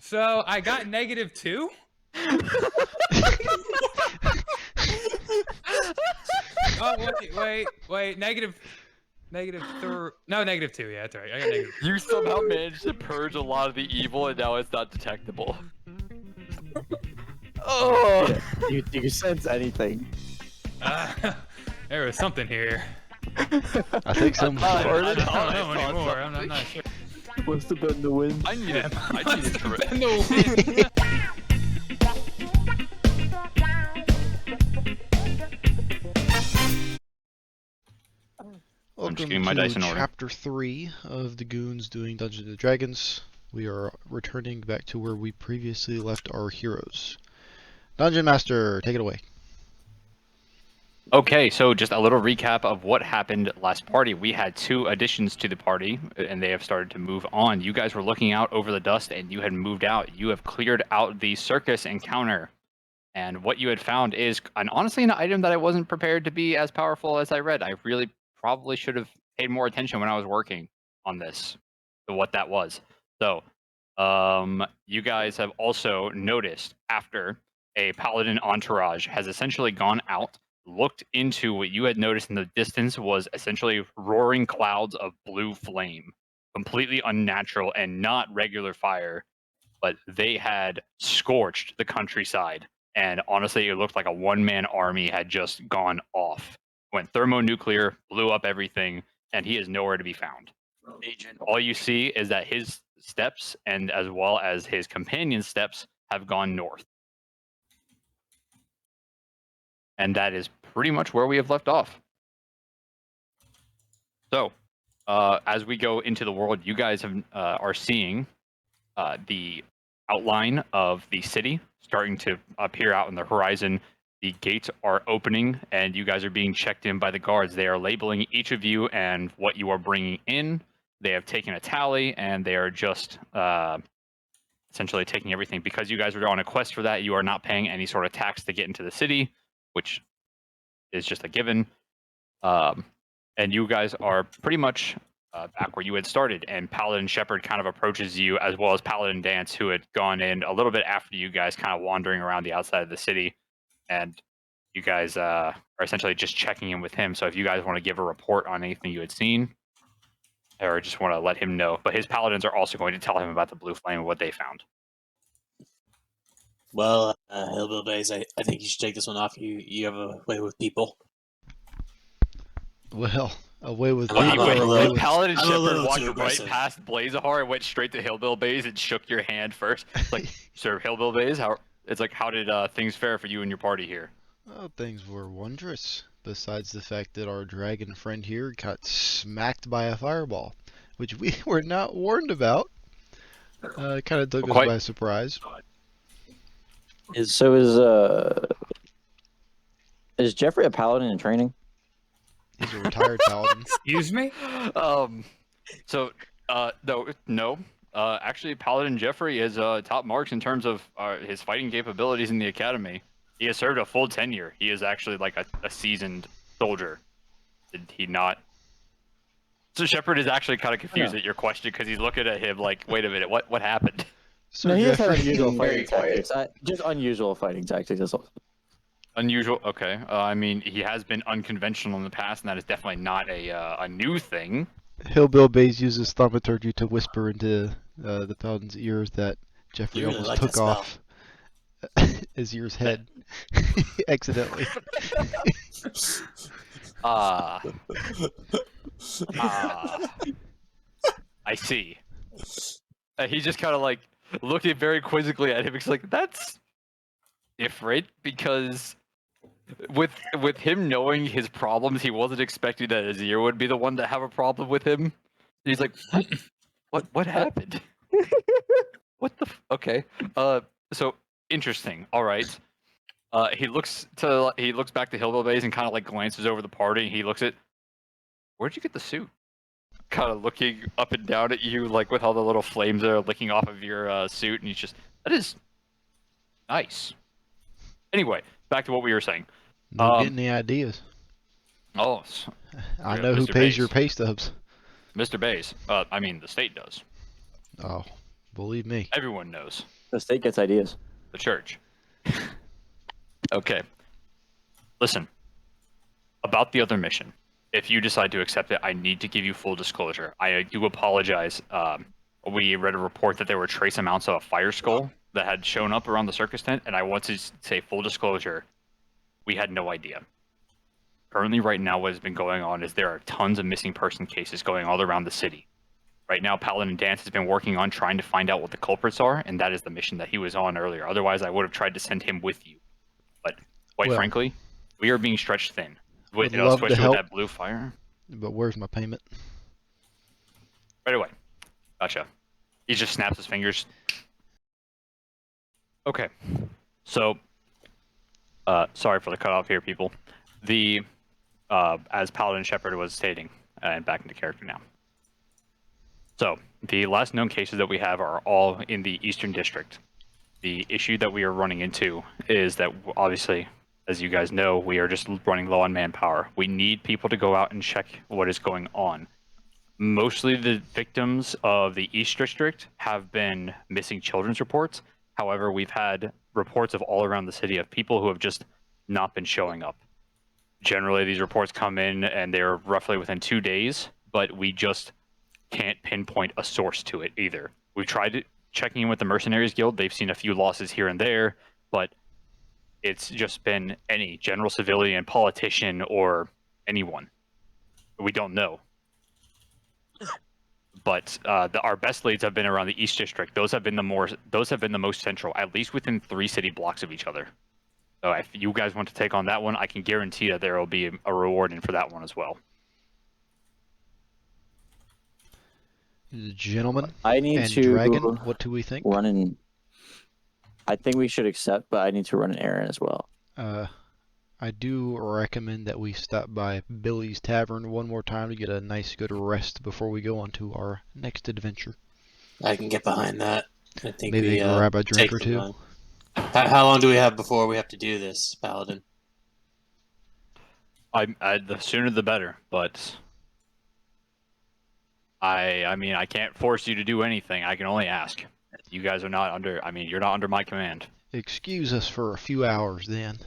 So I got -2. Oh wait, negative 3. No, -2. Yeah, that's right. I got negative. You somehow managed to purge a lot of the evil, and now it's not detectable. Oh! Do you sense anything? There was something here. I think some I farted. don't know anymore. I'm not sure. Must have been the wind. I need Yeah, I need to been the wind. Welcome getting my dice to in order. Chapter 3 of the Goons doing Dungeons & Dragons. We are returning back to where we previously left our heroes. Dungeon Master, take it away. Okay, so just a little recap of what happened last party. We had 2 additions to the party, and they have started to move on. You guys were looking out over the dust, and you had moved out. You have cleared out the circus encounter. And what you had found is, honestly, an item that I wasn't prepared to be as powerful as I read. I really probably should have paid more attention when I was working on this, to what that was. So, you guys have also noticed after a paladin entourage has essentially gone out, looked into what you had noticed in the distance was essentially roaring clouds of blue flame, completely unnatural and not regular fire, but they had scorched the countryside. And honestly, it looked like a one-man army had just gone off. Went thermonuclear, blew up everything, and he is nowhere to be found. Agent. All you see is that his steps, and as well as his companion's steps, have gone north. And that is pretty much where we have left off. So, as we go into the world, you guys have, are seeing the outline of the city starting to appear out in the horizon. The gates are opening, and you guys are being checked in by the guards. They are labeling each of you and what you are bringing in. They have taken a tally, and they are just essentially taking everything. Because you guys are on a quest for that, you are not paying any sort of tax to get into the city, which is just a given. And you guys are pretty much back where you had started, and Paladin Shepherd kind of approaches you, as well as Paladin Dance, who had gone in a little bit after you guys, kind of wandering around the outside of the city, and you guys are essentially just checking in with him. So if you guys want to give a report on anything you had seen, or just want to let him know, but his Paladins are also going to tell him about the blue flame and what they found. Well, Hillbill Bays, I think you should take this one off. You have a way with people. Well, away with Well, people, wait, or wait, away When with... Paladin I'm a Shepherd little walked too right aggressive. past Blazahar and went straight to Hillbill Bays and shook your hand first. Like, Sir Hillbill Bays, how did things fare for you and your party here? Oh, things were wondrous, besides the fact that our dragon friend here got smacked by a fireball, which we were not warned about. It kind of took us by surprise. Is Jeffrey a paladin in training? He's a retired paladin. Excuse me? No. Actually, Paladin Jeffrey is top marks in terms of his fighting capabilities in the academy. He has served a full tenure. He is actually like a seasoned soldier. Did he not? So Shepard is actually kind of confused at your question, because he's looking at him like, wait a minute, what happened? So No, he has had Jeffrey, unusual fighting tactics. Just unusual fighting tactics. That's all. Unusual. Okay. I mean, he has been unconventional in the past, and that is definitely not a new thing. Hillbill Bays uses thaumaturgy to whisper into the paladin's ears that Jeffrey You really almost like took that spell. off Azir's head accidentally. I see. He just kind of like looking very quizzically at him. He's like, "That's different," because with him knowing his problems, he wasn't expecting that Azir would be the one to have a problem with him. He's like, "What happened? What the? Okay. So interesting. All right." He looks back to Hillbill Bays and kind of like glances over the party. And he looks at, "Where'd you get the suit?" Kind of looking up and down at you, like with all the little flames that are licking off of your suit, and he's just, "That is nice." Anyway, back to what we were saying. No getting any ideas. Oh, I know who Mr. pays Bays. your pay stubs. Mr. Bays. I mean, the state does. Oh, Believe me. Everyone knows. The state gets ideas. The church. Okay. Listen. About the other mission. If you decide to accept it, I need to give you full disclosure. I do apologize. We read a report that there were trace amounts of a fire skull that had shown up around the circus tent, and I want to say full disclosure. We had no idea. Currently, right now, what has been going on is there are tons of missing person cases going all around the city. Right now, Paladin Dance has been working on trying to find out what the culprits are, and that is the mission that he was on earlier. Otherwise, I would have tried to send him with you. But quite Well, frankly, we are being stretched thin. would love to especially help. with that blue fire. But where's my payment? Right away. Gotcha. He just snaps his fingers. Okay. So, sorry for the cutoff here, people. As Paladin Shepherd was stating, and back into character now. So, the last known cases that we have are all in the Eastern District. The issue that we are running into is that, obviously, as you guys know, we are just running low on manpower. We need people to go out and check what is going on. Mostly the victims of the East District have been missing children's reports. However, we've had reports of all around the city of people who have just not been showing up. Generally, these reports come in and they're roughly within 2 days, but we just can't pinpoint a source to it either. We've tried checking in with the Mercenaries Guild. They've seen a few losses here and there, but it's just been any general civilian, politician, or anyone. We don't know. But our best leads have been around the East District. Those have been the most central, at least within 3 city blocks of each other. So if you guys want to take on that one, I can guarantee that there will be a reward in for that one as well. Gentlemen I need and to Dragon, what do we think? run an. I think we should accept, but I need to run an errand as well. I do recommend that we stop by Billy's Tavern one more time to get a nice good rest before we go on to our next adventure. I can get behind that. I think Maybe we grab a drink take or the two. time. How long do we have before we have to do this, Paladin? The sooner the better, but I mean, I can't force you to do anything. I can only ask. You guys are not under. I mean, you're not under my command. Excuse us for a few hours then.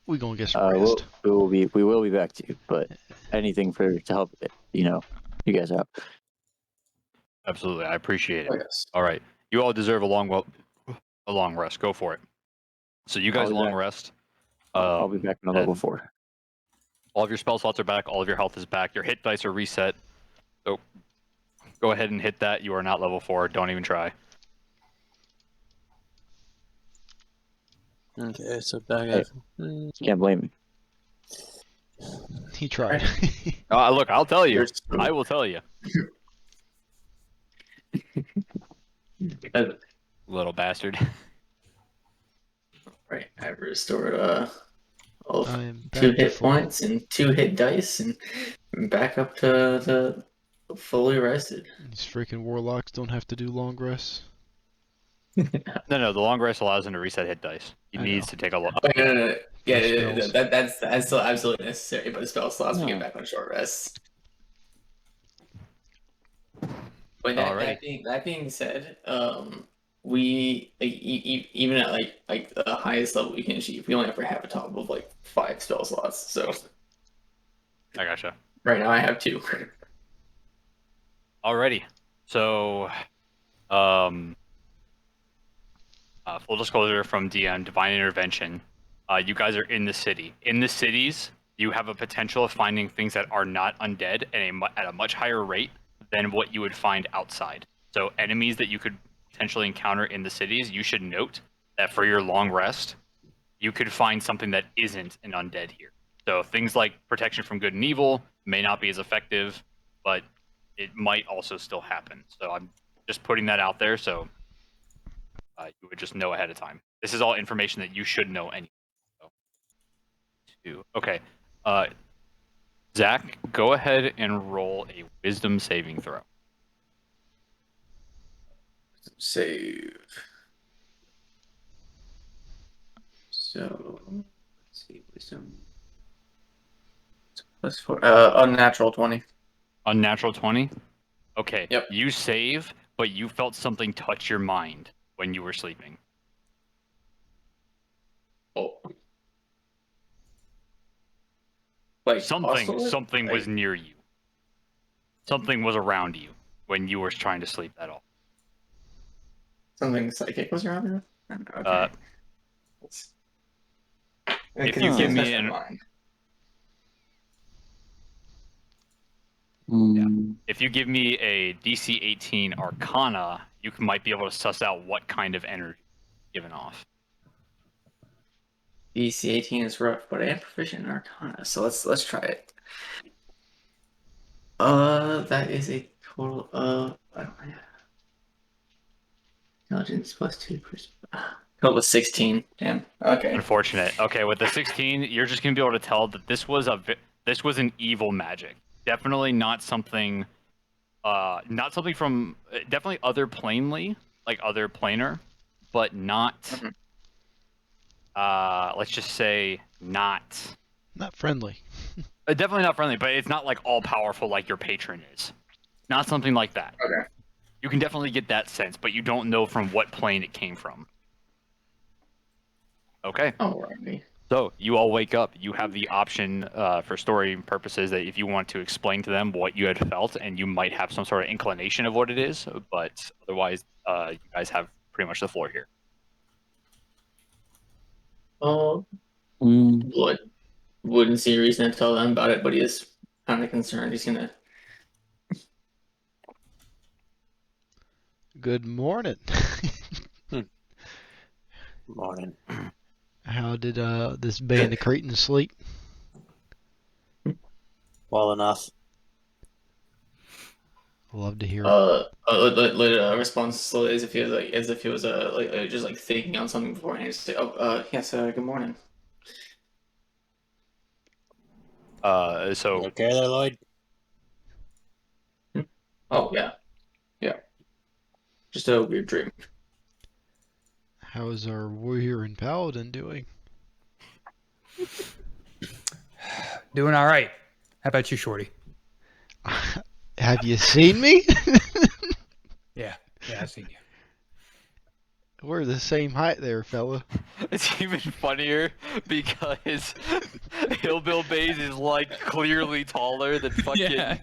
We're gonna get some We'll, rest. we will be back to you, but anything to help you guys out. Absolutely, I appreciate it. Oh, yes. All right, you all deserve a long rest. Go for it. So you guys I'll be long back. rest. I'll be back on level 4. All of your spell slots are back. All of your health is back. Your hit dice are reset. So go ahead and hit that. You are not level 4. Don't even try. Okay, so back Hey. up. Can't blame me. He tried. Look, I'll tell you. I will tell you. Little bastard. Right, I've restored all I am 2 back to hit full. points and 2 hit dice, and back up to the fully rested. These freaking warlocks don't have to do long rests. No, the long rest allows him to reset hit dice. He I needs know. to take a look. Oh, no. Yeah, My spells. that's still absolutely necessary, but the spell slots we No. get back on short rests. But that being said, we even at like the highest level we can achieve, we only ever have a top of like 5 spell slots. So I gotcha. right now I have 2. Alrighty. So, full disclosure from DM, Divine Intervention. You guys are in the city. In the cities, you have a potential of finding things that are not undead at a much higher rate than what you would find outside. So enemies that you could potentially encounter in the cities, you should note that for your long rest, you could find something that isn't an undead here. So things like protection from good and evil may not be as effective, but it might also still happen. So I'm just putting that out there so you would just know ahead of time. This is all information that you should know anyway. So, okay. Zach, go ahead and roll a wisdom saving throw. Save. So let's see, wisdom. +4. Unnatural 20. Unnatural 20? Okay. Yep. You save, but you felt something touch your mind when you were sleeping. Oh. Like Something was near you. Something was around you when you were trying to sleep at all. Something psychic was around her? Okay. If you give me if you give me a DC 18 Arcana, you might be able to suss out what kind of energy given off. DC 18 is rough, but I am proficient in Arcana, so let's try it. That is a total of intelligence plus 2%. Total of 16. Damn. Okay. Unfortunate. Okay, with the 16, you're just gonna be able to tell that this was an evil magic. Definitely not something. Not something from definitely other planely, like other planar, but not. Let's just say not friendly. Definitely not friendly, but it's not like all powerful like your patron is. Not something like that. Okay. You can definitely get that sense, but you don't know from what plane it came from. Okay. Alrighty. So you all wake up. You have the option for story purposes that if you want to explain to them what you had felt, and you might have some sort of inclination of what it is, but otherwise, you guys have pretty much the floor here. Wouldn't see a reason to tell them about it, but he is kind of concerned. He's gonna. Good morning. Morning. How did this band of Cretans sleep? Well enough. Love to hear it. Response slowly as if he was just like thinking on something beforehand. Just say, yes, good morning. So You okay there, Lloyd? Oh yeah. Just a weird dream. How is our warrior and paladin doing? Doing all right. How about you, Shorty? Have you seen me? Yeah, I've seen you. We're the same height there, fella. It's even funnier because Hillbill Bays is like clearly taller than fucking. Yeah.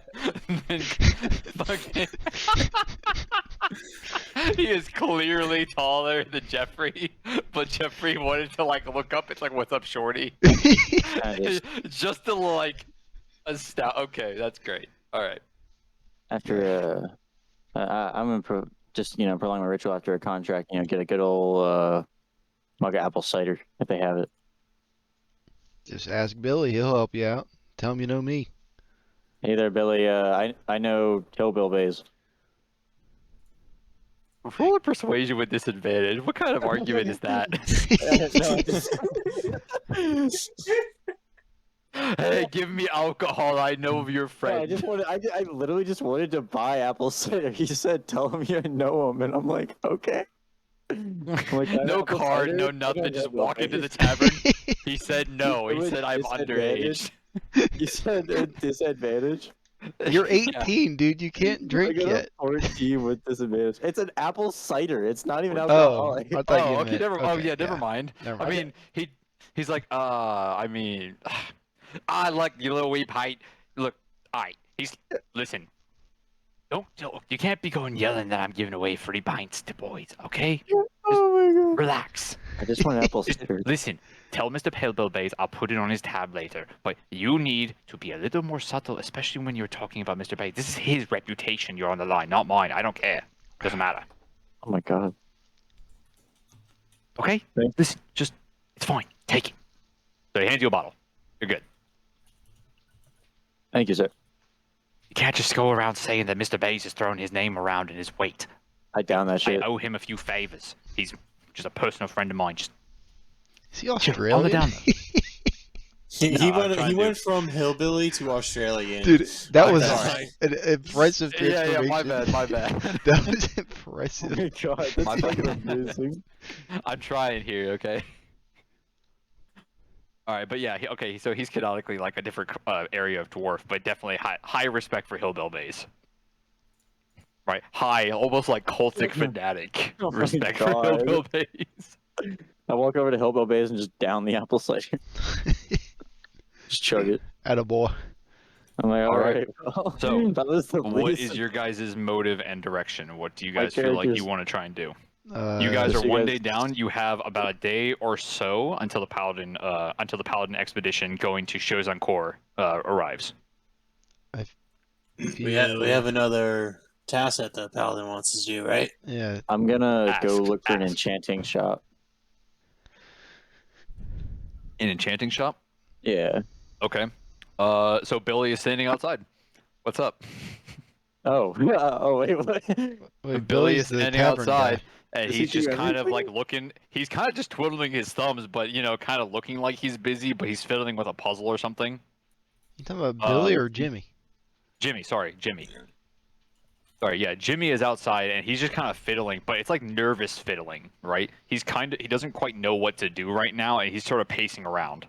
He is clearly taller than Jeffrey, but Jeffrey wanted to like look up. It's like, "What's up, Shorty?" Just to like Okay, that's great. All right. After I'm gonna prolong my ritual after a contract. Get a good old mug of apple cider if they have it. Just ask Billy; he'll help you out. Tell him you know me. Hey there, Billy. I know Hillbill Bays. Roll a persuasion with disadvantage. What kind of argument is that? Hey, give me alcohol. I know of your friend. I literally just wanted to buy apple cider. He said, "Tell him you know him," and I'm like, "Okay." Like, no card, no nothing. Just walk into the tavern. He said no. He said I'm underage. You said disadvantage. You're 18, dude. You can't drink yet. 14 with disadvantage. It's an apple cider. It's not even Oh, alcoholic. I thought you meant. Never mind. Never I mind. mean, he's like, I like your little wee pint. Look, listen. You can't be going yelling that I'm giving away free pints to boys, okay? Oh my god. Relax. I just want an apple cider. Listen, tell Mr. Palebill Bays I'll put it on his tab later, but you need to be a little more subtle, especially when you're talking about Mr. Bays. This is his reputation you're on the line, not mine. I don't care. Doesn't matter. Oh my god. Okay? Listen, it's fine. Take it. So he hands you a bottle. You're good. Thank you, sir. You can't just go around saying that Mr. Bays is throwing his name around in his weight. I down that shit. I owe him a few favors. He's just a personal friend of mine. Just Is he Australian? down. He went from hillbilly to Australian. Dude, that was sorry. an impressive transformation. Yeah, my bad. That was impressive. Oh my god, that's My fucking bad. amazing. I'm trying here, okay? All right, but yeah, so he's canonically like a different area of dwarf, but definitely high respect for Hillbill Bays. Right, high, almost like cultic fanatic. Oh my Respect for God. Hillbill Bays. I walk over to Hillbill Bays and just down the apple cider. Just chug it. Attaboy. I'm like, All right. alright, well, So, that was the What least. is your guys' motive and direction? What do you My guys feel like you character's- want to try and do? Uh, You guys Just are you one guys- day down. You have about a day or so until the paladin expedition going to Shozan arrives. We have another task that the paladin wants us to do, right? Yeah. I'm gonna go Ask, look for an ask. enchanting shop. An enchanting shop. Yeah. Okay. So Billy is standing outside. What's up? Oh. Oh wait. What? Wait, Billy is the standing tavern outside, guy. and Does he he's do just kind of like everything? looking. He's kind of just twiddling his thumbs, but kind of looking like he's busy, but he's fiddling with a puzzle or something. You talking about Billy Uh, or Jimmy? Jimmy, sorry, Jimmy. Sorry, yeah, Jimmy is outside and he's just kind of fiddling, but it's like nervous fiddling, right? He doesn't quite know what to do right now, and he's sort of pacing around.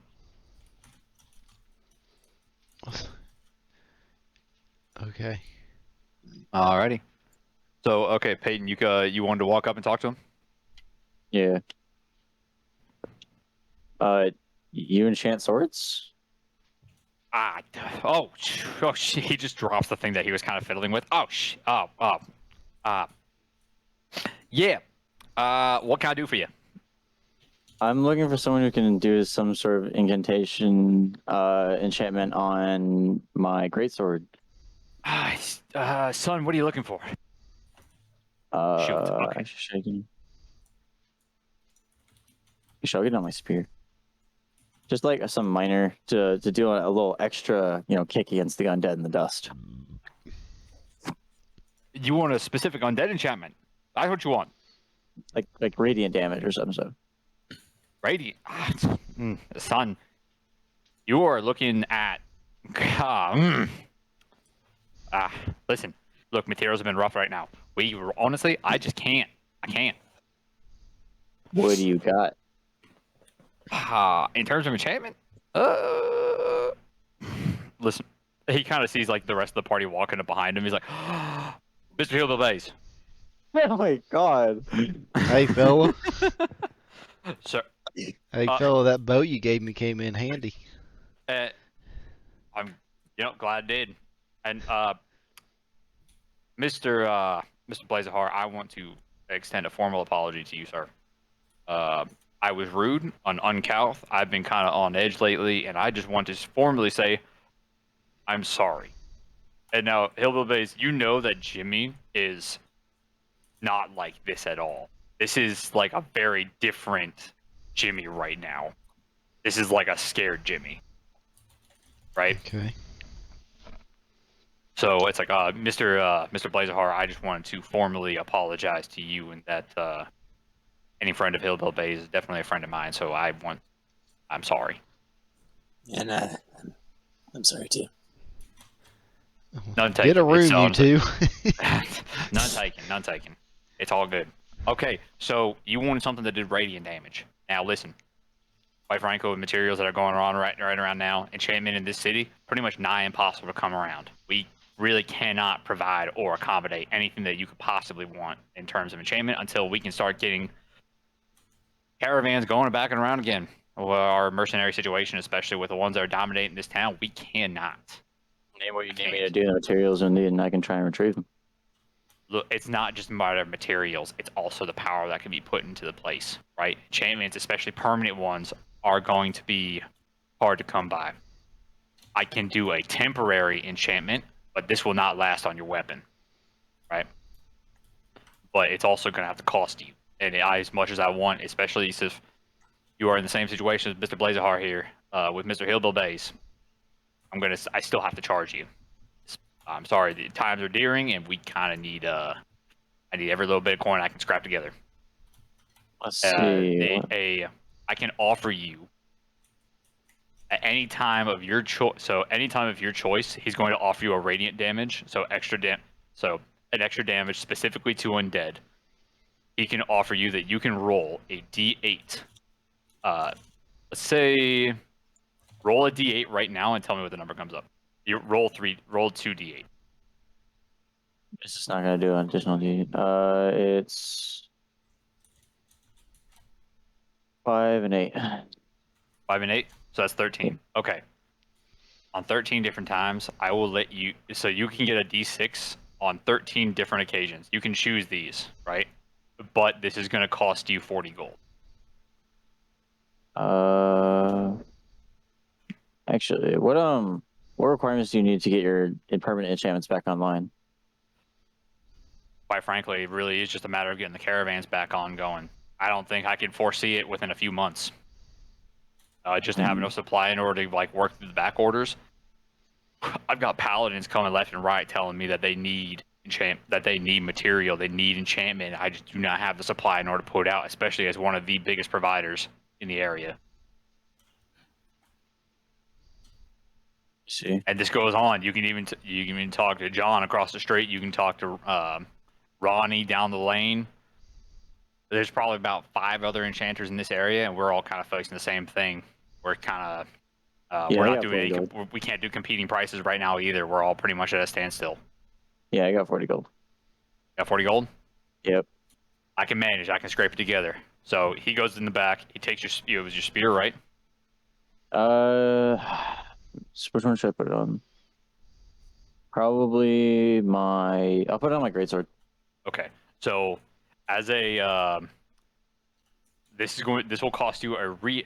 Okay. Alrighty. So, okay, Peyton, you wanted to walk up and talk to him? Yeah. You enchant swords? He just drops the thing that he was kind of fiddling with. Yeah. What can I do for you? I'm looking for someone who can do some sort of incantation, enchantment on my greatsword. Son, what are you looking for? Okay. Should I get it on my spear? Just like some minor to do a little extra, kick against the undead in the dust. You want a specific undead enchantment? That's what you want. Like radiant damage or something. So. Radiant. Son, you are looking at. Listen, look, materials have been rough right now. Honestly, I just can't. I can't. What do you got? In terms of enchantment, listen, he kind of sees like the rest of the party walking up behind him. He's like, Mr. Hillbill Bays. Oh my god. Hey, fella. Sir, Hey, fella, that boat you gave me came in handy. I'm, glad it did. And Mr. Blazahar, I want to extend a formal apology to you, sir. I was rude, uncouth. I've been kind of on edge lately, and I just want to formally say, I'm sorry. And now, Hillbill Bays, you know that Jimmy is not like this at all. This is like a very different Jimmy right now. This is like a scared Jimmy. Right? Okay. So it's like, Mr. Blazahar, I just wanted to formally apologize to you, and that any friend of Hillbill Bays is definitely a friend of mine. So I'm sorry. And I'm sorry too. None taken. Get a room, you two. None taken. It's all good. Okay, so you wanted something that did radiant damage. Now listen, quite frankly, with materials that are going on right around now, enchantment in this city, pretty much nigh impossible to come around. We really cannot provide or accommodate anything that you could possibly want in terms of enchantment until we can start getting caravans going back and around again. Our mercenary situation, especially with the ones that are dominating this town, we cannot. Name what you need me to do the materials we need, and I can try and retrieve them. Look, it's not just a matter of materials, it's also the power that can be put into the place, right? Enchantments, especially permanent ones, are going to be hard to come by. I can do a temporary enchantment, but this will not last on your weapon, right? But it's also going to have to cost you. And as much as I want, especially if you are in the same situation as Mr. Blazahar here, with Mr. Hillbill Bays, I still have to charge you. I'm sorry, the times are dearing, and we kind of need, I need every little bit of coin I can scrap together. Let's see. I can offer you at any time of your choice. So any time of your choice, he's going to offer you a radiant damage, so an extra damage specifically to undead. He can offer you that you can roll a D8. Let's say roll a D8 right now and tell me what the number comes up. You roll 2 D8. It's just not gonna do an additional D. It's 5 and 8. 5 and 8, so that's 13. Okay. On 13 different times, I will let you. So you can get a D6 on 13 different occasions. You can choose these, right? But this is going to cost you 40 gold. Actually, what requirements do you need to get your permanent enchantments back online? Quite frankly, it really is just a matter of getting the caravans back ongoing. I don't think I can foresee it within a few months. Just to have enough supply in order to like work through the back orders. I've got paladins coming left and right telling me that they need material, they need enchantment. I just do not have the supply in order to put it out, especially as one of the biggest providers in the area. See, and this goes on. You can even talk to John across the street. You can talk to Ronnie down the lane. There's probably about 5 other enchanters in this area, and we're all kind of facing the same thing. We're kind of we're not doing we can't do competing prices right now either. We're all pretty much at a standstill. Yeah, I got 40 gold. Got 40 gold? Yep. I can manage. I can scrape it together. So he goes in the back. He takes your it was your spear, right? Which one should I put it on? Probably I'll put it on my greatsword. Okay. So as a this will cost you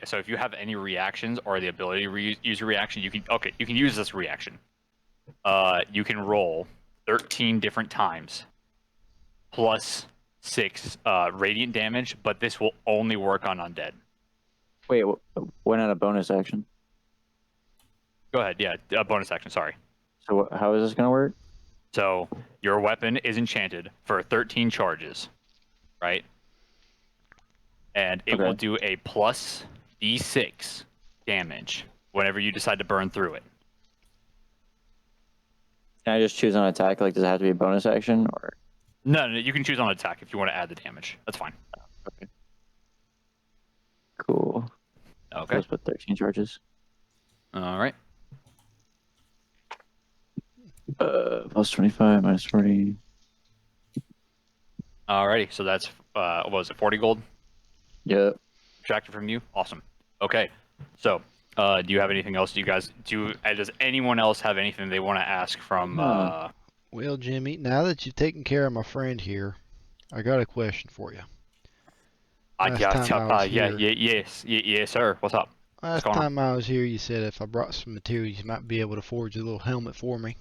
so if you have any reactions or the ability to use a reaction, you can use this reaction. You can roll 13 different times plus 6 radiant damage, but this will only work on undead. Wait, when not a bonus action? Go ahead. Yeah, bonus action. Sorry. So how is this gonna work? So your weapon is enchanted for 13 charges, right? And it will do a plus D6 damage whenever you decide to burn through it. Can I just choose on attack? Like, does it have to be a bonus action, or? No, you can choose on attack if you want to add the damage. That's fine. Okay. Cool. Okay. Let's put 13 charges. All right. Plus 25, minus 40. Alrighty, so that's what was it, 40 gold? Yep. Subtracted from you? Awesome. Okay. So, do you have anything else does anyone else have anything they want to ask from Well, Jimmy, now that you've taken care of my friend here, I got a question for you. Yes, sir. What's up? Last time I was here, you said if I brought some materials, you might be able to forge a little helmet for me.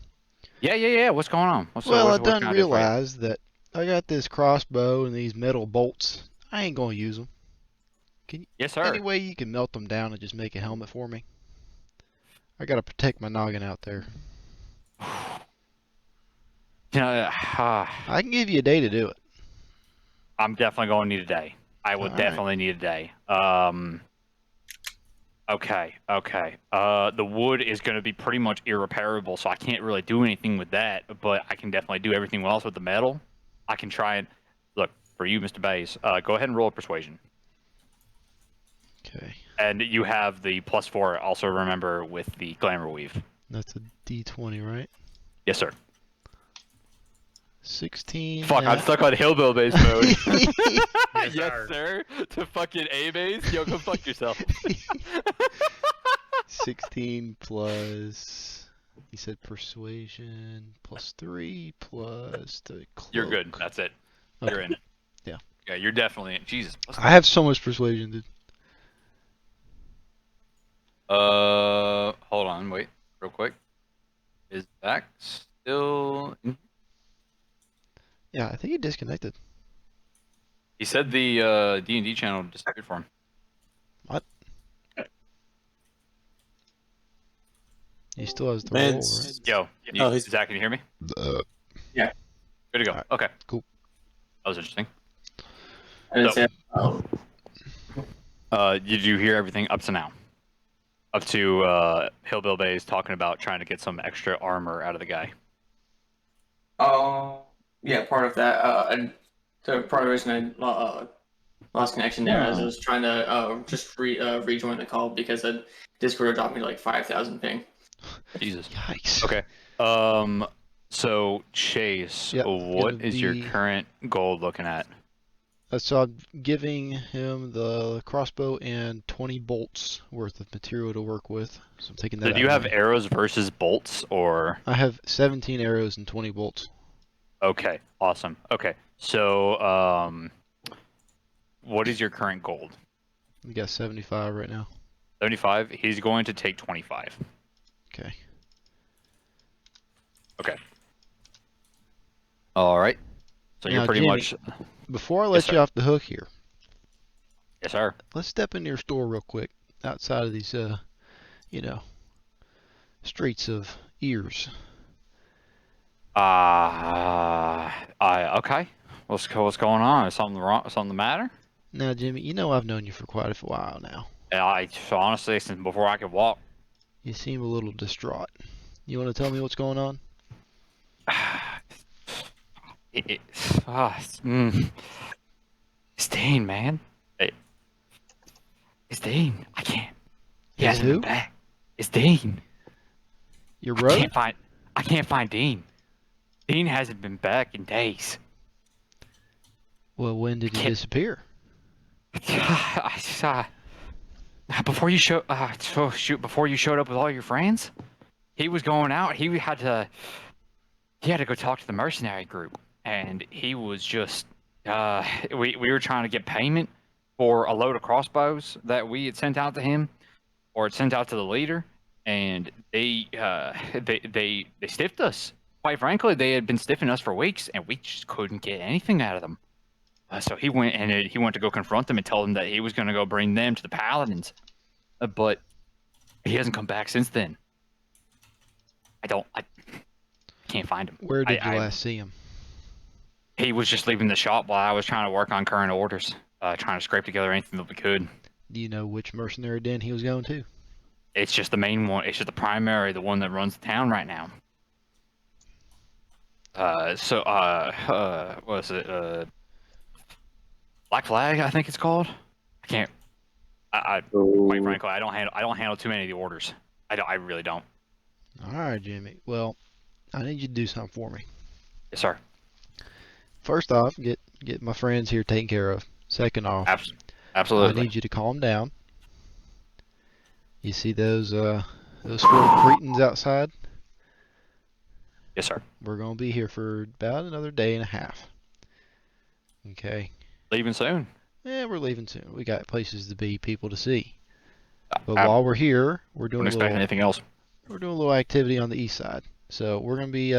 Yeah. What's going on? I done realized that I got this crossbow and these metal bolts. I ain't gonna use them. Yes, sir. Any way you can melt them down and just make a helmet for me? I gotta protect my noggin out there. I can give you a day to do it. I'm definitely going to need a day. I would definitely need a day. Okay. The wood is going to be pretty much irreparable, so I can't really do anything with that, but I can definitely do everything else with the metal. I can try and... Look, for you, Mr. Bays, go ahead and roll a persuasion. Okay. And you have the +4, also remember, with the glamour weave. That's a D20, right? Yes, sir. 16. Fuck, I'm stuck on hillbill base mode. Yes, sir. To fucking A base? Yo, go fuck yourself. 16 plus... You said persuasion, +3 plus the cloak. You're good. That's it. Okay. You're in. Yeah. Yeah, you're definitely in. Jesus. I have so much persuasion, dude. Hold on, wait, real quick. Is Zach still? Yeah, I think he disconnected. He said the D&D channel disappeared for him. What? He still has the roll, right? Zach, can you hear me? Yeah. Good to go. Right. Okay. Cool. That was interesting. So, Did you hear everything up to now? Up to Hillbill Bays talking about trying to get some extra armor out of the guy. yeah, part of that. And so part of the reason I lost connection there is I was trying to just rejoin the call because Discord dropped me like 5,000 ping. Jesus. Yikes. Okay. So Chase, Yep, what gonna is your be- current goal looking at? So I'm giving him the crossbow and 20 bolts worth of material to work with. So I'm taking that So out do you of have my- arrows versus bolts, or? I have 17 arrows and 20 bolts. Okay, awesome. Okay, so what is your current gold? We got 75 right now. 75. He's going to take 25. Okay. Okay. All right. So Now, you're pretty Jimmy, much. Before I Yes, let sir. you off the hook here, Yes, sir. let's step into your store real quick outside of these, streets of ears. Okay. What's going on? Is something wrong? Something the matter? Now, Jimmy, you know I've known you for quite a while now. So honestly, since before I could walk. You seem a little distraught. You want to tell me what's going on? It's Dean, man. It's Dean. I can't. He Is hasn't been who? back. It's Dean. Your I brother? can't find Dean. Dean hasn't been back in days. Well, when did he Can't- disappear? Before you before you showed up with all your friends, he was going out. He had to go talk to the mercenary group, and he was just we were trying to get payment for a load of crossbows that we had sent out to him, or had sent out to the leader, and they stiffed us. Quite frankly, they had been stiffing us for weeks, and we just couldn't get anything out of them. So he went to go confront them and tell them that he was going to go bring them to the paladins, but he hasn't come back since then. I can't find him. Where did you last see him? He was just leaving the shop while I was trying to work on current orders, trying to scrape together anything that we could. Do you know which mercenary den he was going to? It's just the main one. It's just the primary, the one that runs the town right now. What is it? Black Flag, I think it's called. I can't. Quite frankly, I don't handle too many of the orders. I really don't. All right, Jimmy. Well, I need you to do something for me. Yes, sir. First off, get my friends here taken care of. Second off, Absolutely. I need you to calm down. You see those 4 cretins outside? Yes, sir. We're gonna be here for about another day and a half. Okay. Leaving soon. Yeah, we're leaving soon. We got places to be, people to see. But I while we're here, we're doing wouldn't expect anything else. we're doing a little activity on the east side. So we're gonna be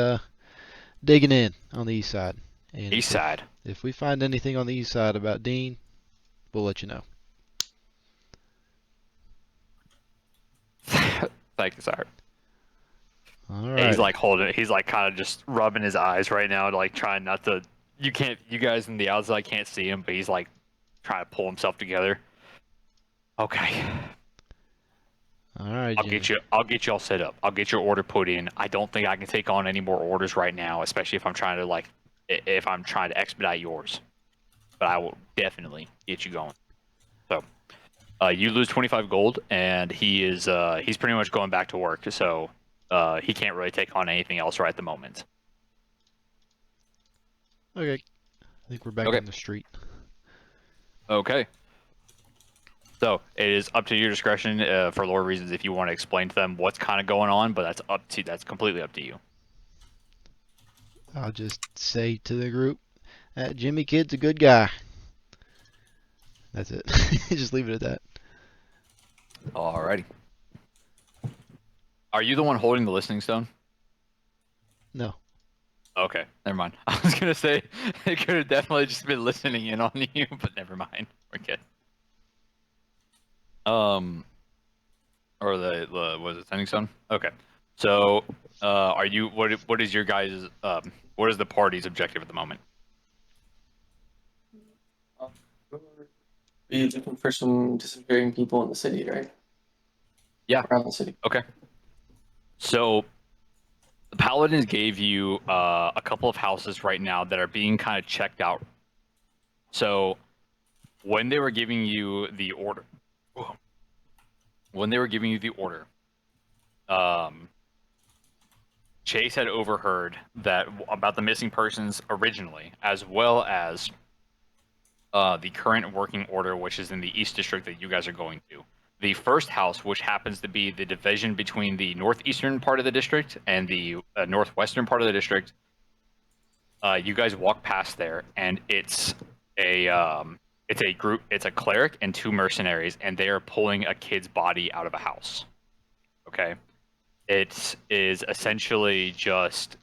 digging in on the east side. And East side. If we find anything on the east side about Dean, we'll let you know. Thank you, sir. All Yeah, right. he's like holding it. He's like kind of just rubbing his eyes right now, like trying not to. You guys in the outside can't see him, but he's like trying to pull himself together. Okay. All right, I'll Jimmy. get you all set up. I'll get your order put in. I don't think I can take on any more orders right now, especially if I'm trying to expedite yours. But I will definitely get you going. So, you lose 25 gold, and he's pretty much going back to work. So, he can't really take on anything else right at the moment. Okay. I think we're back Okay. on the street. Okay. So it is up to your discretion for lore reasons if you want to explain to them what's kind of going on, but that's completely up to you. I'll just say to the group, that Jimmy Kid's a good guy. That's it. Just leave it at that. Alrighty. Are you the one holding the listening stone? No. Okay, never mind. I was gonna say it could have definitely just been listening in on you, but never mind. We're good. Or the was it sending stone? Okay. So, are you what is your guys' what is the party's objective at the moment? Are you looking for some disappearing people in the city, right? Yeah. Around the city. Okay. So, the Paladins gave you a couple of houses right now that are being kind of checked out. So, when they were giving you the order, Chase had overheard that about the missing persons originally, as well as the current working order, which is in the East District that you guys are going to. The first house, which happens to be the division between the northeastern part of the district and the northwestern part of the district, you guys walk past there, and it's a group. It's a cleric and 2 mercenaries, and they are pulling a kid's body out of a house. Okay, it is essentially just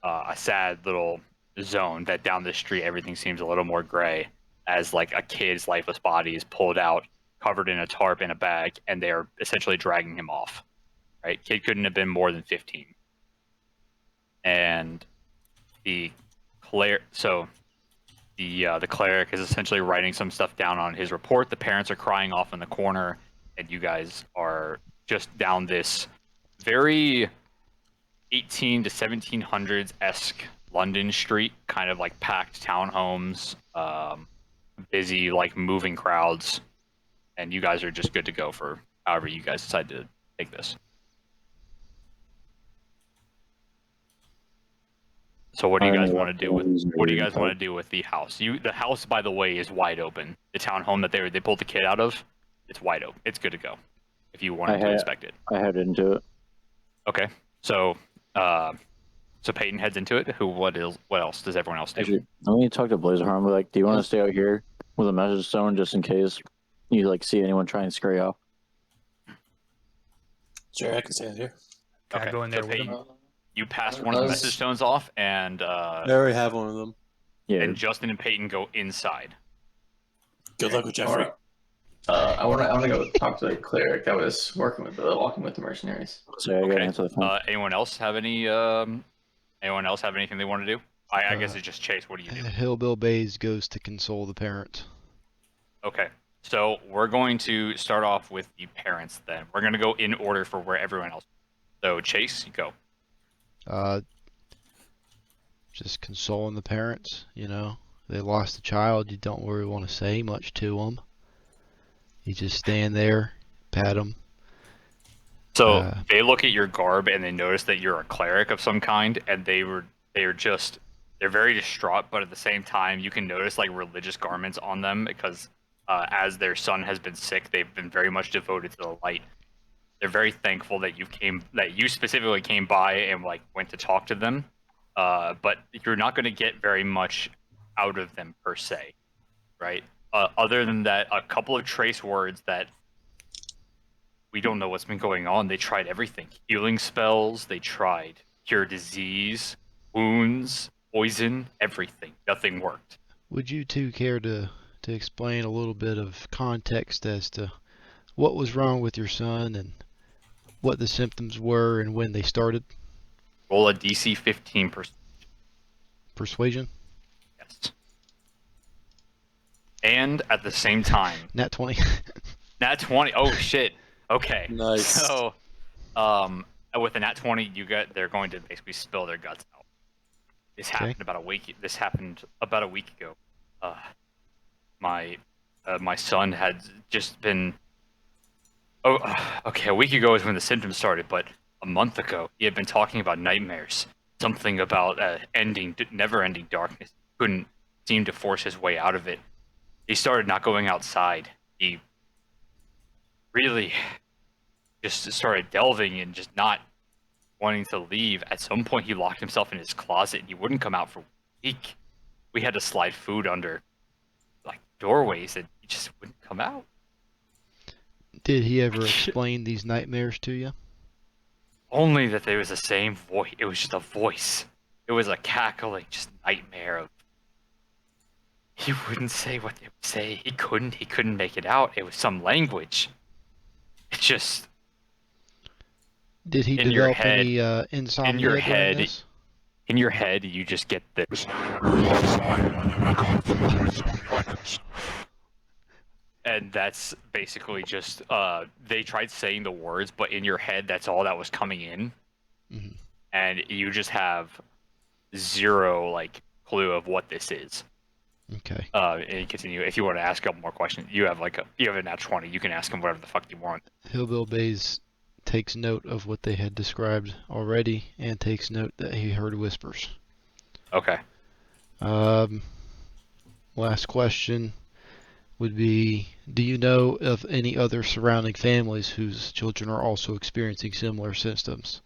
a sad little zone that down the street everything seems a little more gray, as like a kid's lifeless body is pulled out, covered in a tarp in a bag, and they are essentially dragging him off. Right, kid couldn't have been more than 15, and the cleric is essentially writing some stuff down on his report. The parents are crying off in the corner, and you guys are just down this very 18 to 1700s-esque London street, kind of like packed townhomes, busy, like moving crowds, and you guys are just good to go for however you guys decide to take this. So what do you guys want to do with the house? The house, by the way, is wide open. The townhome that they pulled the kid out of, it's wide open. It's good to go if you wanted to inspect it. I head into it. Okay, so Peyton heads into it. What else does everyone else do? Actually, let me talk to Blazerharm. Like, do you want to stay out here with a message stone just in case you like see anyone try and scurry off? Sure, I can stay out here. Can I go in there with Peyton, him? you pass one of the message stones off, and I already have one of them. Yeah. and Justin and Peyton go inside. Good luck with Jeffrey. I want to go talk to the cleric that was walking with the mercenaries. So I gotta answer the phone. Anyone else have anything they want to do? I guess it's just Chase. What do you do? Hillbill Bays goes to console the parent. Okay, so we're going to start off with the parents then. We're going to go in order for where everyone else. So Chase, you go. Just consoling the parents, you know. They lost a child. You don't really want to say much to them. You just stand there, pat them. So they look at your garb and they notice that you're a cleric of some kind, and they're very distraught, but at the same time you can notice like religious garments on them because as their son has been sick, they've been very much devoted to the light. They're very thankful that you specifically came by and like went to talk to them, but you're not going to get very much out of them per se, right? Other than that, a couple of trace words that we don't know what's been going on. They tried everything. Healing spells, they tried cure disease, wounds, poison, everything. Nothing worked. Would you two care to explain a little bit of context as to what was wrong with your son and what the symptoms were and when they started? Roll a DC 15 Persuasion? Yes. And at the same time... Nat 20. Nat 20. Oh, shit. Okay. Nice. So, with a nat 20, they're going to basically spill their guts out. This happened about a week. This happened about a week ago. My son had just been. Okay. A week ago is when the symptoms started, but a month ago he had been talking about nightmares. Something about never-ending darkness. Couldn't seem to force his way out of it. He started not going outside. He really just started delving and just not wanting to leave. At some point, he locked himself in his closet and he wouldn't come out for a week. We had to slide food under like doorways and he just wouldn't come out. Did he ever explain these nightmares to you? Only that there was the same voice. It was just a voice. It was a cackling, just nightmare of. He wouldn't say what they would say. He couldn't make it out. It was some language. It just. Did he develop any insomnia in your during head? this? In your head, you just get this. And that's basically just they tried saying the words, but in your head, that's all that was coming in, and you just have zero like clue of what this is. Okay. And continue. If you want to ask a couple more questions, you have a nat 20. You can ask him whatever the fuck you want. Hillbill Bays takes note of what they had described already and takes note that he heard whispers. Okay. Last question would be, do you know of any other surrounding families whose children are also experiencing similar symptoms?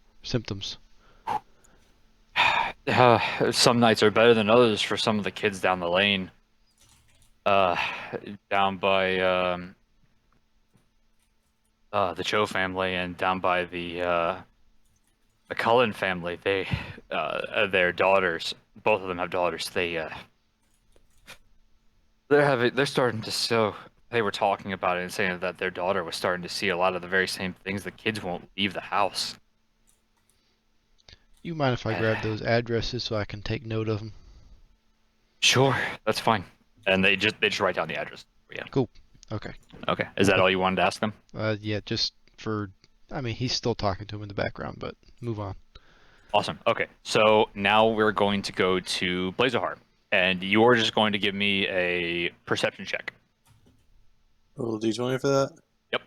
Some nights are better than others for some of the kids down the lane. Down by the Cho family and down by the Cullen family. They their daughters, both of them have daughters. They're starting to show. They were talking about it and saying that their daughter was starting to see a lot of the very same things. The kids won't leave the house. You mind if I grab those addresses so I can take note of them? Sure, that's fine. And they just write down the address. Yeah. Cool. Okay. Okay. Is that all you wanted to ask them? Yeah, just for. I mean, he's still talking to him in the background, but move on. Awesome. Okay. So now we're going to go to Blazahar, and you're just going to give me a perception check. Roll d20 for that? Yep.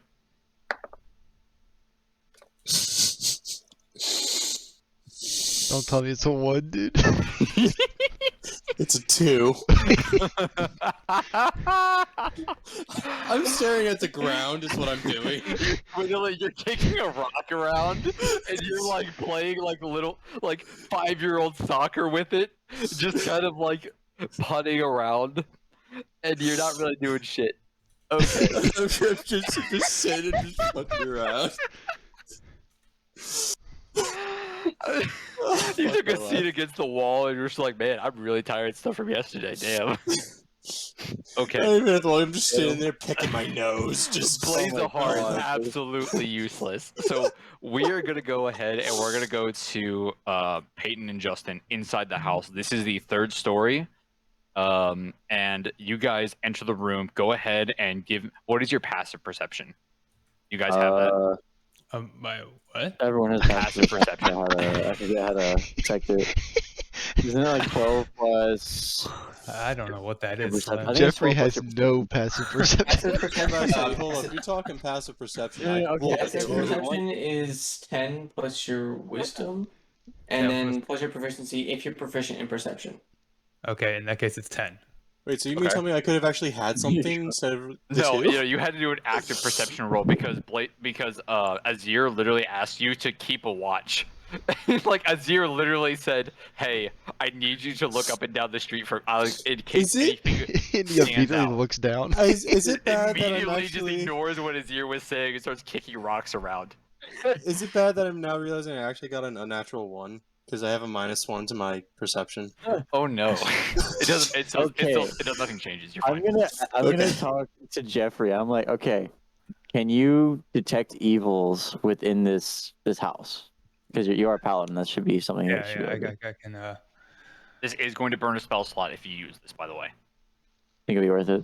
Don't tell me it's a 1, dude. It's a 2. I'm staring at the ground is what I'm doing. You're kicking a rock around, and you're like playing like little 5-year-old soccer with it, just kind of like putting around, and you're not really doing shit. Okay. I'm just sitting and just fucking around. You took a seat against the wall, and you're just like, man, I'm really tired of stuff from yesterday. Damn. Okay. I don't even have to walk, I'm just sitting there picking my nose. Just Blazahar is absolutely useless. So we are gonna go ahead and we're gonna go to Peyton and Justin inside the house. This is the 3rd story. And you guys enter the room. Go ahead and give. What is your passive perception? You guys have that. My what? Everyone has Passive perception. I forget how to detect it. Isn't it like 12 plus? I don't know what that is. I think Jeffrey it's 12 has no passive perception. Passive perception. Hold up, you're talking passive perception. Yeah, okay. Well, Passive Totally. perception is 10 plus your wisdom, and Yeah, then plus your proficiency if you're proficient in perception. Okay, in that case, it's 10. Wait, so you mean tell me I could have actually had something instead of the No, 2? you had to do an active perception roll because Azir literally asked you to keep a watch. Like Azir literally said, "Hey, I need you to look up and down the street for in case anything And he stands immediately out." looks down. Is it bad that I'm Immediately actually... just ignores what Azir was saying and starts kicking rocks around. Is it bad that I'm now realizing I actually got an unnatural 1? Because I have a -1 to my perception. Oh no! It doesn't. It does nothing changes. You're fine. I'm gonna talk to Jeffrey. I'm like, okay, can you detect evils within this house? Because you are a paladin. That should be something. Yeah, that should yeah, be able to- I can. This is going to burn a spell slot if you use this, by the way. think it'd be worth it.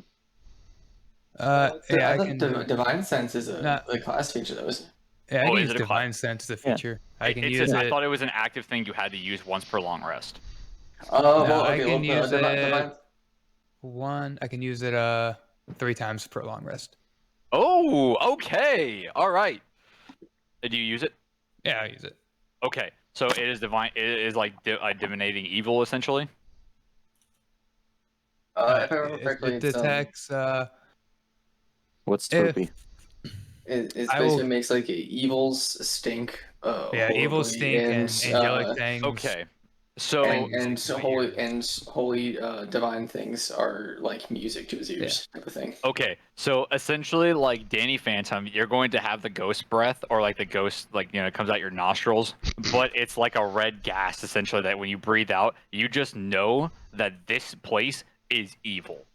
Yeah, I can. Divine Sense is Nah. a class feature that was. Yeah, I Oh, can is use it a Divine Sense as a Yeah. feature. I can It use says, it. I thought it was an active thing you had to use once per long rest. Oh, No, well, I okay, can well, use divine, it. I can use it 3 times per long rest. Oh, okay, all right. Did you use it? Yeah, I use it. Okay, so it is divine. It is like divinating evil, essentially. if I remember correctly, it detects. What's If- Torpy? it I will- basically makes like evils stink. Yeah, evil horribly, stink and angelic things. Okay, so and holy divine things are like music to his ears, type of thing. okay, so essentially, like Danny Phantom, you're going to have the ghost breath, or like the ghost, it comes out your nostrils, but it's like a red gas, essentially, that when you breathe out, you just know that this place is evil.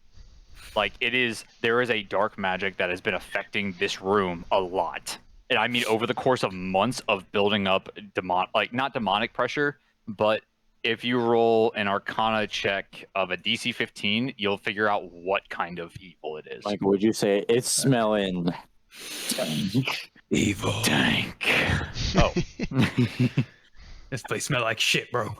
Like there is a dark magic that has been affecting this room a lot, and I mean over the course of months of building up not demonic pressure, but if you roll an Arcana check of a DC 15, you'll figure out what kind of evil it is. Like, would you say it's smelling? Evil. Dank. Oh. This place smell like shit, bro.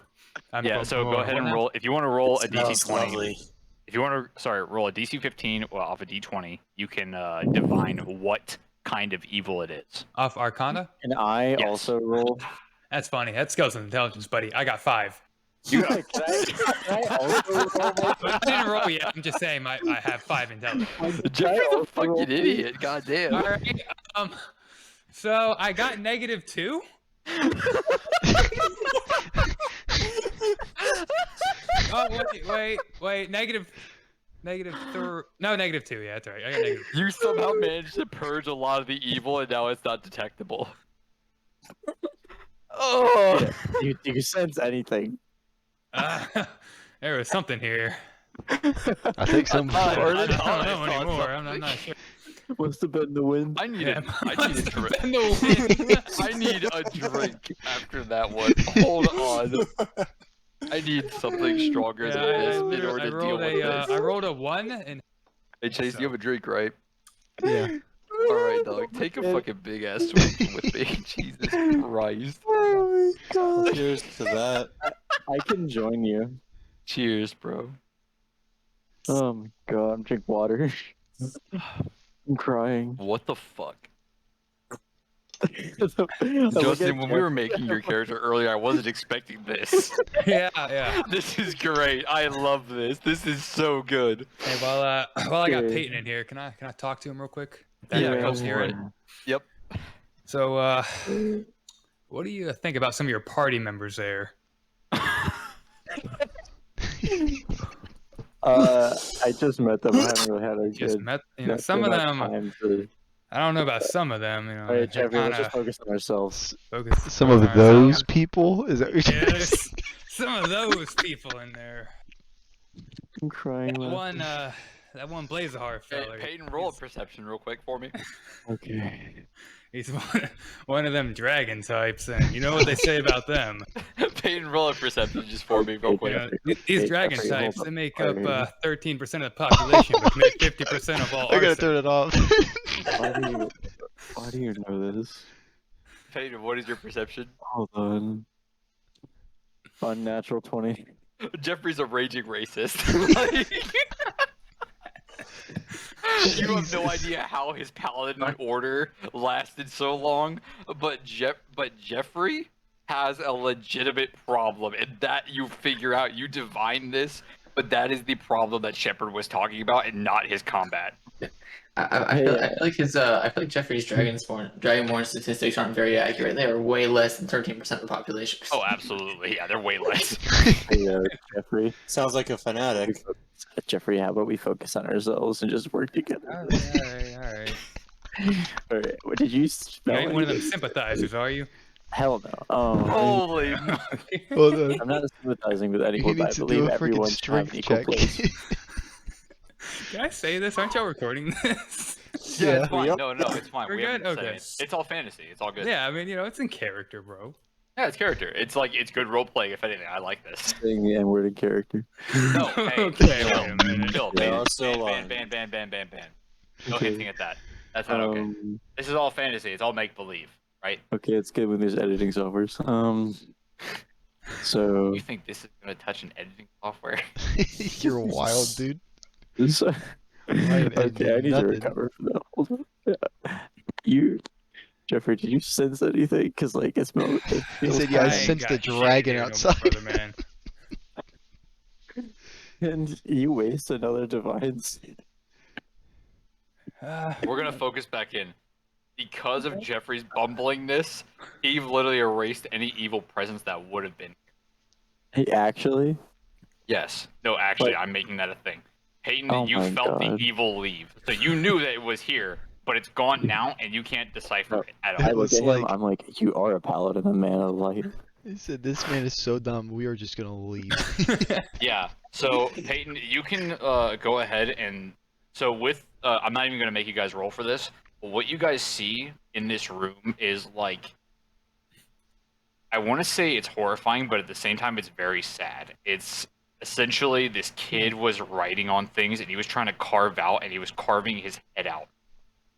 Yeah, so go ahead and roll. If you want to roll a It smells DC 20, lovely. if you want to, roll a DC 15 off a D20, you can divine what kind of evil it is. Off Arcana? Can I Yes. also roll? That's funny. That's skills and intelligence, buddy. I got 5. Can I also roll? I didn't roll yet. I'm just saying I have 5 intelligence. Jeffrey's a fucking idiot. Goddamn. All right. So I got -2. Oh wait. -3. No, -2. Yeah, that's right. I got negative. You somehow managed to purge a lot of the evil, and now it's not detectable. Oh. You can sense anything. There was something here. I think some. I don't know anymore. I'm not sure. Must have been the wind. I need Yeah, a drink. been the wind. I need a drink after that one. Hold on. I need something stronger than this in order to deal with this. I rolled a 1 and Hey Chase, you have a drink, right? Yeah. All right, dog. Take a fucking big ass swig with me. Jesus Christ. Oh my god. Cheers to that. I can join you. Cheers, bro. Oh my god, I'm drinking water. I'm crying. What the fuck? Justin, Justin, when we were making your character earlier, I wasn't expecting this. yeah. This is great. I love this. This is so good. Hey, while I got Okay. Peyton in here, can I talk to him real quick? Yeah, I go was for hearing. it. Yep. So, what do you think about some of your party members there? I just met them. I haven't really had a Just good. met, some of them. Time to... I don't know about some of them. All right, they're Jeffrey, let's kinda just focus on ourselves. focused Some on of ourselves. those people? Is that what you're Yeah, saying? there's some of those people in there. I'm crying. That one Blazahar Hey, fella. Peyton, roll a perception real quick for me. Okay. He's one of them dragon types, and you know what they say about them. Peyton, roll a perception just for me real You quick. know, these Hey, dragon Jeffrey, hold types, up. they make Alright. up 13% of the population, but commit 50% of all I gotta arson. turn it off. Why do you know this? Peyton, what is your perception? Hold on. Unnatural 20. Jeffrey's a raging racist. You have no idea how his paladin order lasted so long, but Jeffrey has a legitimate problem, and that you figure out, you divine this, but that is the problem that Shepard was talking about, and not his combat. I feel like Jeffrey's Dragonborn statistics aren't very accurate. They are way less than 13% of the population. Oh, absolutely, yeah, they're way less. Hey, Jeffrey. Sounds like a fanatic. Jeffrey, how about we focus on ourselves and just work together? All right. All right. What did you You spell? ain't one of them anything? sympathizers, are you? Hell no. Holy Hold on. I'm not sympathizing with He anyone, but I needs to believe do a everyone freaking should have strength an equal check. place. Can I say this? Aren't y'all recording this? Yeah, it's fine. No, it's fine. We're We good? haven't said Okay. it. It's all fantasy. It's all good. Yeah, I mean, it's in character, bro. Yeah, it's character. It's good role playing. If anything, I like this. Saying the N-word in character. No, hey, Okay, chill, wait a minute. chill, They ban, are still ban. No Okay. hinting at that. That's not okay. This is all fantasy. It's all make believe, right? Okay, it's good when there's editing softwares. So You think this is gonna touch an editing software? You're wild, dude. So- ain't okay, I need nothing. to recover from that. Hold on. Yeah. Jeffrey, did you sense anything? Because like it smells. It He feels said, "Yeah, I ain't sense got the shit dragon here, no outside." brother, man. and you waste another divine. Seed. We're gonna focus back in. Because of Jeffrey's bumblingness, he literally erased any evil presence that would have been. Hey, actually, Yes. No, actually, But- I'm making that a thing. Peyton, Oh you my felt God. the evil leave, so you knew that it was here, but it's gone now, and you can't decipher No, it at I all. It look was at him. like- I'm like, you are a paladin, a man of light. He said, "This man is so dumb. We are just gonna leave." Yeah. So Peyton, you can go ahead and with I'm not even gonna make you guys roll for this. But what you guys see in this room is like, I want to say it's horrifying, but at the same time, it's very sad. It's essentially this kid was writing on things and he was trying to carve out, and he was carving his head out,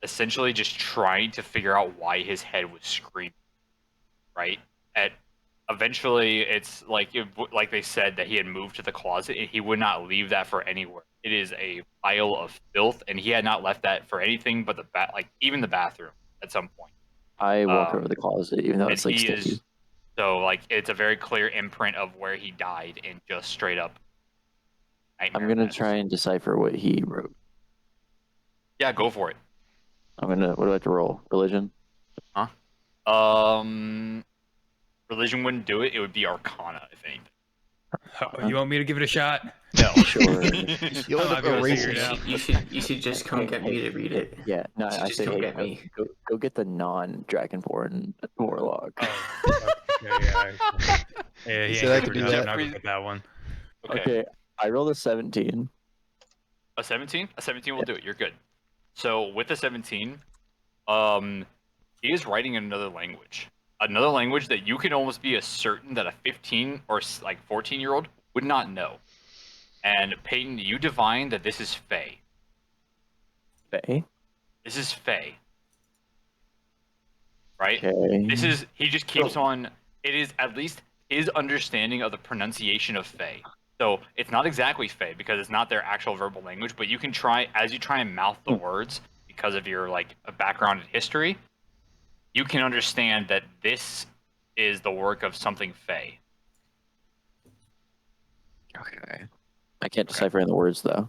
essentially just trying to figure out why his head was screaming, right? At eventually, it's like they said that he had moved to the closet, and he would not leave that for anywhere. It is a pile of filth, and he had not left that for anything but even the bathroom at some point. I walk over the closet, even though And it's like he sticky. is so like it's a very clear imprint of where he died, and just straight up. I'm gonna try and decipher what he wrote. Yeah, go for it. What do I have to roll? Religion? Religion wouldn't do it. It would be Arcana, if anything. Oh, you want me to give it a shot? No. Sure. You'll end up erasing figure it. it You should just come get me to read it. Yeah, no, You should I just say, come hey, get me. go get the non-Dragonborn warlock. Oh, okay, yeah, he So that ain't could be good. that. I'll get that one. Okay, I rolled a 17. A 17? A 17 will do it. You're good. So with the 17, he is writing in another language. Another language that you can almost be certain that a 15 or like 14-year-old would not know. And Peyton, you divine that this is Fae. Fae? This is Fae. Right? Okay. This is, he just keeps on, it is at least his understanding of the pronunciation of Fae. So it's not exactly Fae because it's not their actual verbal language, but you can try, as you try and mouth the words, because of your like background in history, you can understand that this is the work of something Fae. Okay. I can't decipher in the words though.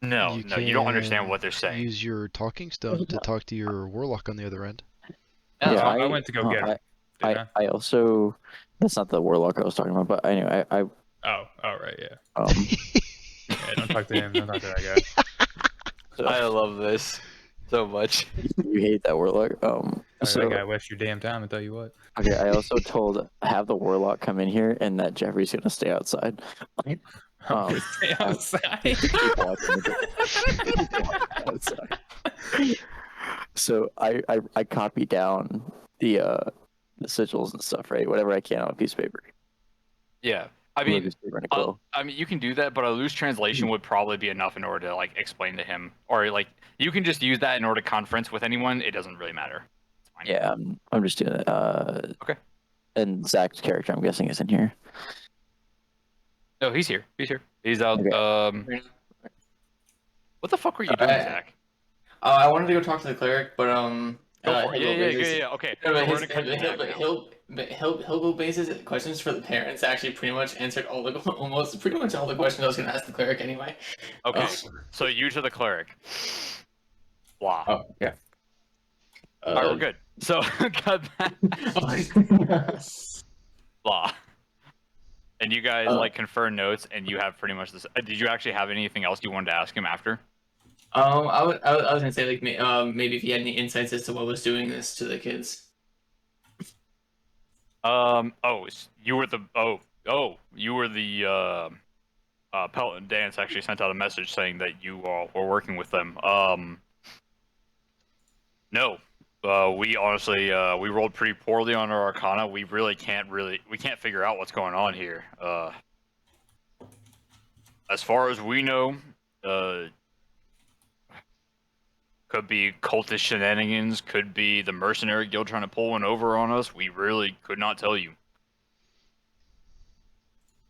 No, you don't understand what they're saying. Use your talking stone to talk to your warlock on the other end. Yeah, Yeah, I went to go get him. I also, that's not the warlock I was talking about, but anyway, I Oh, right, yeah. yeah. Don't talk to him. Don't talk to that guy. So, I love this so much. you hate that warlock. That guy wastes your damn time. I tell you what. Okay, I also have the warlock come in here, and that Jeffrey's gonna stay outside. Stay outside. Keep walking outside. So I copy down the sigils and stuff, right? Whatever I can on a piece of paper. Yeah. I mean, you can do that, but a loose translation would probably be enough in order to like explain to him, or like you can just use that in order to conference with anyone. It doesn't really matter. It's fine. Yeah, I'm just doing it. Okay. And Zach's character, I'm guessing, is in here. No, he's here. He's here. He's out. Okay. What the fuck were you doing, Zach? I wanted to go talk to the cleric, but Go for it. Yeah. Okay. No, So but we're gonna cut you back now. he'll go base his questions for the parents. Actually, pretty much answered almost pretty much all the questions I was gonna ask the cleric anyway. Okay. So you to the cleric. Blah. Oh yeah. All right, we're good. So cut back. Blah. And you guys like confer notes, and you have pretty much this. Did you actually have anything else you wanted to ask him after? I was gonna say like maybe if you had any insights as to what was doing this to the kids. You were the Pelton Dance actually sent out a message saying that you all were working with them. No. We honestly we rolled pretty poorly on our Arcana. We can't figure out what's going on here. As far as we know, could be cultist shenanigans, could be the mercenary guild trying to pull one over on us. We really could not tell you.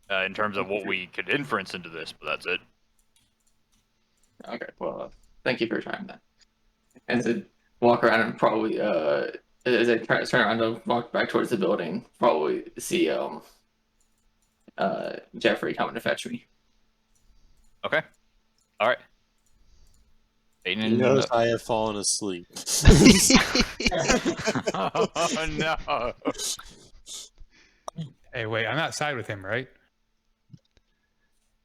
In terms of what we could inference into this, but that's it. Okay, well, thank you for your time then. As I walk around and probably, as I turn around to walk back towards the building, probably see Jeffrey coming to fetch me. Okay. All right. He knows I have fallen asleep. Oh no. Hey, wait, I'm outside with him, right?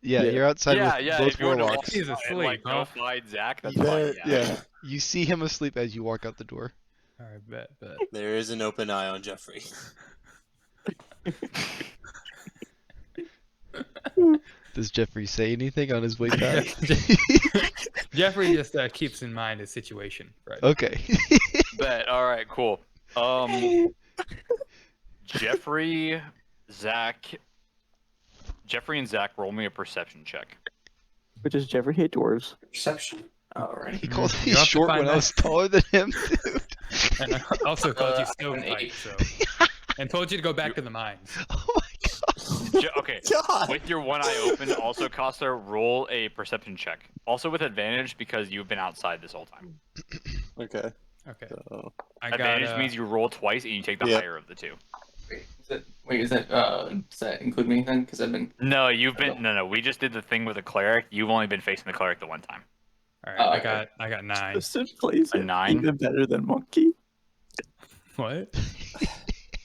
Yeah, you're outside with both if you were to walk warlocks. He's outside and, asleep, like, huh? go find Zach, that's Yeah, fine. yeah. You see him asleep as you walk out the door. All right, bet. There is an open eye on Jeffrey. Does Jeffrey say anything on his way back? Jeffrey just keeps in mind his situation, right? Okay. Bet. All right, cool. Jeffrey and Zach, roll me a perception check. But does Jeffrey hate dwarves? Perception. Alright. He called me You have to short find when I that. was taller than him, dude. And I also called you an stovepipe, 8. so and told you to go back to the mines. Oh my god. Okay. God. With your one eye open, also Costa, roll a perception check. Also with advantage because you've been outside this whole time. Okay. Okay. So, I Advantage got. means you roll twice and you take the Yeah. higher of the two. Does that include me then? Because I've been. No, no. We just did the thing with a cleric. You've only been facing the cleric the one time. All right. Oh, I okay. got 9. Tristan plays A it 9? even better than Monkey. What?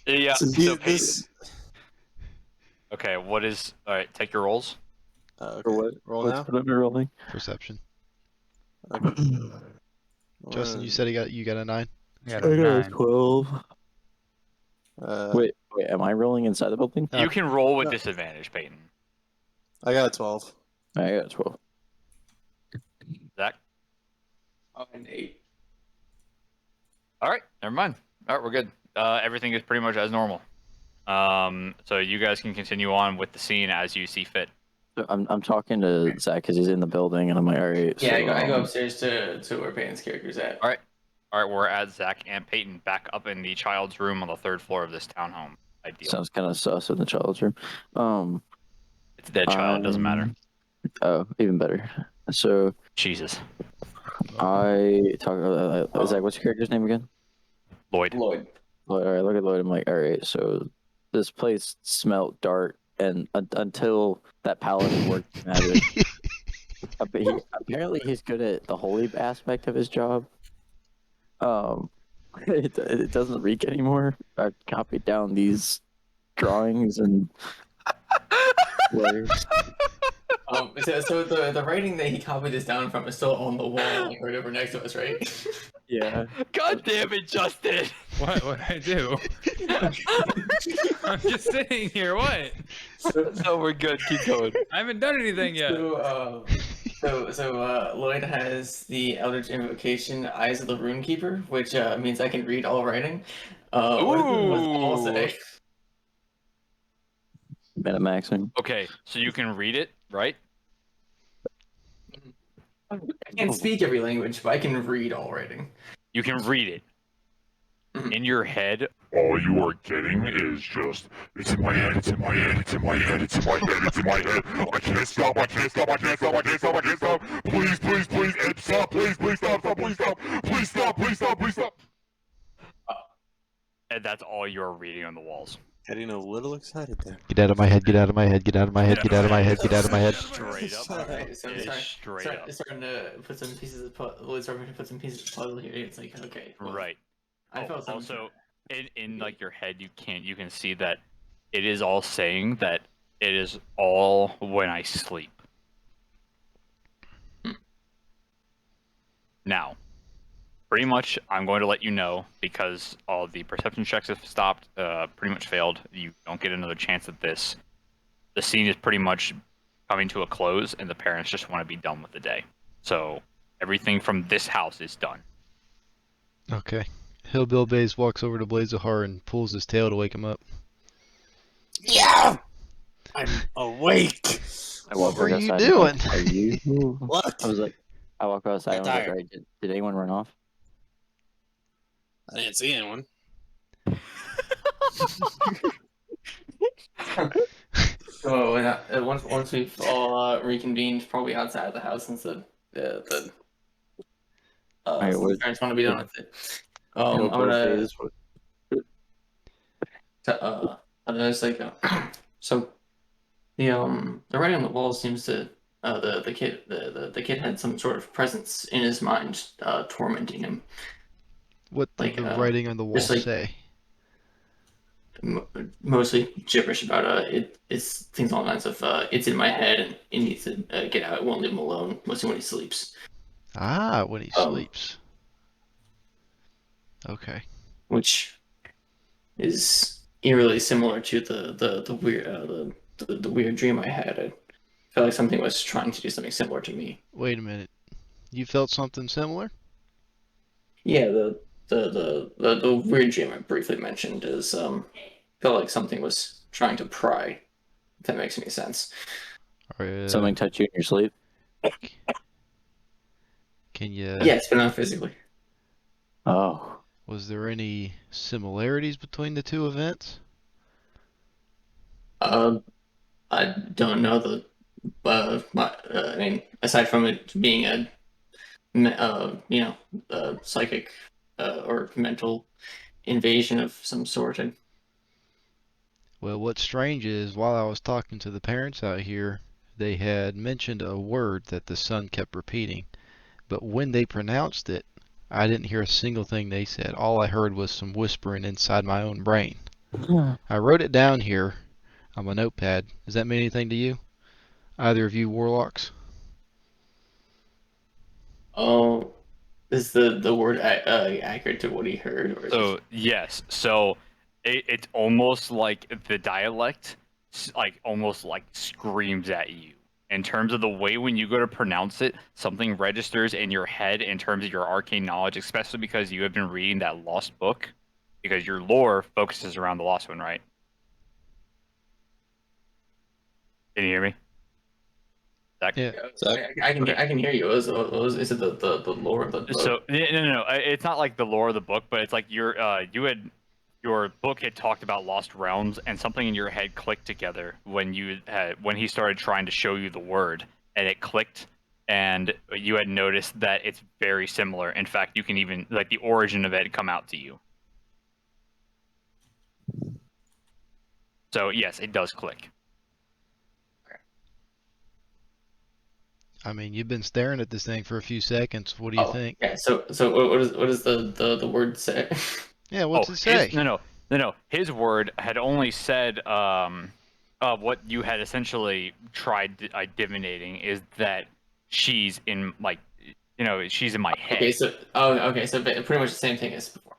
Yeah. so So this. okay. What is? All right. Take your rolls. Okay. Or what? Roll What's now. what am I rolling? Perception. Okay. Justin, you said you got a 9. I got a 9. 12. Wait, am I rolling inside the building? You can roll with no. disadvantage, Peyton. I got a 12. I got a 12. Zach. An 8. All right. Never mind. All right. We're good. Everything is pretty much as normal. So you guys can continue on with the scene as you see fit. So I'm talking to Zach because he's in the building, and I'm like, all right. Yeah, so, I go upstairs to where Peyton's character's at. All right. All right. We're at Zach and Peyton back up in the child's room on the 3rd floor of this townhome. Ideal. Sounds kind of sus in the child's room. It's a dead child. Doesn't matter. Oh, even better. So Jesus. I talk. Zach, what's your character's name again? Lloyd. Lloyd. All right, look at Lloyd. I'm like, all right. So this place smelled dark, and until that paladin worked magic. Apparently, he's good at the holy aspect of his job. It doesn't reek anymore. I've copied down these drawings and words. So the writing that he copied this down from is still on the wall, like right over next to us, right? Yeah. God damn it, Justin! What did I do? I'm just sitting here. What? No, we're good. Keep going. I haven't done anything yet. So Lloyd has the Eldritch Invocation, Eyes of the Runekeeper, which means I can read all writing. What does all say? Metamaxing. Okay, so you can read it, right? I can't speak every language, but I can read all writing. You can read it. Mhm. In your head, All you are getting is just, it's in my head, it's in my head, it's in my head, it's in my head, it's in my head. I can't stop, I can't stop, I can't stop, I can't stop, I can't stop. Please, please, please, stop, please, please, stop, stop, please, stop. Please stop, please stop, please stop. and that's all you're reading on the walls. Getting a little excited there. Get out of my head, get out of my head, get out of my head, get out of my head, get out of my head. Straight up. Alright, so It is straight up. starting to put some pieces of Lloyd's starting to put some pieces of puzzle here. It's like, okay, well, Right. I felt something. Also, in like your head, you can see that it is all saying that it is all when I sleep. Now, pretty much, I'm going to let you know because all the perception checks have stopped, pretty much failed. You don't get another chance at this. The scene is pretty much coming to a close, and the parents just want to be done with the day. So everything from this house is done. Okay. Hillbill Bays walks over to Blazehar and pulls his tail to wake him up. Yeah! I'm awake! What were you doing? Are you? What? I was like, I walk outside. I was like, tired. all right, did anyone run off? I didn't see anyone. So once we've all reconvened, probably outside of the house, since the Alright, what- parents want to be done with it. I'm What gonna phase? it's like so the writing on the wall seems to the kid had some sort of presence in his mind tormenting him. What did Like, the writing on the wall just like- say? Mostly gibberish about it's things along the lines of it's in my head and it needs to get out. It won't leave him alone, mostly when he sleeps. Ah, when he sleeps. Okay. Which is eerily similar to the weird the weird dream I had. I felt like something was trying to do something similar to me. Wait a minute. You felt something similar? Yeah, the weird dream I briefly mentioned is felt like something was trying to pry. If that makes any sense. Something touch you in your sleep? Can you? Yeah, it's been on physically. Oh. Was there any similarities between the two events? I don't know the. I mean, aside from it being a, psychic, or mental invasion of some sort. Well, what's strange is while I was talking to the parents out here, they had mentioned a word that the son kept repeating, but when they pronounced it, I didn't hear a single thing they said. All I heard was some whispering inside my own brain. I wrote it down here on my notepad. Does that mean anything to you? Either of you warlocks? Oh, is the word accurate to what he heard? Or So yes, so it's almost like the dialect, like almost like screams at you. In terms of the way when you go to pronounce it, something registers in your head in terms of your arcane knowledge, especially because you have been reading that lost book, because your lore focuses around the lost one, right? Can you hear me? Zach? Yeah. I can hear you. Is it the lore of the book? So no. It's not like the lore of the book, but it's like your book had talked about lost realms, and something in your head clicked together when he started trying to show you the word, and it clicked, and you had noticed that it's very similar. In fact, you can even like the origin of it come out to you. So yes, it does click. I mean, you've been staring at this thing for a few seconds. What do you think? Yeah. So what is the word say? Yeah, what's it say? No. His word had only said what you had essentially tried divinating is that she's in she's in my head. Okay. So pretty much the same thing as before.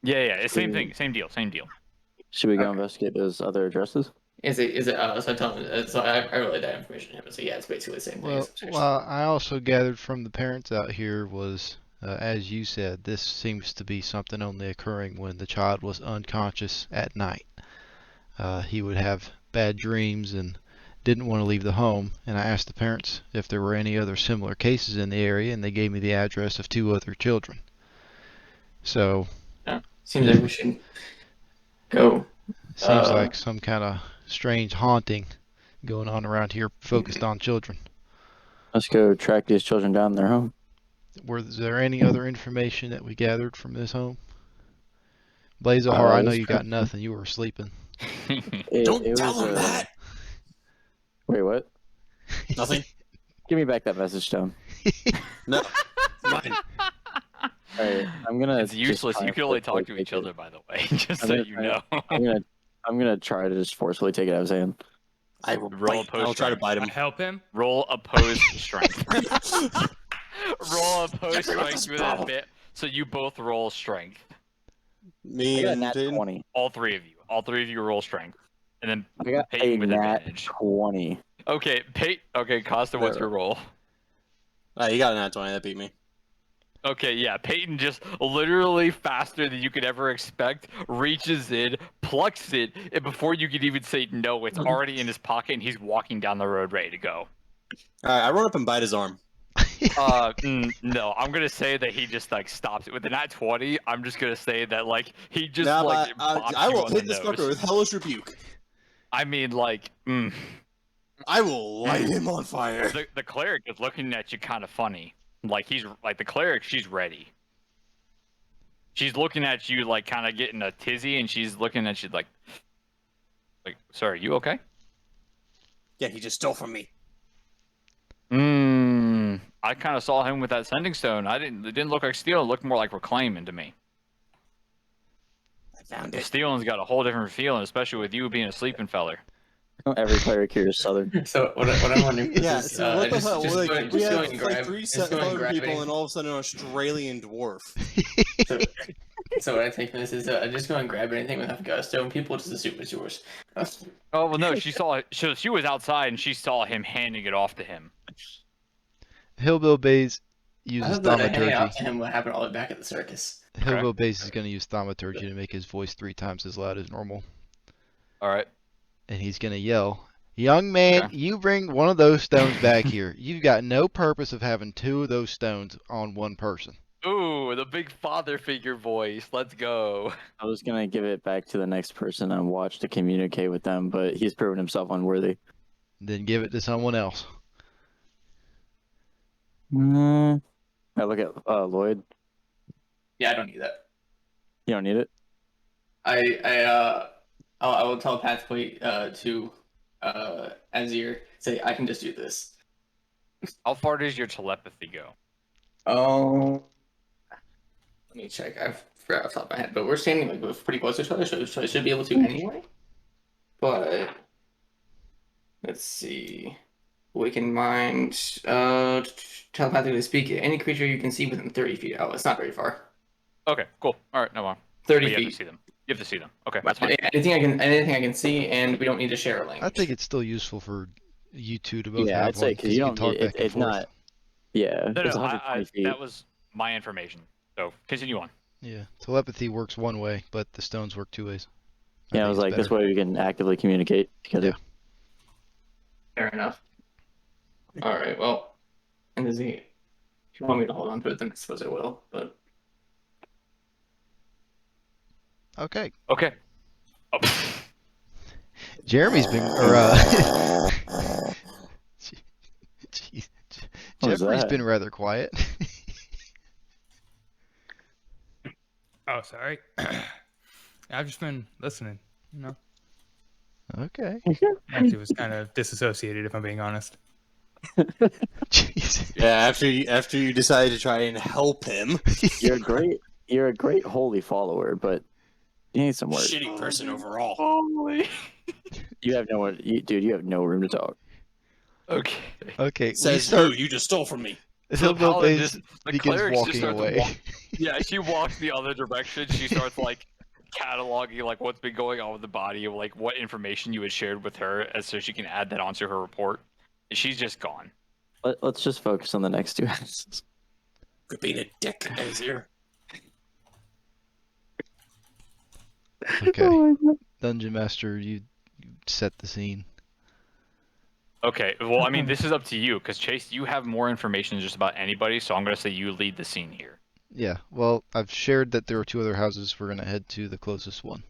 Yeah. It's same thing. Same deal. Should we go investigate those other addresses? Is it? So I tell him. So I relayed that information to him. So yeah, it's basically the same thing. Well, I also gathered from the parents out here was, as you said, this seems to be something only occurring when the child was unconscious at night. He would have bad dreams and didn't want to leave the home, and I asked the parents if there were any other similar cases in the area, and they gave me the address of 2 other children. So, yeah, seems like we should go. Seems like some kind of strange haunting going on around here focused on children. Let's go track these children down their home. Was there any other information that we gathered from this home? Blazahar, I know you got nothing. You were sleeping. Don't tell him that! Wait, what? Nothing? Give me back that message, Stone. No. Mine. Alright, I'm gonna. It's useless. You can only talk to each other, by the way, just so you know. I'm gonna try to just forcefully take it out of his hand. I will I'll try to bite him. Help him. Roll opposed strength. Roll opposed strength with a bit. So you both roll strength. Me and nat 20. All three of you roll strength, and then I got Peyton a with nat advantage. 20. Okay, Okay, Costa, what's your roll? You got a nat 20. That beat me. Okay, yeah, Peyton just literally faster than you could ever expect, reaches in, plucks it, and before you could even say no, it's already in his pocket, and he's walking down the road ready to go. Alright, I run up and bite his arm. No, I'm gonna say that he just like stops it with the nat 20. I'm just gonna say that like he just I will hit this fucker with hellish rebuke. I mean, like, I will light him on fire. The cleric is looking at you kind of funny. Like he's like the cleric, she's ready. She's looking at you like kind of getting a tizzy, and she's looking at you like, sir, are you okay? Yeah, he just stole from me. I kind of saw him with that sending stone. It didn't look like stealing. It looked more like reclaiming to me. I found it. Stealing's got a whole different feeling, especially with you being a sleeping feller. Every cleric here is southern. So what I'm wondering is, Yeah, so what the hell? We have like 3 southern people and all of a sudden an Australian dwarf. So what I take from this is just go and grab anything with enough gusto, and people just assume it's yours. Oh well, no, she was outside and she saw him handing it off to him. Hillbill Bays uses thaumaturgy. Out to him what happened all the way back at the circus. Hillbill Bays is going to use thaumaturgy to make his voice 3 times as loud as normal. All right. And he's going to yell, "Young man, you bring one of those stones back here. You've got no purpose of having 2 of those stones on one person." Ooh, the big father figure voice. Let's go. I was gonna give it back to the next person on watch to communicate with them, but he's proven himself unworthy. Then give it to someone else. I look at Lloyd. Yeah, I don't need that. You don't need it. I will telepathically to Azir, say I can just do this. How far does your telepathy go? Oh, let me check. I forgot off the top of my head, but we're standing like pretty close to each other, so I should be able to anyway. But let's see. Awakened mind. Telepathically speak, any creature you can see within 30 feet. Oh, it's not very far. Okay, cool. All right, no more. 30 But you feet. have to see them. You have to see them. Okay, that's fine. Anything I can see, and we don't need to share a language. I think it's still useful for you two to both Yeah, have I'd say one, because you don't. can talk back and It's forth. not. Yeah, No, it's no, 120 feet. that was my information. So continue on. Yeah, telepathy works one way, but the stones work two ways. Yeah, I was like, this way we can actively communicate together. Yeah. Fair enough. All right. Well, and is he? If you want me to hold on to it, then I suppose I will. But Okay. Okay. Oh. Jeremy's been, Jeez. What was Jeffrey's that? been rather quiet. Oh, sorry. I've just been listening. You know, Okay. actually was kind of disassociated, if I'm being honest. Jeez. Yeah, after you decided to try and help him. You're a great holy follower, but you need some work. Shitty person overall. Holy. You have no one, dude. You have no room to talk. Okay. Okay. Says who? You just stole from me. So the paladin just, the begins cleric just walking starts away. Yeah, she walks the other direction. She starts like cataloging like what's been going on with the body, of like what information you had shared with her, as so she can add that onto her report. And she's just gone. Let's just focus on the next two houses. Quit being a dick, Azir. Okay. Oh my God. Dungeon Master, you set the scene. Okay. Well, I mean, this is up to you because Chase, you have more information than just about anybody, so I'm gonna say you lead the scene here. Yeah. Well, I've shared that there are two other houses. We're gonna head to the closest one.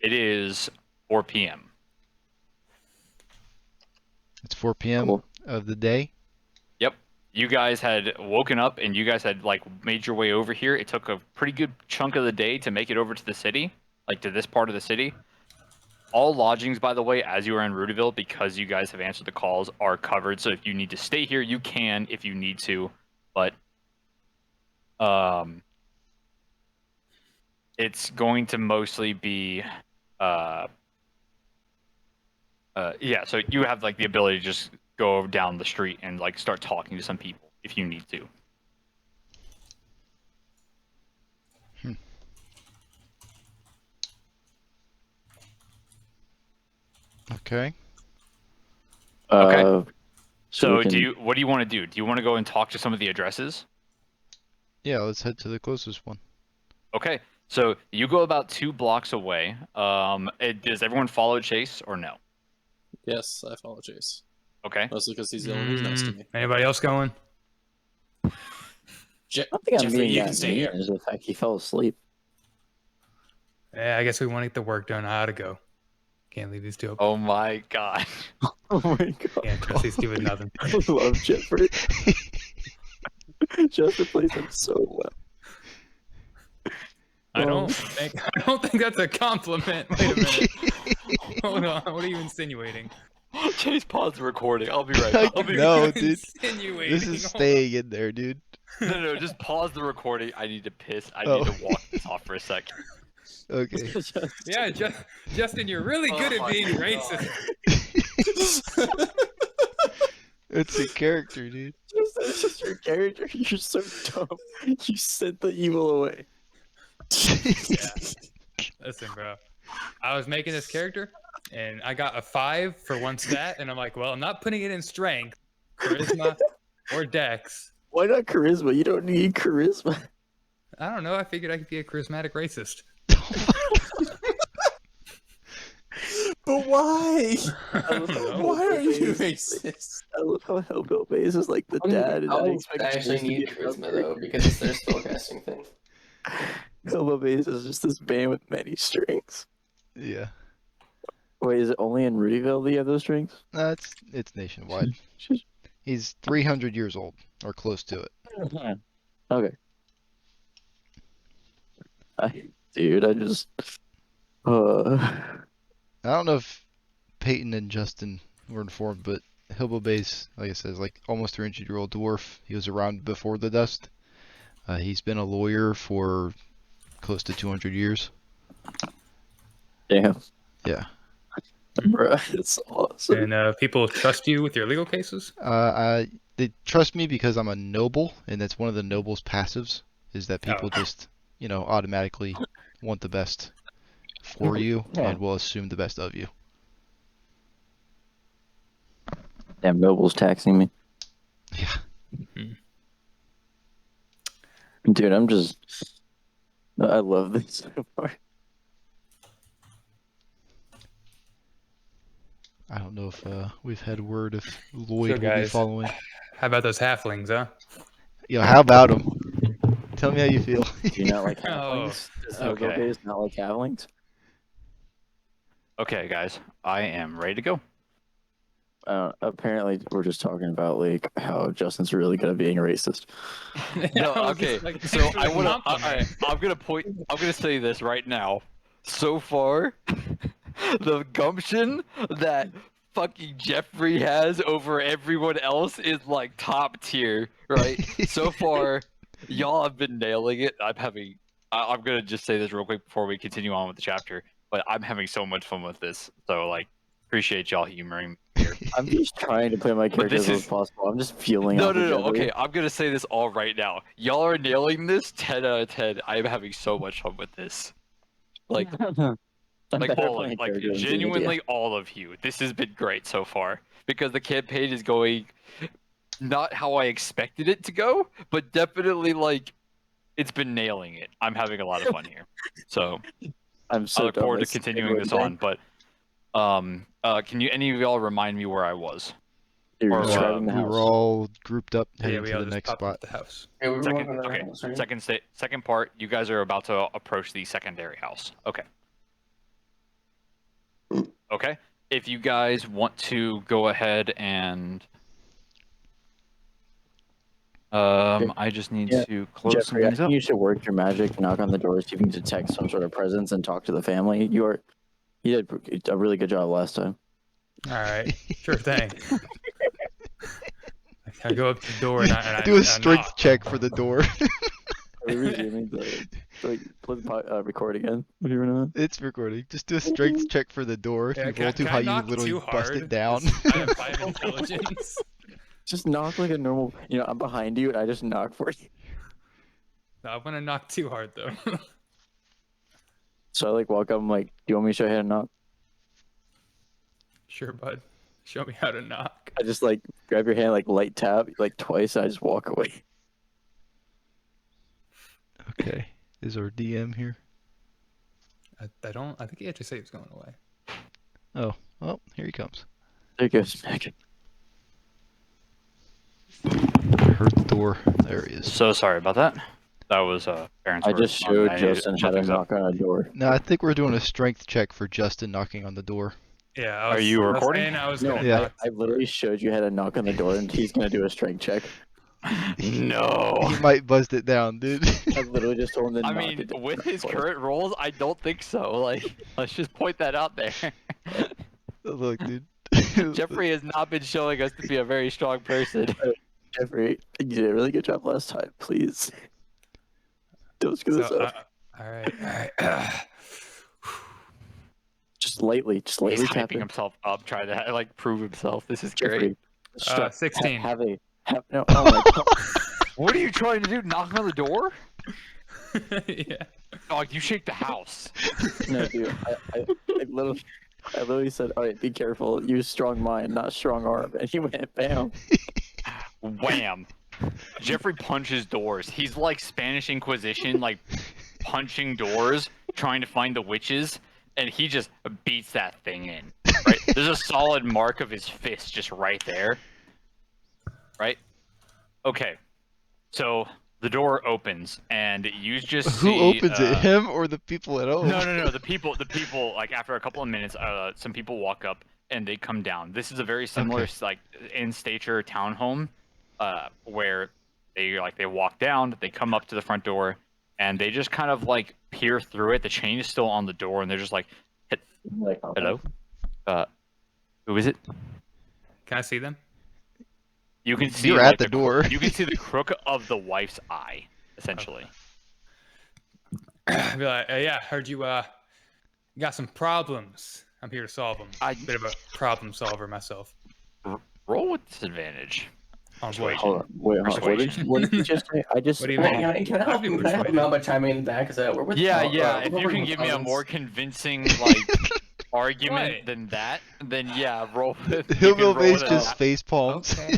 It is 4 p.m. It's 4 p.m. Cool. of the day. Yep. You guys had woken up and you guys had like made your way over here. It took a pretty good chunk of the day to make it over to the city, like to this part of the city. All lodgings, by the way, as you are in Rudeville, because you guys have answered the calls, are covered. So if you need to stay here, you can if you need to. But it's going to mostly be yeah, so you have like the ability to just go down the street and like start talking to some people if you need to. Okay. Okay. So we can- what do you want to do? Do you want to go and talk to some of the addresses? Yeah, let's head to the closest one. Okay. So you go about 2 blocks away. Does everyone follow Chase or no? Yes, I follow Chase. Okay. Mostly because he's the one who's nice to me. Anybody else going? I don't think I'm Jeffrey, being you that can stay mean here. as the fact he fell asleep. Yeah, I guess we want to get the work done. How to go? Can't leave these two up. Oh my god. Oh my God. Can't trust these two with nothing. I love Jeffrey. Jeffrey plays him so well. I don't think that's a compliment. Wait a minute. Hold on. What are you insinuating? Chase, pause the recording. I'll be right I back. I'll be know, What are you dude. insinuating? This is staying in there, dude. No, just pause the recording. I need to piss. I Oh. need to walk this off for a second. Okay. Yeah, Justin, you're really good at being racist. It's a character, dude. That's just your character. You're so dumb. You sent the evil away. Yeah. Listen, bro. I was making this character, and I got a 5 for one stat, and I'm like, well, I'm not putting it in strength, charisma, or dex. Why not charisma? You don't need charisma. I don't know. I figured I could be a charismatic racist. But why? I love how No. Why are you Hellbill racist? I love how Hellbill Base is like the dad, and I I'll expect actually Chase to be need a charisma dumb though because it's their spellcasting thing. Hellbill Base is just this band with many strings. Yeah. Wait, is it only in Rudyville that you have those strings? It's nationwide. He's 300 years old, or close to it. Okay. Dude, I just. I don't know if Peyton and Justin were informed, but Hillbilly Base, like I said, is like almost 300-year-old dwarf. He was around before the dust. He's been a lawyer for close to 200 years. Damn. Yeah. Bruh, it's awesome. And people trust you with your legal cases? They trust me because I'm a noble, and that's one of the noble's passives, is that people just, automatically want the best for you and will assume the best of you. Damn, Noble's taxing me. Yeah. Dude, I love this so far. I don't know if we've had word if Lloyd Sure, will be guys. following. How about those halflings, huh? How about him? Tell me how you feel. Do you not like Oh, halflings? Does Hellbill okay. Base not like halflings? Okay, guys, I am ready to go. Apparently, we're just talking about like how Justin's really good at being racist. No, I was okay. just like, So thanks for I the want to. compliment. I'm gonna say this right now. So far, the gumption that fucking Jeffrey has over everyone else is like top tier, right? So far, y'all have been nailing it. I'm gonna just say this real quick before we continue on with the chapter. But I'm having so much fun with this. So like, appreciate y'all humoring me here. I'm just trying to play my character as this well as is- possible. I'm just feeling No, off no, of no. Jeffrey. Okay, I'm gonna say this all right now. Y'all are nailing this 10 out of 10. I am having so much fun with this. Like, I'm like better all of playing it. Like character than D&D. genuinely all of you. This has been great so far because the campaign is going not how I expected it to go, but definitely like it's been nailing it. I'm having a lot of fun here. So I'm so I look dumb. forward to It's continuing this everyone on. But can you any of y'all remind me where I was? You're Or, describing the we house. were all grouped up Yeah, heading we to all the just next popped spot. up the house. Yeah, we were Second, walking okay. around, sorry. Second part. You guys are about to approach the secondary house. Okay. Okay. If you guys want to go ahead and I just need Yeah. to close some Jeffrey, I things think up. you should work your magic, knock on the door, see if you can detect some sort of presence, and talk to the family. You did a really good job last time. All right, sure thing. I go up to the door and I Do a I strength knock. check for the door. Are we resuming play the record again? What do you know? It's recording. Just do a strength check for the door. If Yeah, you can roll I- too can I high, you knock literally too bust hard? it down. 'Cause I have 5 intelligence. Just knock like a normal. I'm behind you, and I just knock for you. No, I want to knock too hard though. So I like walk up. I'm like, "Do you want me to show you how to knock?" Sure, bud. Show me how to knock. I just like grab your hand, like light tap, like twice. And I just walk away. Okay. Is our DM here? I don't. I think he actually said he was going away. Oh, well, here he comes. There goes Megan. I heard the door. There he is. So sorry about that. That was parents. I were just responding. showed I needed Justin how shut to things up. knock on a door. No, I think we're doing a strength check for Justin knocking on the door. Yeah. Are you recording? I was No, gonna Yeah. knock I literally showed you how to knock on the door, and he's gonna do a strength check. No. He might buzzed it down, dude. I literally just told him to I knock mean, it down with his twice. current rolls, I don't think so. Like, let's just point that out there. Look, dude. Jeffrey has not been showing us to be a very strong person. Jeffrey, you did a really good job last time. Please, don't screw this So, up. all right. Just lightly He's tap hyping it. himself up, trying to like prove himself. This is great. Jeffrey, 16. No, oh my god. What are you trying to do? Knock on the door? Yeah. Oh, you shake the house. No, dude, I literally said, all right, be careful. Use strong mind, not strong arm. And he went, bam. Wham. Jeffrey punches doors. He's like Spanish Inquisition, like punching doors, trying to find the witches, and he just beats that thing in. Right? There's a solid mark of his fist just right there. Right? Okay. So the door opens, and you just Who see. opens it? Him or the people at home? No. The people. Like after a couple of minutes, some people walk up and they come down. This is a very similar, Okay. like, in stature townhome, where they walk down, they come up to the front door, and they just kind of like peer through it. The chain is still on the door, and they're just like, "Hello, who is it?" Can I see them? You can see You're like, at the door. You can see the crook of the wife's eye, essentially. Be like, hey, yeah, heard you got some problems. I'm here to solve them. Bit of a problem solver myself. Roll with disadvantage. On Persuasion. what? Hold on. Wait, hold on. What did you just say? I just. What do you Can mean? I help him out by chiming in back? Because we're with Yeah. we're If you working can with give me a Goons. more convincing like argument What? than that, then yeah, roll. You can Hillbilly roll face it just out. face palms. Okay,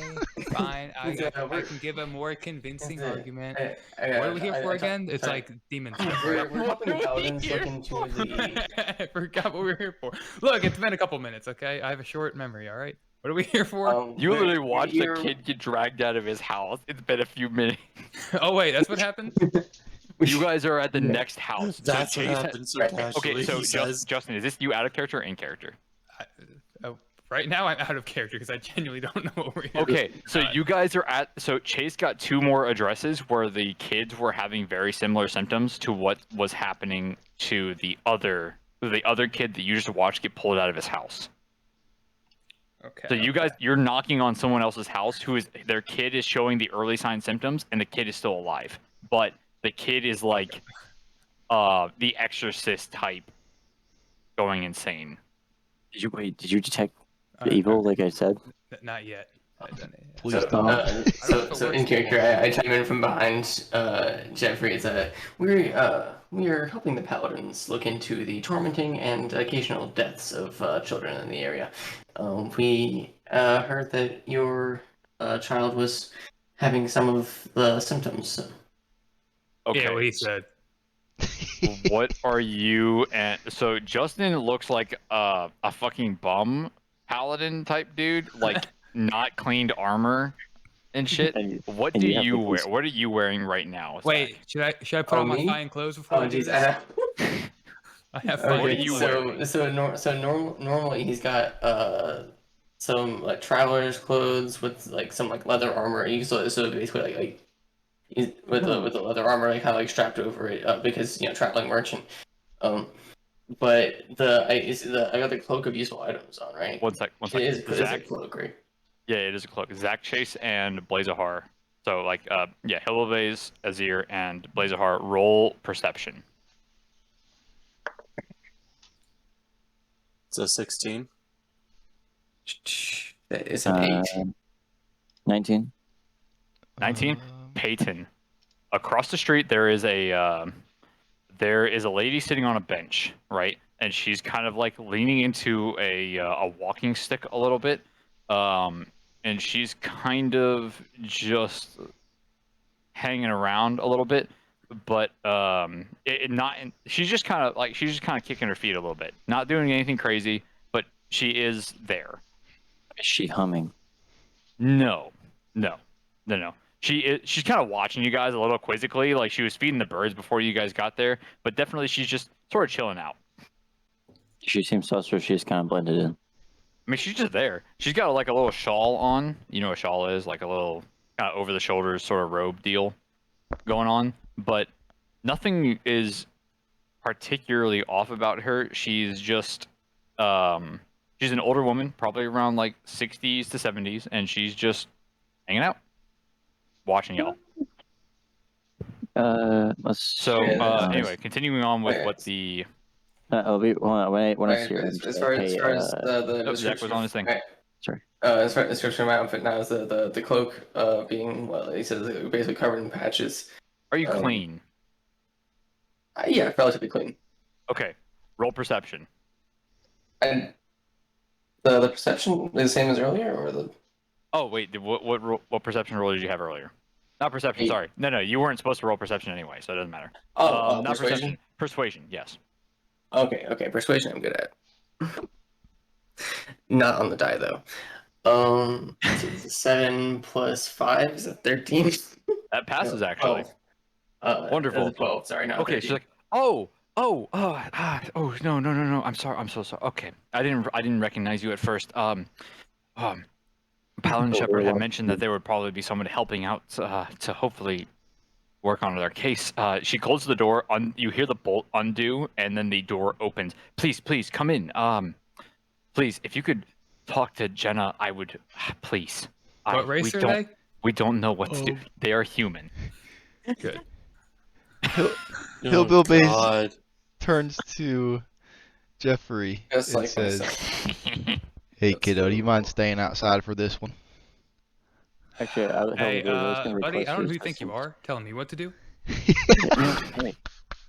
fine. I we're- can give a more convincing It's a- argument. I- What are we here for I- again? It's sorry. like demon stuff, We're right? helping the What are we paladins here look into for? the. I forgot what we were here for. Look, it's been a couple minutes, okay? I have a short memory, all right? What are we here for? You we're- literally watched we're- the kid get dragged out of his house. It's been a few minutes. Oh, wait, that's what happened? You guys are at the next house. So That's what Chase happened so right. casually. Okay, so he says. Justin, is this you out of character or in character? Right now, I'm out of character because I genuinely don't know what we're here Okay, so for. you guys are at. So Chase got 2 more addresses where the kids were having very similar symptoms to what was happening to the other kid that you just watched get pulled out of his house. Okay. So you guys, you're knocking on someone else's house who is their kid is showing the early sign symptoms, and the kid is still alive, but the kid is like, the Exorcist type, going insane. Did you detect the evil, like I said? Not yet. I've done it. Please So, don't. I don't know if it so in works character, anymore. I chime in from behind Jeffrey. It's we're helping the paladins look into the tormenting and occasional deaths of children in the area. We heard that your child was having some of the symptoms. Okay. Yeah, what he said. What are you? And so Justin looks like a fucking bum paladin type dude, like not cleaned armor and shit. And- What and do you have, you like, wear? these- What are you wearing right now? Wait, Zach? should I put Oh, on my me? fine clothes before Oh I do jeez, this? I have fine What are okay, you clothes. wearing? normally he's got some like traveler's clothes with like some like leather armor. So basically like he's with the leather armor like kind of like strapped over it because traveling merchant. But I got the cloak of useful items on, right? One sec. It is a Zach. cloak, right? Yeah, it is a cloak. Zach, Chase, and Blazahar. So like, yeah, Hillvase, Azir, and Blazahar roll perception. It's a 16. That is an 8. 19. 19. Peyton. Across the street, there is a lady sitting on a bench, right? And she's kind of like leaning into a walking stick a little bit, and she's kind of just hanging around a little bit, but she's just kind of kicking her feet a little bit, not doing anything crazy, but she is there. Is she humming? No. She's kind of watching you guys a little quizzically, like she was feeding the birds before you guys got there, but definitely she's just sort of chilling out. She seems sus, or she's kind of blended in. I mean, she's just there. She's got like a little shawl on. You know what a shawl is? Like a little kind of over the shoulders sort of robe deal going on, but nothing is particularly off about her. She's just she's an older woman, probably around like 60s to 70s, and she's just hanging out, watching y'all. So anyway, continuing on with what the I'll be when I see her. As far as the Zach was on his thing. Sorry. As far as the description of my outfit now is the cloak being, well, he says basically covered in patches. Are you clean? Yeah, relatively clean. Okay, roll perception. And the perception is the same as earlier, or the? Oh wait, what perception roll did you have earlier? Not perception. 8. Sorry, no, you weren't supposed to roll perception anyway, so it doesn't matter. Oh, not persuasion. Persuasion, yes. Okay, persuasion I'm good at. Not on the die though. Let's see, this is 7 plus 5 is that 13? That passes No, actually. 12. Wonderful. That's a 12. Sorry, not Okay, 13. she's like, oh, no, I'm sorry, I'm so sorry. Okay, I didn't recognize you at first. Paladin Oh, Shepherd really? had mentioned that there would probably be someone helping out to hopefully work on their case. She closes the door. You hear the bolt undo, and then the door opens. Please, come in. Please, if you could talk to Jenna, I would. Please. What race we are don't, they? We don't know what to do. Oh. They are human. Good. Hillbill Bays God. turns to Jeffrey That's and like says, myself. "Hey That's kiddo, do you mind terrible. staying outside for this one?" Actually, Hey, I was gonna buddy, request I don't know your who you think you assistance. are. Telling me what to do. Hey,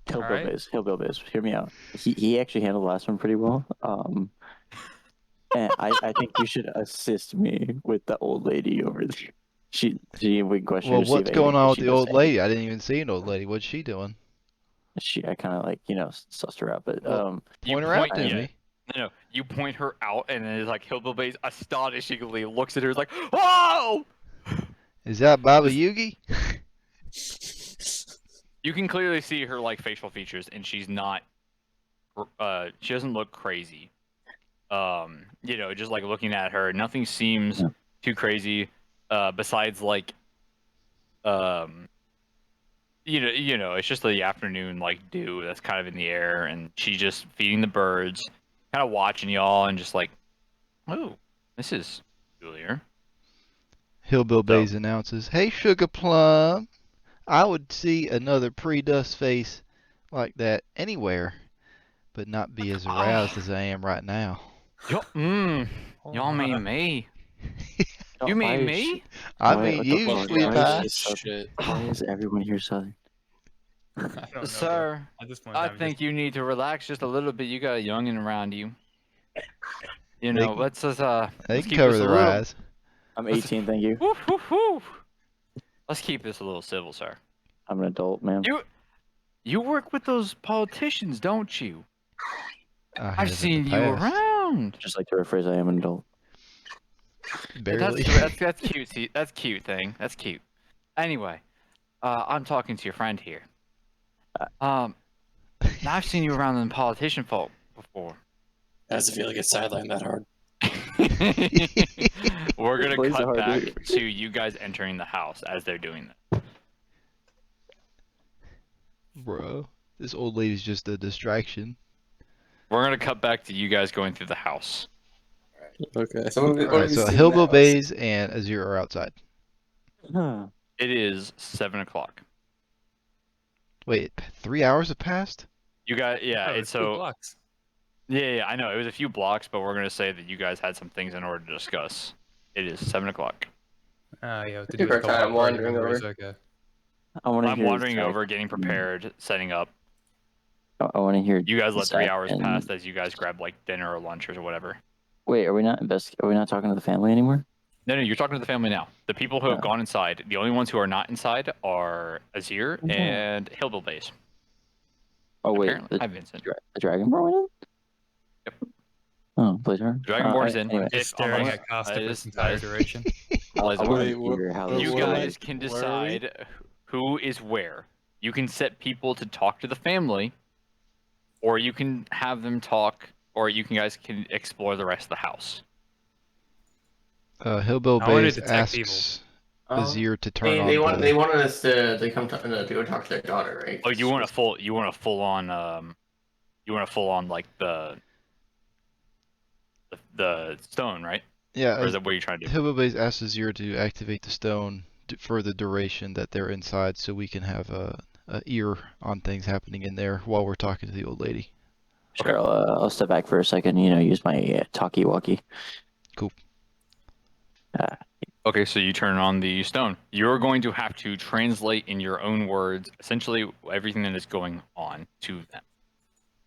Hillbill Alright. Biz, Hillbill Biz, hear me out. He actually handled the last one pretty well. And I think you should assist me with the old lady over there. We question Well, her to see what's if going on with she the knows old anything. lady? I didn't even see an old lady. What's she doing? I kind of like sussed her out, but Well, You Point her out point- to yeah. me. No, you point her out, and then it's like Hillbill Bays astonishingly looks at her, is like, "Whoa!" Is that Baba Yugi? You can clearly see her like facial features, and she's not. She doesn't look crazy. Just like looking at her, nothing seems Yeah. too crazy. Besides like, it's just the afternoon like dew that's kind of in the air, and she's just feeding the birds, kind of watching y'all, and just like, oh, this is peculiar. Hillbill Bays announces, "Hey, Sugar Plum, I would see another pre-dust face like that anywhere, but not be as aroused as I am right now." Y'all Oh, mean me? Oh, You why mean is she- me? I why- mean what the you, fuck? sweet Why pie. is she so- Shit. Why is everyone here Southern? I don't know, bro. Sir, At this point in I time, think you need to relax just a little bit. You got a youngin' around you. You They know, can- let's just They let's can keep cover this a their little. eyes. I'm 18, thank you. Woo, woo, woo. Let's keep this a little civil, sir. I'm an adult, man. You work with those politicians, don't you? I have I've in seen the you past. around. Just like to rephrase, I am an adult. Barely. That's cute. See, that's cute thing. That's cute. Anyway, I'm talking to your friend here. Now I've seen you around in politician folk before. As if you get sidelined that hard. We're gonna Boys are cut hard to back hear. to you guys entering the house as they're doing that. Bro, this old lady's just a distraction. We're gonna cut back to you guys going through the house. Okay. So what Alright, we so see Hillbill now? Bays and Azir are outside. Huh. It is 7:00. Wait, 3 hours have passed? You guys, yeah. Oh, It's 2 so blocks. yeah. I know it was a few blocks, but we're gonna say that you guys had some things in order to discuss. It is 7:00. Yeah, to Took do our with co-op time party wandering members, over. okay. I want to I'm hear. wandering Zach. over, getting prepared, setting up. I want to hear. You guys let 3 Zach hours and- pass as you guys grab like dinner or lunch or whatever. Wait, are we not Are we not talking to the family anymore? No, you're talking to the family now. The people who have Oh. gone inside, the only ones who are not inside are Azir Okay. and Hillbill Base. Oh wait, Apparently, the, hi Vincent. the Dragonborn went in? Yep. Oh, plays hard. Dragonborn is in. Anyway, Just staring unless- at Costa that for is- this entire that is- duration. I Wait, want to what- hear how what- this You what am I- guys can where are we? decide who is where. You can set people to talk to the family, or you can have them talk, or you guys can explore the rest of the house. Hillbill I wanna Bays detect asks Azir to turn They, on they the... want they wanted us to come to go talk to their daughter, right? Oh, you want a full on like the stone, right? Yeah, Or is that what you're trying to do? Hillbill Bays asks Azir to activate the stone for the duration that they're inside so we can have a ear on things happening in there while we're talking to the old lady. Sure, I'll step back for a second. Use my talkie-walkie. Cool. Okay, so you turn on the stone. You're going to have to translate in your own words essentially everything that is going on to them.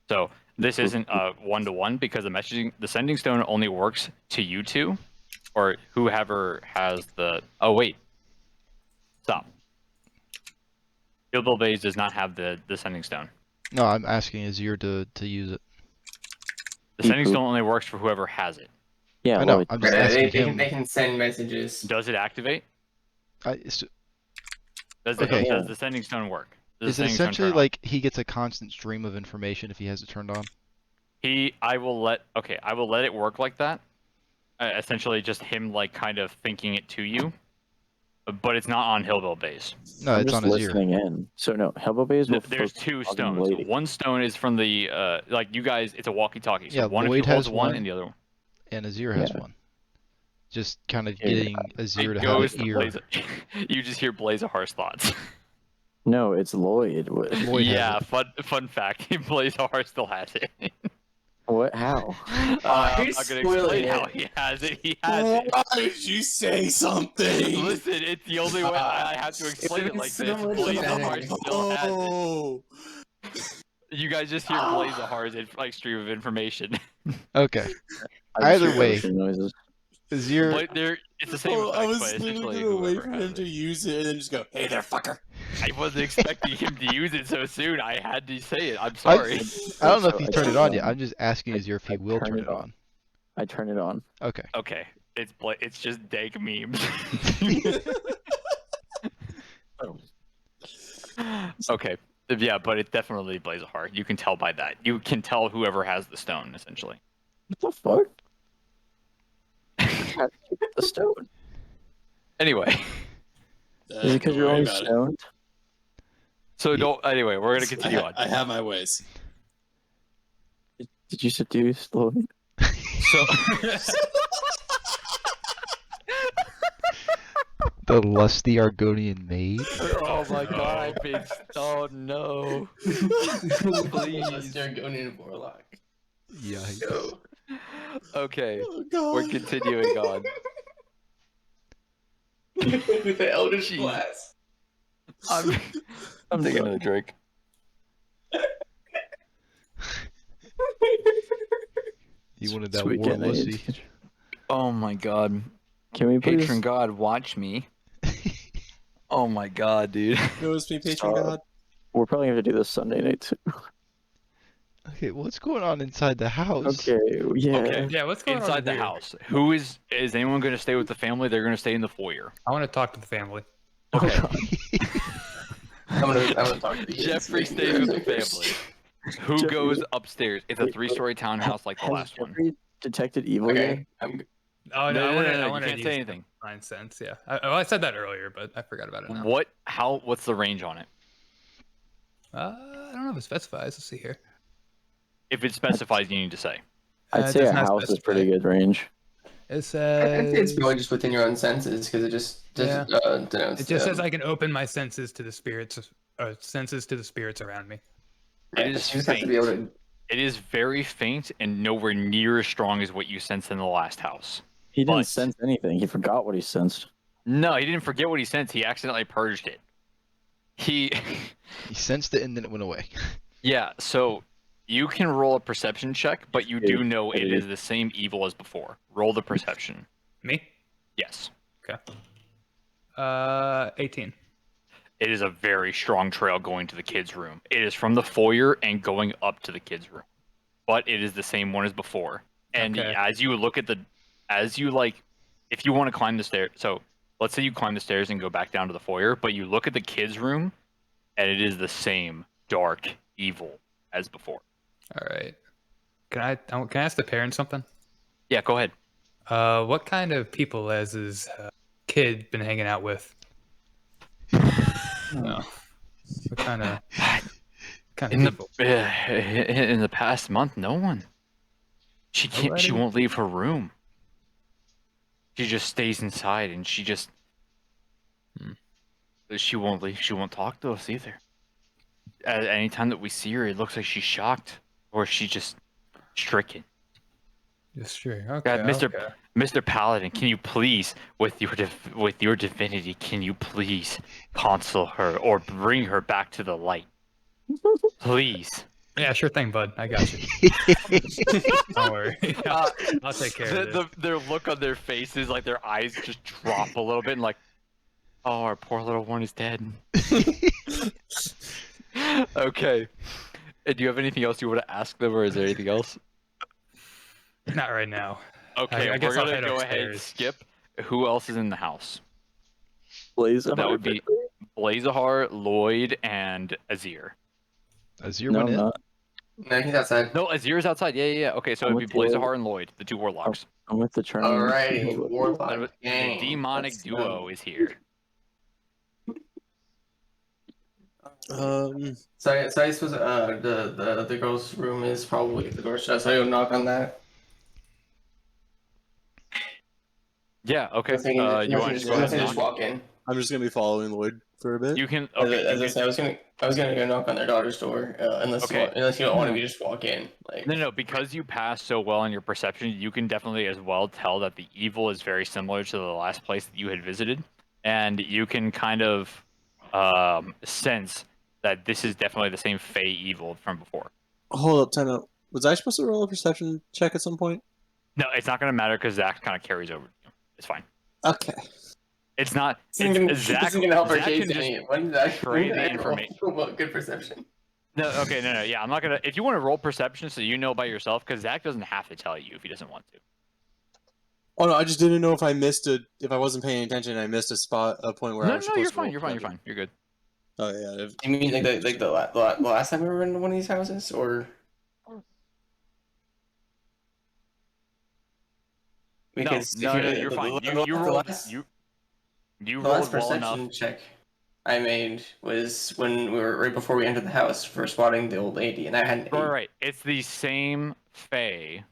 So this isn't one-to-one because the sending stone only works to you two, or whoever has the. Oh wait, stop. Hillbill Bays does not have the sending stone. No, I'm asking Azir to use it. The sending stone only works for whoever has it. Yeah, I know. Lloyd. I'm just Yeah, asking they him. can send messages. Does it activate? So, Does Okay. does the sending stone work? Does is the it sending stone essentially turn on? like he gets a constant stream of information if he has it turned on? I will let it work like that. Essentially, just him like kind of thinking it to you, but it's not on Hillbill Base. No, I'm it's just on Azir. listening in. So no, Hellboy Bays will There's focus two on stones. Lady. One stone is from the like you guys. It's a walkie-talkie. So Yeah, one if Lloyd you hold has one one. and the other one. And Azir has Yeah. one. Just kind of Yeah. getting Azir It to have goes an to ear. Blaze. You just hear Blaze of Harsh thoughts. No, it's Lloyd. Lloyd has Yeah, it. fun fact. Blaze of Harsh still has it. What? How? I'm he's not gonna spoiling explain how it. he has it. He has it. Why did you say something? Listen, it's the only way I have to explain it like so this. much Blaze of better. Harsh still has it. Oh. You guys just hear Blaze of Harsh like stream of information. Okay. I just Either hear way, ocean noises. Azir. But it's the same Oh, effect, I but was literally essentially gonna wait whoever for has him to it. use it and then just go, "Hey there, fucker." I wasn't expecting him to use it so soon. I had to say it. I'm I sorry. don't know if So he I turned it turn on it yet. on. I'm just asking Azir if he I will turn turn it it on. on. I turn it on. Okay. Okay, it's just dank memes. Okay, yeah, but it's definitely Blaze of Heart. You can tell by that. You can tell whoever has the stone, essentially. What the fuck? How did you get the stone? Anyway, Is it because Don't you're worry only about it. stoned? so don't. Anyway, we're gonna continue on. I have my ways. Did you seduce Lloyd? So. The lusty Argonian maid. Oh my god, I've been. Oh no. Please, they're going in Warlock. Yikes. Go. Okay, Oh god. we're continuing on. With the Eldritch Jeez. Blast. I'm taking another drink. You wanted that Sweet warm getting wussy. age. Oh my god. Can we please? Patron God, watch me. Oh my god, dude. Knows me, patron Stop. god. We're probably gonna have to do this Sunday night too. Okay, what's going on inside the house? Okay, yeah. Okay. Yeah, what's going on Inside the here? house. Who is anyone going to stay with the family? They're going to stay in the foyer. I want to talk to the family. Oh, Okay. God. I'm gonna talk to the kids. Jeffrey stays with the family. Who Jeffrey- goes upstairs? It's a 3-story townhouse like the Has last one. Jeffrey detected evil Okay, yet? I'm Oh No, I want you to can't say anything. Fine sense, yeah. I said that earlier, but I forgot about it now. What's the range on it? I don't know if it specifies. Let's see here. If it specifies, you need to say. I'd it say does a not house is specify. pretty good range. It I'd says say it's probably just within your own senses because it just denotes. it just says I can open my senses to the spirits around me. It you is just have to be able to. It is very faint and nowhere near as strong as what you sensed in the last house. He didn't But- sense anything. He forgot what he sensed. No, he didn't forget what he sensed. He accidentally purged it. He He sensed it and then it went away. Yeah, so you can roll a perception check, but you do know it is the same evil as before. Roll the perception. Me? Yes. 18. It is a very strong trail going to the kids' room. It is from the foyer and going up to the kids' room. But it is the same one as before. And Okay. if you want to climb the stairs, so let's say you climb the stairs and go back down to the foyer, but you look at the kids' room and it is the same dark evil as before. All right. Can I ask the parents something? Yeah, go ahead. What kind of people has his kid been hanging out with? No. What kind of people? In the past month, no one. She can't. She Nobody? won't leave her room. She just stays inside, and she just. She won't leave. She won't talk to us either. At any time that we see her, it looks like she's shocked, or she's just stricken. Just sure. Okay. God, Mr. okay. Mr. Paladin, can you please, with your divinity, can you please console her or bring her back to the light? Please. Yeah, sure thing, bud. I got you. Don't worry. I'll take care of this. Their look on their faces, like their eyes just drop a little bit, and like, oh, our poor little one is dead. Okay. Do you have anything else you want to ask them, or is there anything else? Not right now. Okay, I guess we're I'll gonna head go ahead. upstairs. Skip. Who else is in the house? Blaze That would be Blazahar, Lloyd, and Azir. Azir No, went I'm in. not. No, he's outside. No, Azir's outside. Yeah. Okay, so I'm it'd be with Lloyd. Blazahar and Lloyd, the two warlocks. I'm with the turning. Alrighty, The, Warlock the gang. demonic Let's duo go. is here. So I suppose the girl's room is probably the door shut. So I go knock on that. Yeah. Okay. I was thinking, You want to just go ahead and just knock? walk in. I'm just gonna be following Lloyd for a bit. You can. As, Okay. as You I can, said, I was gonna go knock on their daughter's door. Unless Okay. unless you don't want to just walk in. Like no. Because you passed so well in your perception, you can definitely as well tell that the evil is very similar to the last place that you had visited, and you can kind of sense that this is definitely the same Fey evil from before. Hold up, time out. Was I supposed to roll a perception check at some point? No, it's not going to matter because Zach kind of carries over. It's fine. Okay. It's not. this Zach, isn't gonna help our Zach case can just any. When did I trade the roll information. good perception? No, okay, no. Yeah, I'm not gonna. If you want to roll perception, so you know by yourself, because Zach doesn't have to tell you if he doesn't want to. Oh no, I just didn't know if if I wasn't paying attention, I missed a point where I was No, supposed you're to roll fine. You're fine. You're perception. fine. You're good. Oh yeah. You mean like the last time we were in one of these houses, or? Because No, you're fine. You rolled. You the rolled last well perception enough. check I made was when we were right before we entered the house for spotting the old lady, and I had an 8. Right. It's the same Fey,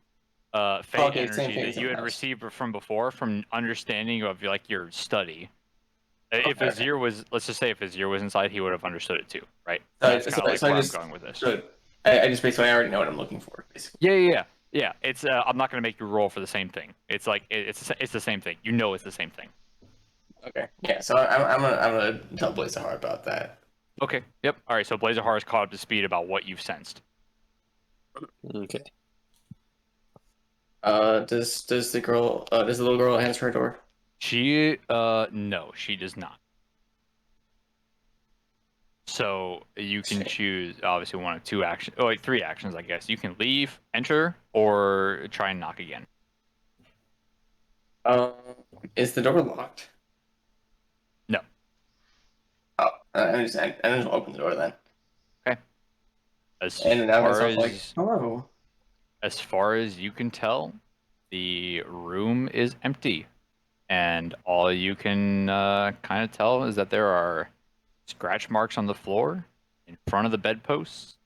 Okay, energy same thing that as you the had house. received from before, from understanding of like your study. If Okay. Azir was, let's just say, if Azir was inside, he would have understood it too, right? So That's kind of like where I I'm just going with this. so I just basically I already know what I'm looking for. Basically. Yeah. It's I'm not gonna make you roll for the same thing. It's like it's the same thing. You know it's the same thing. Okay. Yeah. So I'm gonna tell Blazahar about that. Okay. Yep. All right. So Blazahar is caught up to speed about what you've sensed. Okay. Does the little girl answer her door? She no, she does not. So you can choose obviously one of two actions. Oh, wait, 3 actions, I guess. You can leave, enter, or try and knock again. Is the door locked? No. Oh, I just open the door then. As And I was far as like, hello. as far as you can tell, the room is empty, and all you can kind of tell is that there are scratch marks on the floor in front of the bedposts.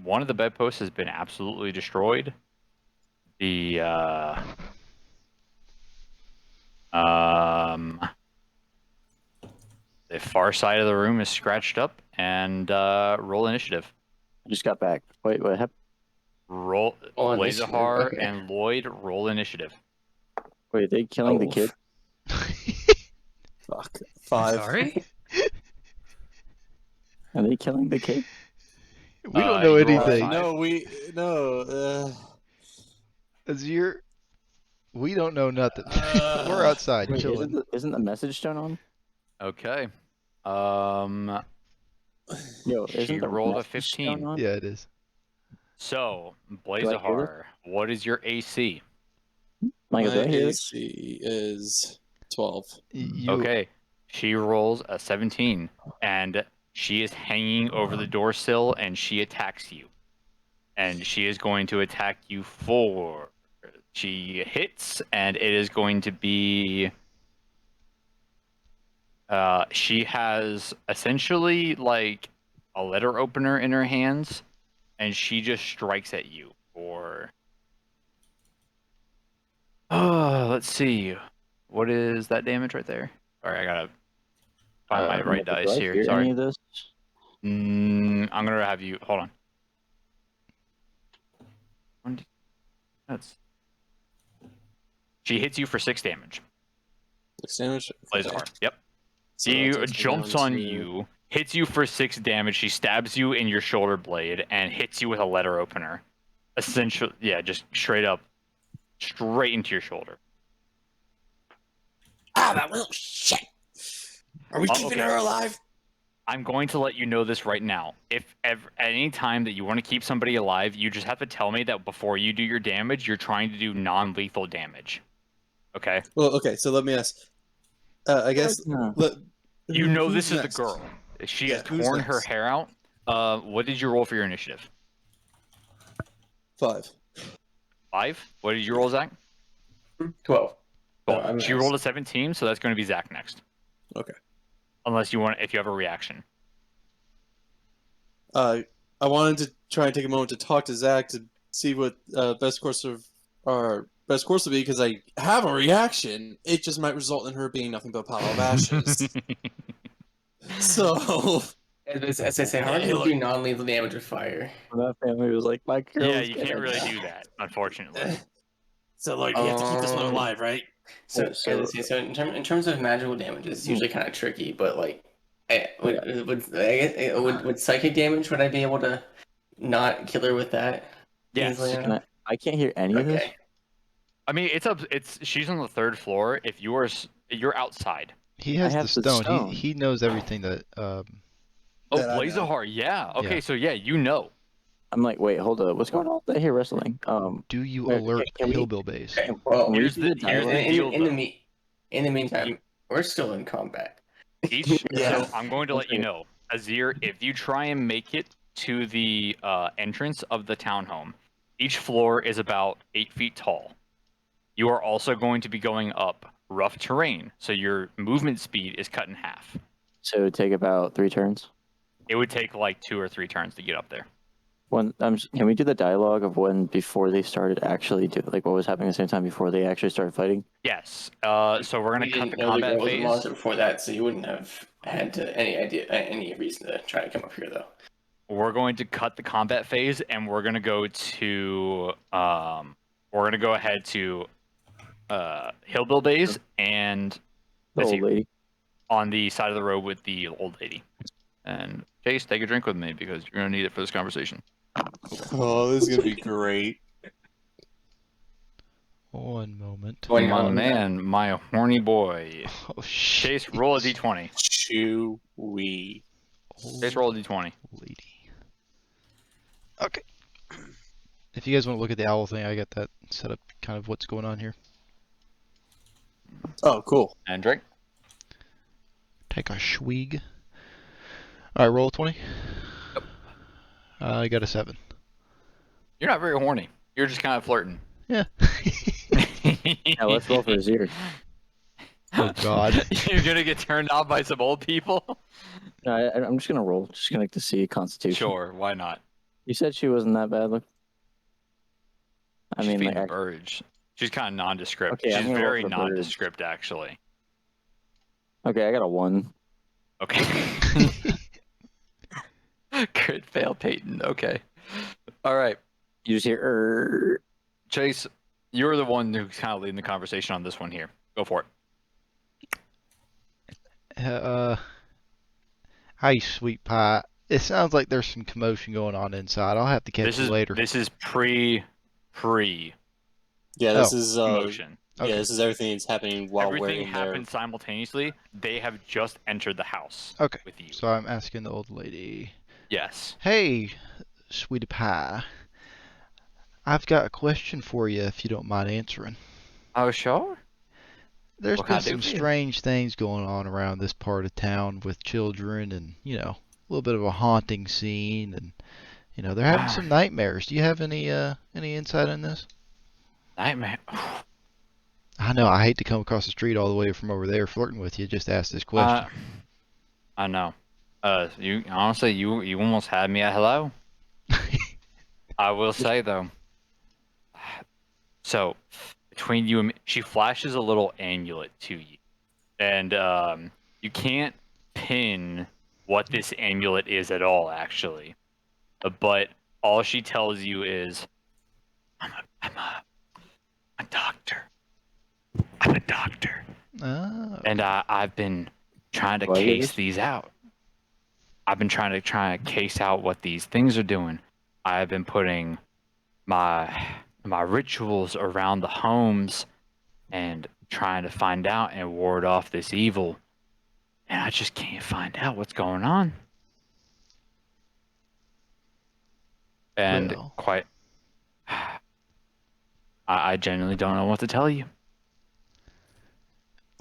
One of the bedposts has been absolutely destroyed. The far side of the room is scratched up, and roll initiative. I just got back. Wait, what happened? Roll Initiative, Blazahar okay. and Lloyd roll initiative. Wait, are they killing the kid? Fuck. 5. Sorry? Are they killing the kid? We don't know you rolled a anything. 5. Azir, we don't know nothing. We're outside Wait, chilling. isn't the message stone on? Okay. Yo, She isn't the rolled a message stone 15. on? Yeah, it is. So, I hear Blazahar, what is your AC? Michael, do I My hear this? AC is 12. You, Okay. She rolls a 17, and she is hanging over the door sill, and she attacks you. And she is going to attack you for. She hits, and it is going to be. She has essentially like a letter opener in her hands, and she just strikes at you for. Let's see. What is that damage right there? Sorry, I gotta find my right Michael, do dice I here. hear Sorry. any of this? I'm gonna have you hold on. That's. She hits you for 6 damage. 6 damage? Blazahar. Yep. So She that takes me jumps down on to- you, hits you for 6 damage. She stabs you in your shoulder blade and hits you with a letter opener. Essentially, yeah, just straight up, straight into your shoulder. Ah, that little shit! Are we keeping okay. her alive? I'm going to let you know this right now. If ever, at any time that you want to keep somebody alive, you just have to tell me that before you do your damage, you're trying to do non-lethal damage. Okay? Well, okay. So let me ask. I guess. You know who's this is the next? girl. She Yeah, has who's torn her next? hair out. What did you roll for your initiative? 5. 5? What did you roll, Zach? 12. Well, I'm she next. rolled a 17, so that's going to be Zach next. Okay. Unless you want, if you have a reaction. I wanted to try and take a moment to talk to Zach to see what best course would be because I have a reaction. It just might result in her being nothing but a pile of ashes. So, As I say, hard to do non-lethal damage with fire. That family was like, my girl. Yeah, you can't really do that, unfortunately. so like we have to keep this one alive, right? So, So- as I say, in terms of magical damage, it's usually kind of tricky. But like, would psychic damage? Would I be able to not kill her with that? Yes. easily enough? I can't hear any of this. Okay. I mean, she's on the 3rd floor. If you're outside. He has have the the stone. stone. He knows everything that Oh, That I Blaze of know. Heart. Yeah. Okay, Yeah. so yeah, you know. I'm like, wait, hold up. What's going on? I hear wrestling. do you Wait, alert can we- Hillbill Base? Okay. Well, Can we Here's do the dialogue? deal, though. in the meantime, we're still in combat. So I'm going to let you Okay. know, Azir, if you try and make it to the entrance of the townhome, each floor is about 8 feet tall. You are also going to be going up rough terrain, so your movement speed is cut in half. So take about 3 turns. It would take like 2 or 3 turns to get up there. Can we do the dialogue of when before they started actually like what was happening at the same time before they actually started fighting? Yes. So we're going You to cut didn't the know the girl combat was a phase. monster before that, so you wouldn't have had any reason to try to come up here, though. We're going to cut the combat phase, and we're going to go to we're going to go ahead to Hillbill Base and The Azir old lady. on the side of the road with the old lady. And Chase, take a drink with me because you're going to need it for this conversation. Oh, this is gonna be great. One moment. Going My on, man, my horny boy. Oh shit. Chase, roll a d20. Chewy. Chase, roll a d20. Lady. Okay. If you guys want to look at the owl thing, I got that set up. Kind of what's going on here. Oh, cool. And Drake? Take a swig. All right, roll 20. Yep. I got a 7. You're not very horny. You're just kind of flirting. Yeah. Yeah, let's roll for Azir. Oh God. You're gonna get turned off by some old people? No, I'm just gonna roll. Just gonna like to see Constitution. Sure, why not? You said she wasn't that bad. Look. I She's mean, being like, Burge. She's kind of nondescript. Okay, I'm She's gonna roll very for Burge. nondescript, actually. okay, I got a 1. Okay. Crit fail, Peyton. Okay. All right. You just hear. Chase, you're the one who's kind of leading the conversation on this one here. Go for it. Hi, sweet pie. It sounds like there's some commotion going on inside. I'll have to catch you later. This is pre Yeah, this Oh. is commotion. yeah, Okay. this is everything that's happening while we're Everything in there. happened simultaneously. They have just entered the house Okay. with you. So I'm asking the old lady. Yes. Hey, sweetie pie. I've got a question for you if you don't mind answering. Oh, sure. There's What can been I do some for you? strange things going on around this part of town with children and, a little bit of a haunting scene and, they're having some nightmares. Do you have any insight on this? Nightmare. I know, I hate to come across the street all the way from over there flirting with you just to ask this question. I know. You honestly, you almost had me at hello. I will say though. So, between you and me, she flashes a little amulet to you, and you can't pin what this amulet is at all, actually. But all she tells you is, "I'm a doctor. I'm a doctor." Oh. And I've been trying to What is case this? these out. I've been trying to case out what these things are doing. I've been putting my rituals around the homes and trying to find out and ward off this evil. and I just can't find out what's going on. And Well. quite, I genuinely don't know what to tell you.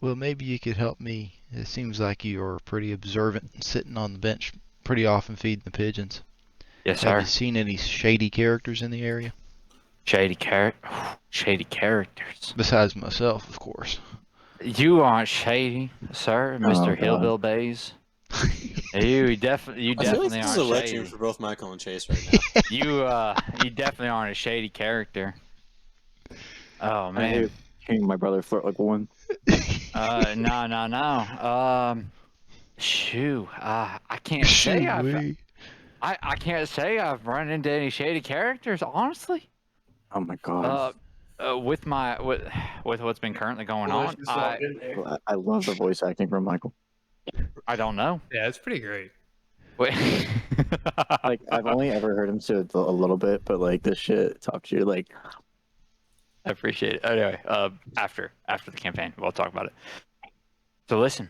Well, maybe you could help me. It seems like you're pretty observant and sitting on the bench pretty often feeding the pigeons. Yes, Have sir. you seen any shady characters in the area? Shady characters. Besides myself, of course. You aren't shady, sir, Mr. God. Hillbill Bays. You definitely I feel like aren't this is a wet dream shady. for both Michael and Chase right now. You definitely aren't a shady character. Oh I man. hate hearing my brother flirt like one. No. Shoo. I can't say I can't say I've run into any shady characters, honestly. Oh my god. With what's been currently going on, I love the voice acting from Michael. I don't know. Yeah, it's pretty great. Wait. Like I've only ever heard him say it a little bit, but like this shit top tier. Like I appreciate it. Anyway, after the campaign, we'll talk about it. So listen,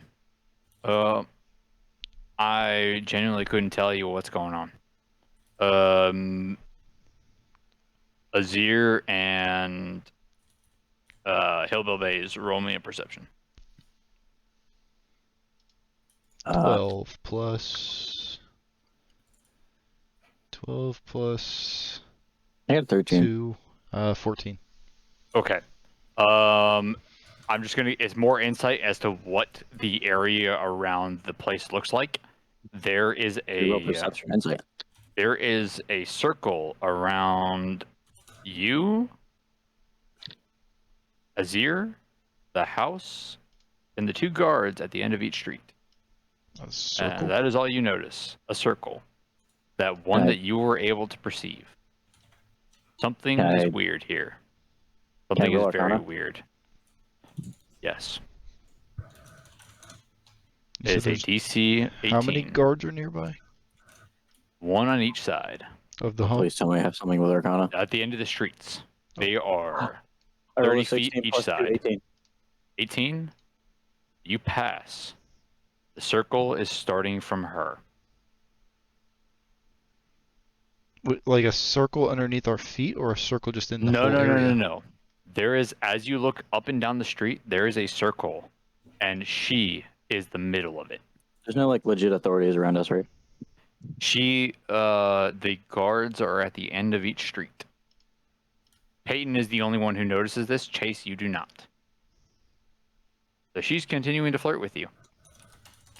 I genuinely couldn't tell you what's going on. Azir and Hillbill Bays, roll me a perception. 12 plus I got 13. 2, 14. Okay. I'm just gonna. It's more insight as to what the area around the place looks like. There is Roll perception insight. There is a circle around you, Azir, the house, and the 2 guards at the end of each street. A circle. That is all you notice. A circle. That one that you were able to perceive. Something is weird here. Something is very weird. Yes. It is a DC 18. How many guards are nearby? 1 on each side. Of the home? Please tell me I have something with Arcana. At the end of the streets. They are I rolled a 30 feet 16 each plus 2, side. 18. 18. You pass. The circle is starting from her. Like a circle underneath our feet, or a circle just in the whole No. area? There is, as you look up and down the street, there is a circle, and she is the middle of it. There's no like legit authorities around us, right? The guards are at the end of each street. Peyton is the only one who notices this. Chase, you do not. So she's continuing to flirt with you.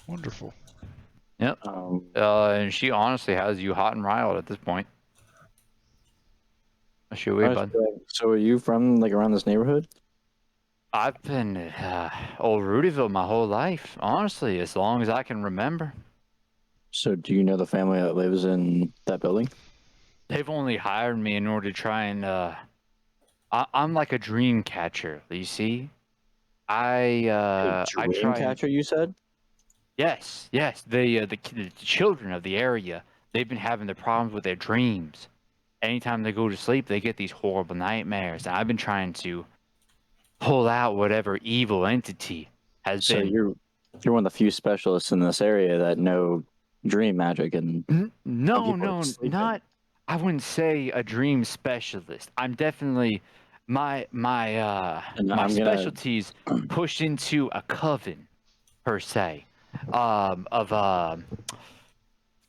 Wonderful. Yep. And she honestly has you hot and riled at this point. That's your way, bud. So are you from like around this neighborhood? I've been old Rudyville my whole life, honestly, as long as I can remember. So do you know the family that lives in that building? They've only hired me in order to try and I'm like a dream catcher, you see? I try catcher, you said? Yes. The children of the area, they've been having their problems with their dreams. Anytime they go to sleep, they get these horrible nightmares. And I've been trying to pull out whatever evil entity has been. So you're one of the few specialists in this area that know dream magic and No, not. I wouldn't say a dream specialist. I'm definitely my specialties push into a coven per se.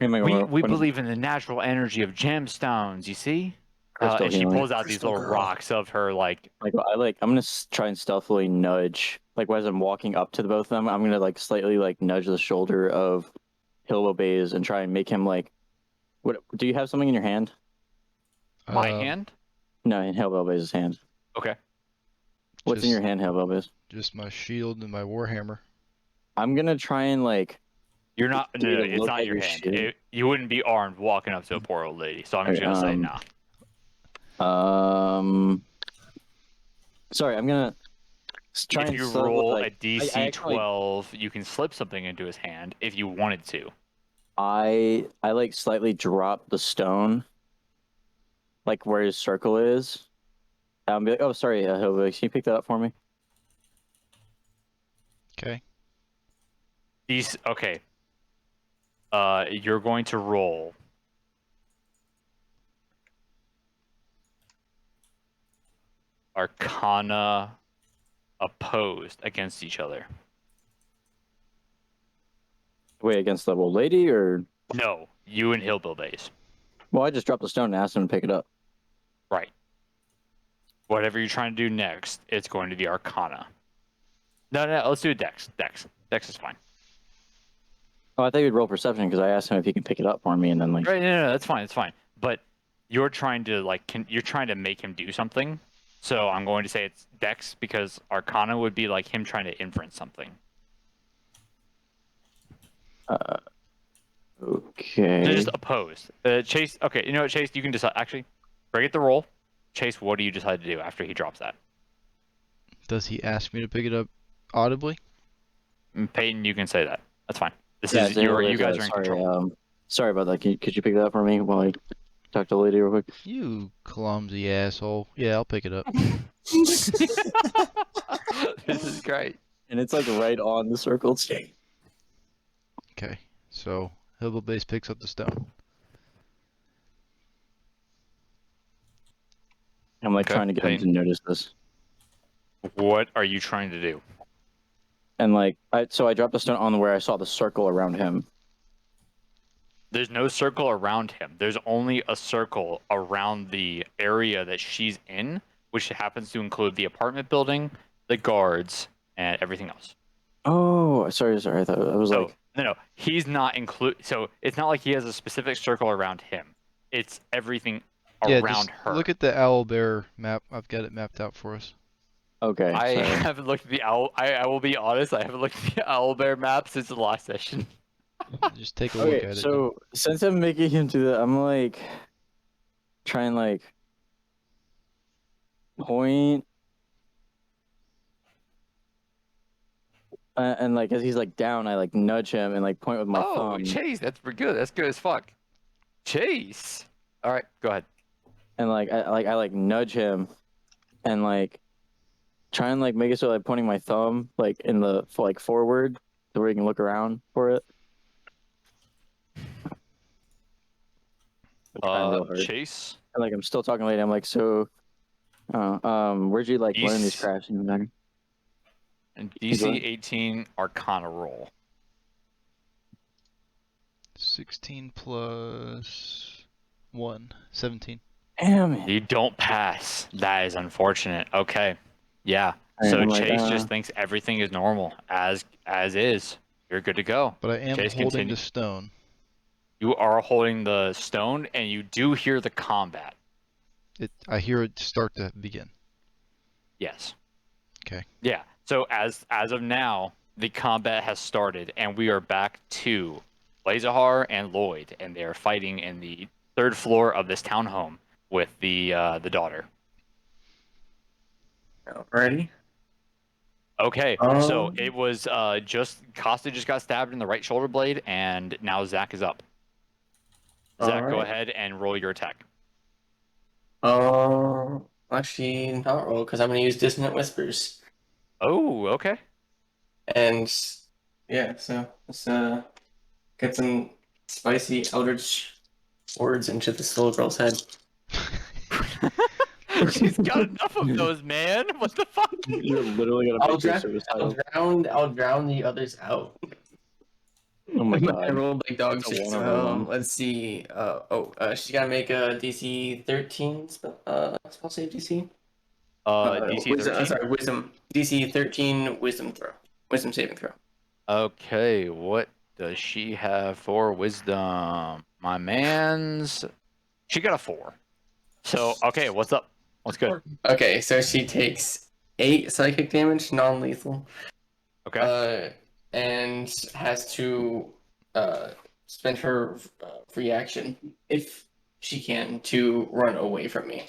We believe in the natural energy of gemstones. You see, and she pulls out these little rocks of her like. I'm gonna try and stealthily nudge. Like as I'm walking up to the both of them, I'm gonna like slightly like nudge the shoulder of Hillbill Bays and try and make him like. What do you have something in your hand? My hand? No, in Hillbill Bays' hand. Okay. What's in your hand, Hillbill Bays? Just my shield and my warhammer. I'm gonna try and like. You're not. No, it's not your hand. You wouldn't be armed walking up to a poor old lady. So I'm just gonna say no. Sorry, I'm gonna try if you roll a DC 12, you can slip something into his hand if you wanted to. I like slightly drop the stone, like where his circle is. Be like, oh, sorry, Hillbilly, can you pick that up for me? Okay. Okay. You're going to roll. Arcana opposed against each other. Wait, against the old lady or? No, you and Hillbill Base. Well, I just dropped the stone and asked him to pick it up. Right. Whatever you're trying to do next, it's going to be Arcana. No, let's do Dex. Dex is fine. Oh, I thought you'd roll perception because I asked him if he can pick it up for me, and then like. Right, no, that's fine, it's fine. But you're trying to you're trying to make him do something. So I'm going to say it's Dex because Arcana would be like him trying to inference something. Okay. They're just opposed. Chase. Okay, you know what, Chase? You can decide. Actually, forget the roll. Chase, what do you decide to do after he drops that? Does he ask me to pick it up audibly? Peyton, you can say that. That's fine. This Yeah, is you guys are in sorry, control. Sorry about that. Could you pick that up for me while I talk to the lady real quick? You clumsy asshole. Yeah, I'll pick it up. This is great. And it's like right on the circle. Okay, so Hillbill Base picks up the stone. I'm like Okay, trying to get him to notice this. What are you trying to do? And like, I dropped the stone on where I saw the circle around him. There's no circle around him. There's only a circle around the area that she's in, which happens to include the apartment building, the guards, and everything else. Oh, sorry. I thought I was like. No, he's not include. So it's not like he has a specific circle around him. It's everything around her. Look at the owl bear map. I've got it mapped out for us. Okay. I sorry. haven't looked at the owl. I will be honest. I haven't looked at the owl bear map since the last session. Just take a look at it. So since I'm making him do that, I'm like trying like point and like as he's like down, I like nudge him and like point with my thumb. Chase, that's pretty good. That's good as fuck. Chase. All right, go ahead. And like I nudge him and like try and like make it so like pointing my thumb like in the like forward so where you can look around for it. Chase. And like I'm still talking lady. I'm like, so where'd you like learn these crafts and everything? And DC 18 Arcana roll. 16 plus 1, 17. Damn it. You don't pass. That is unfortunate. Okay. Yeah. And So I'm like, Chase just thinks everything is normal as is. You're good to go. But I am Chase, holding continue. the stone. You are holding the stone, and you do hear the combat. I hear it start to begin. Yes. Okay. Yeah. So as of now, the combat has started, and we are back to Lazahar and Lloyd, and they are fighting in the 3rd floor of this townhome with the daughter. Ready? Okay, so it was Costa just got stabbed in the right shoulder blade, and now Zach is up. Zach, go ahead and roll your attack. Actually, not roll because I'm gonna use Dissonant Whispers. Oh, okay. And yeah, so let's get some spicy eldritch words into this little girl's head. She's got enough of those, man. What the fuck? You're literally gonna I'll make this service title. drown the others out. Oh my I god. rolled like dog That's a shit. one So, over one. let's see. She's gotta make a DC 13 spell save DC. DC 13. Sorry, wisdom. DC 13 wisdom saving throw. Okay, what does she have for wisdom? My man's. She got a 4. So, okay, what's up? What's good? Okay, so she takes 8 psychic damage, non-lethal. Okay. And has to spend her free action, if she can, to run away from me.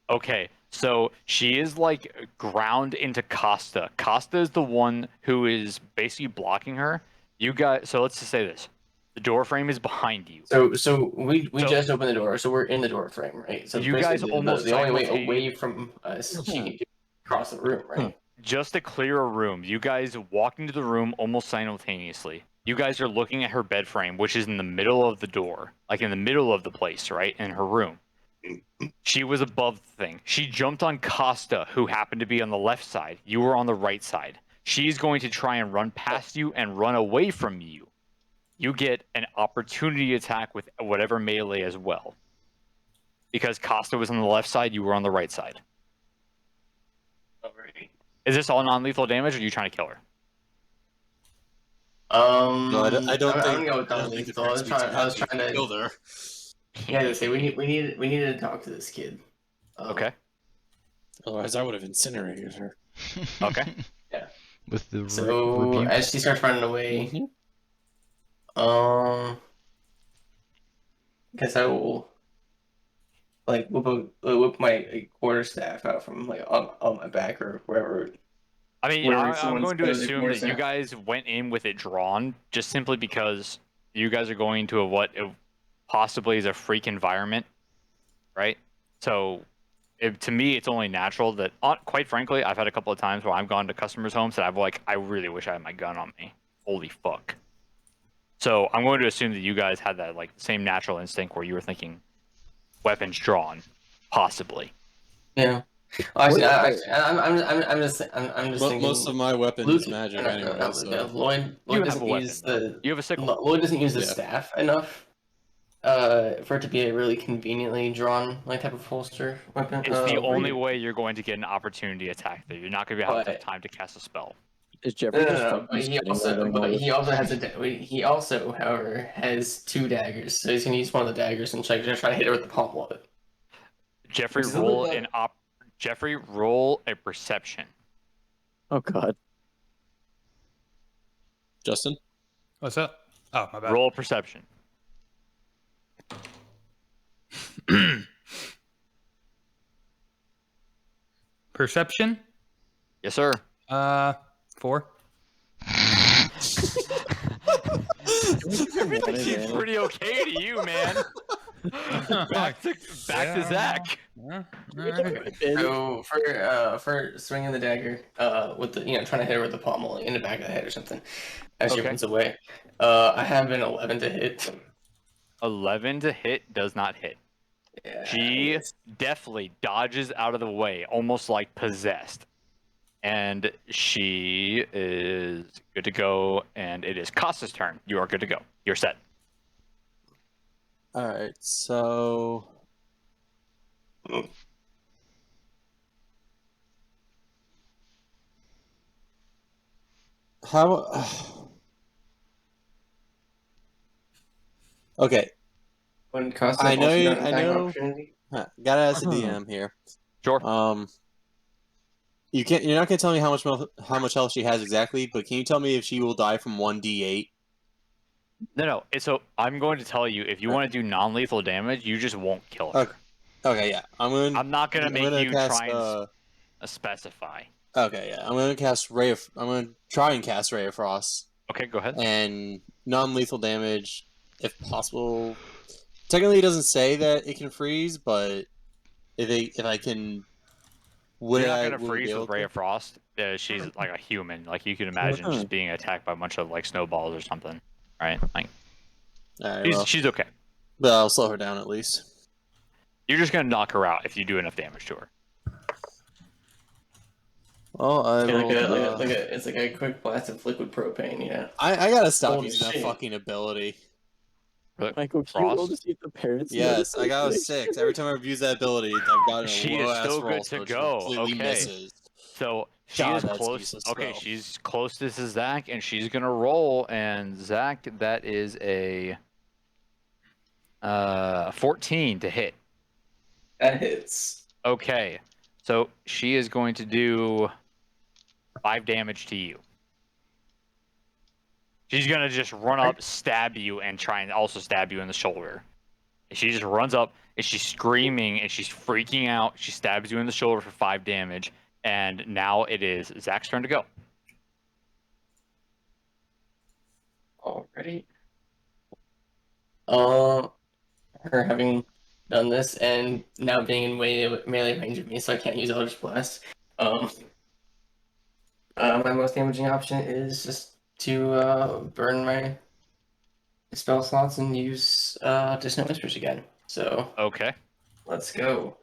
Okay, so she is like ground into Costa. Costa is the one who is basically blocking her. You guys, so let's just say this: the door frame is behind you. So we just opened the door, so we're in the door frame, right? So you guys almost the only way away from us, she can cross the room, right? just to clear a room, you guys walk into the room almost simultaneously. You guys are looking at her bed frame, which is in the middle of the door, like in the middle of the place, right? In her room. She was above the thing. She jumped on Costa, who happened to be on the left side. You were on the right side. She's going to try and run past you and run away from you. You get an opportunity attack with whatever melee as well. Because Costa was on the left side, you were on the right side. Alright. Is this all non-lethal damage, or are you trying to kill her? No, I don't I'm think. gonna go with I don't think the non-lethal. I was trying to kill her. Yeah, to say we needed to talk to this kid. Okay. Otherwise, I would have incinerated her. Okay. With the So rebuke. as she starts running away, guess I will like whip my quarterstaff out from like on my back or wherever. I mean, Where I'm someone's going to put the assume that you quarterstaff. guys went in with it drawn, just simply because you guys are going to what possibly is a freak environment, right? So, to me, it's only natural that, quite frankly, I've had a couple of times where I've gone to customers' homes that I've like, I really wish I had my gun on me. Holy fuck. So I'm going to assume that you guys had that like same natural instinct where you were thinking weapons drawn, possibly. Yeah. Well, actually, I'm just thinking. Most of my weapons Luke, is magic no, anyway. no, So. no, Lloyd You have a doesn't weapon, use though. the You have a sickle. Lloyd doesn't use the Yeah. staff enough for it to be a really conveniently drawn like type of holster weapon. It's the only way you're going to get an opportunity attack there. You're not going to have But- time to cast a spell. Is Jeffrey just No. fucking But he sitting also, there doing all but this? he also has he also, however, has 2 daggers. So he's gonna use one of the daggers and try to hit her with the pommel of it. Jeffrey, Which is a little roll bit- Jeffrey, roll a perception. Oh god. Justin. What's up? Oh, my bad. Roll a perception. Perception? Yes, sir. 4. Everything seems pretty okay to you, man. back to Zach. Yeah, alright. So for swinging the dagger, with the trying to hit her with the pommel in the back of the head or something, as she Okay. runs away, I have an 11 to hit. 11 to hit does not hit. Yeah, She definitely dodges out of the way, almost like possessed. And she is good to go, and it is Costa's turn. You are good to go. You're set. All right. So. How? Okay. When Costa I know also you- got an I attack know- opportunity. Gotta ask the DM here. Sure. You can't. You're not gonna tell me how much health she has exactly, but can you tell me if she will die from 1d8? No. So I'm going to tell you, if you want to do non-lethal damage, you just won't kill her. Okay, yeah. I'm not going to make you cast, try and specify. Okay, yeah. I'm gonna try and cast Ray of Frost Okay, go ahead. and non-lethal damage, if possible. Technically, it doesn't say that it can freeze, but if I can, would You're not I going to would I be freeze able with Ray to? of Frost. She's like a human. Like, you can imagine just being attacked by a bunch of like snowballs or something, right? Like, All right, well, she's okay. but I'll slow her down at least. You're just going to knock her out if you do enough damage to her. Well, I will, It's like a quick blast of liquid propane. Yeah. I gotta stop Holy using that shit. fucking ability. Michael, can you roll Frost? to see if the parents Yes, notice I got a anything? 6. Every time I've used that ability, I've gotten a She is low-ass still roll, good to so it go. completely Okay. misses. So she God, is that's close. useless Okay, spell. she's closest to Zach, and she's gonna roll. And Zach, that is a 14 to hit. That hits. Okay, so she is going to do 5 damage to you. She's gonna just run up, stab you, and try and also stab you in the shoulder. And she just runs up, and she's screaming, and she's freaking out. She stabs you in the shoulder for 5 damage, and now it is Zach's turn to go. Already. Her having done this and now being in melee range of me, so I can't use Eldritch Blast. My most damaging option is just to burn my spell slots and use Dissonant Whispers again. So Okay. let's go.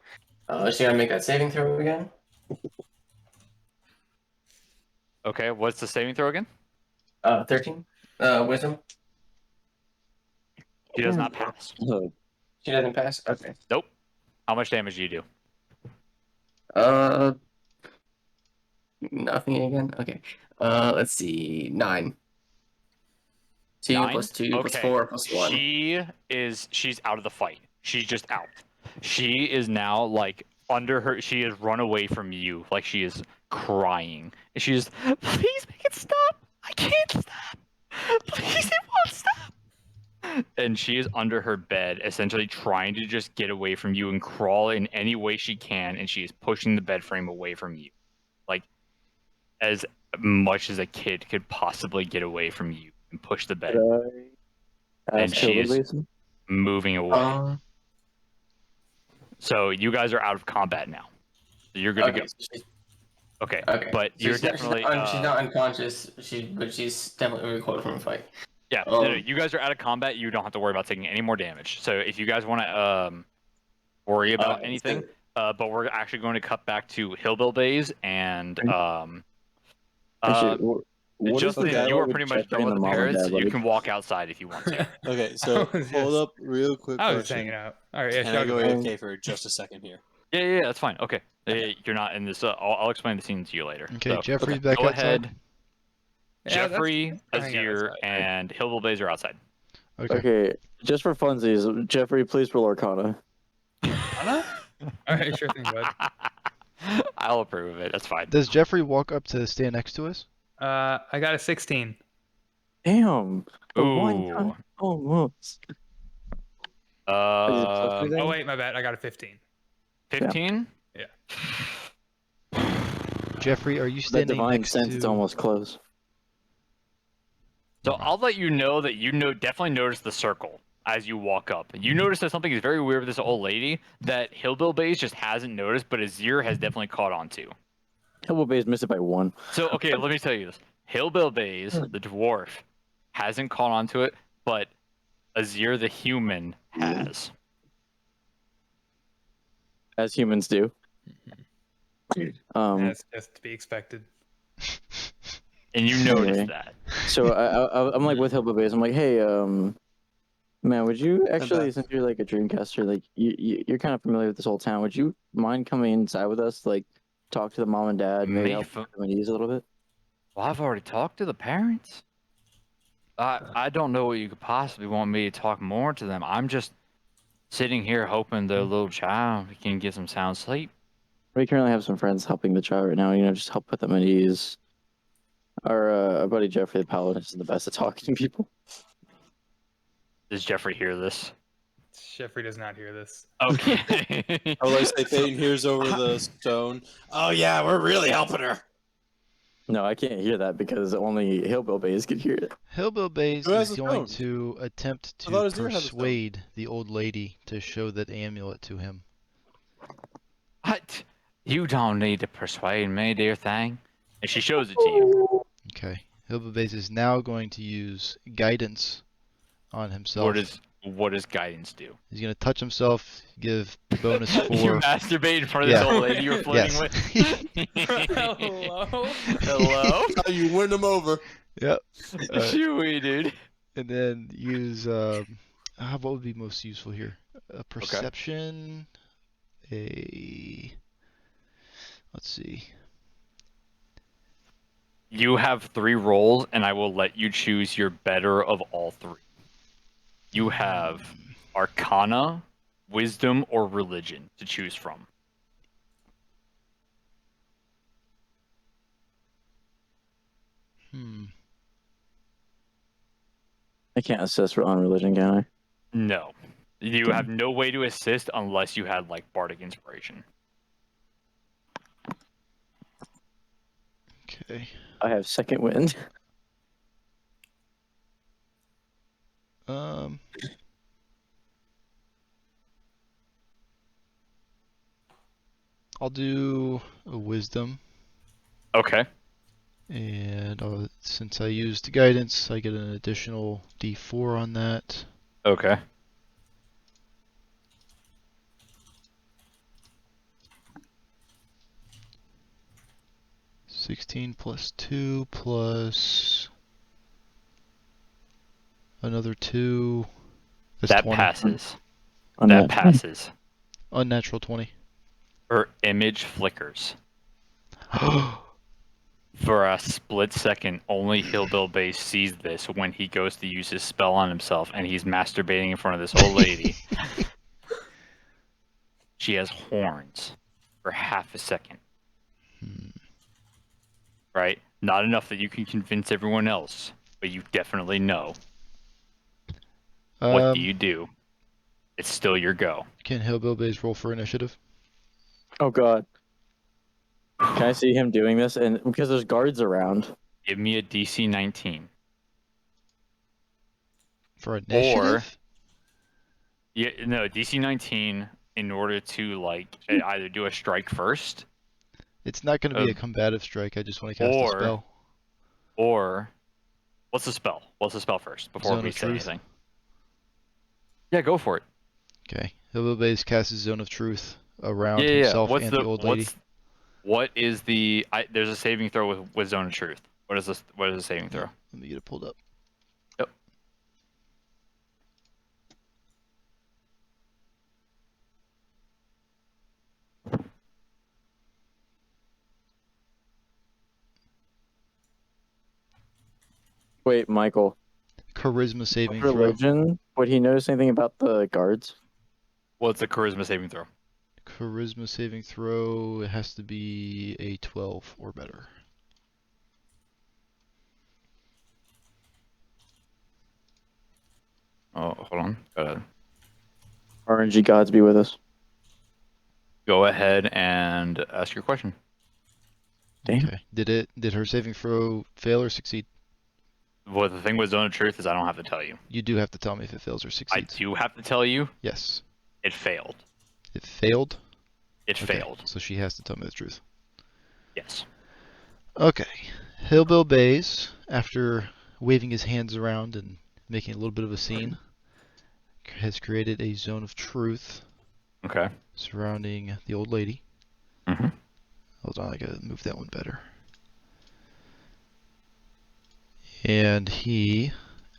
She gotta make that saving throw again. Okay. What's the saving throw again? 13. Wisdom. She does not pass. Oh, She doesn't pass. Okay. Nope. How much damage do you do? Nothing again. Okay. Let's see. 9. 2 9? plus 2 plus Okay. 4 plus 1. She's out of the fight. She's just out. She is now like under her. She has run away from you. Like she is crying. And she's, please make it stop. I can't stop. Please, it won't stop. And she is under her bed, essentially trying to just get away from you and crawl in any way she can. And she is pushing the bed frame away from you, like as much as a kid could possibly get away from you and push the bed. could I And ask Hilda she's Basin? moving away. Um, So you guys are out of combat now. So you're gonna okay. go. So she's, Okay, okay. but So you're she's not- definitely. she's not unconscious. But she's definitely recoiled from a fight. Yeah, no, um, you guys are out of combat. You don't have to worry about taking any more damage. So if you guys want to worry about Okay, anything, so- but we're actually going to cut back to Hillbill Bays and Actually, what is Justin, the dialogue you are with pretty much Jeffrey done and with the mom and parrots. dad, You buddy? can walk outside if you want to. Okay, so I was hold just- up, real quick I was just question. hanging out. All right, yeah, Can I Shug, go man. AFK for just a second here? Yeah, that's fine. Okay, you're not in this. I'll explain the scene to you later. Okay, So, Jeffrey's back go outside. ahead. Yeah, that's- Jeffrey, that's fine, yeah, Azir, that's fine. and Hillbill Bays are outside. Okay. Okay, just for funsies, Jeffrey, please roll Arcana. Anna? All right, sure thing, bud. I'll approve of it. That's fine. Does Jeffrey walk up to stand next to us? I got a 16. Damn. The one Ooh. time almost. Oh wait, my bad. I got a 15. 15? Jeffrey, are you That standing divine next sense is to? almost close. So I'll let you know that definitely notice the circle as you walk up. You notice that something is very weird with this old lady that Hillbill Bays just hasn't noticed, but Azir has definitely caught on to. Hillbill Bays missed it by 1. So, okay, let me tell you this. Hillbill Bays, the dwarf, hasn't caught on to it, but Azir the human has. As humans do. That's just to be expected. And you notice Okay. that. So I'm like with Hillbill Bays. I'm like, hey, man, would you actually, back. since you're like a dreamcaster, like you're kind of familiar with this whole town, would you mind coming inside with us, like talk to the mom and dad, maybe Me help fu- them at ease a little bit? Well, I've already talked to the parents. I don't know what you could possibly want me to talk more to them. I'm just sitting here hoping their little child can get some sound sleep. We currently have some friends helping the child right now. Just help put them at ease. Our buddy Jeffrey the Paladin is the best at talking to people. Does Jeffrey hear this? Jeffrey does not hear this. Okay. Oh, like say Thane hears over the stone. Oh yeah, we're really helping her. No, I can't hear that because only Hillbill Bays could hear it. Hillbill Bays Who has is the going stone? to attempt I thought to Azir had the stone. persuade the old lady to show that amulet to him. What? You don't need to persuade me, dear thing. And she shows it to you. Okay. Hillbill Bays is now going to use guidance on himself. What does guidance do? He's going to touch himself, give bonus You 4. masturbate in front of Yeah. this old lady you were flirting with? Hello? Hello? How you win them over? Yep. Chewy, dude. And then use what would be most useful here? A perception. Let's see. You have 3 rolls, and I will let you choose your better of all 3. You have Arcana, Wisdom, or Religion to choose from. I can't assist on religion, can I? No. You have no way to assist unless you had, like, Bardic Inspiration. Okay. I have second wind. I'll do a wisdom. Okay. And since I used guidance, I get an additional D4 on that. Okay. $16 plus 2 plus another 2. That's That 20. passes. On That passes. Unnatural 20. Her image flickers. For a split second, only Hillbill Base sees this when he goes to use his spell on himself and he's masturbating in front of this old lady. She has horns for half a second. Right? Not enough that you can convince everyone else, but you definitely know. What do you do? It's still your go. Can Hillbill Bays roll for initiative? Oh god. Can I see him doing this? And because there's guards around. Give me a DC 19. For initiative? Yeah, no, DC 19 in order to like either do a strike first. It's not going to be a combative strike. I just want to cast a spell. Or what's the spell? What's the spell first before Zone we of say Truth. anything? Yeah, go for it. Okay. Hillbill Bays casts his Zone of Truth around himself and the old lady. What is the? There's a saving throw with Zone of Truth. What is this? What is the saving throw? Let me get it pulled up. Yep. Wait, Michael. Charisma saving throw. Religion? Would he notice anything about the guards? What's the charisma saving throw? Charisma saving throw. It has to be a 12 or better. Oh, hold on. Gotta RNG gods be with us. go ahead and ask your question. Damn. Okay. Did her saving throw fail or succeed? Well, the thing with Zone of Truth is I don't have to tell you. You do have to tell me if it fails or I succeeds. do have to tell you. Yes. It failed. It failed? It Okay, failed. So she has to tell me the truth. Yes. Okay. Hillbill Bays, after waving his hands around and making a little bit of a scene, has created a zone of truth Okay. surrounding the old lady. Mm-hmm. Hold on, I gotta move that one better. And he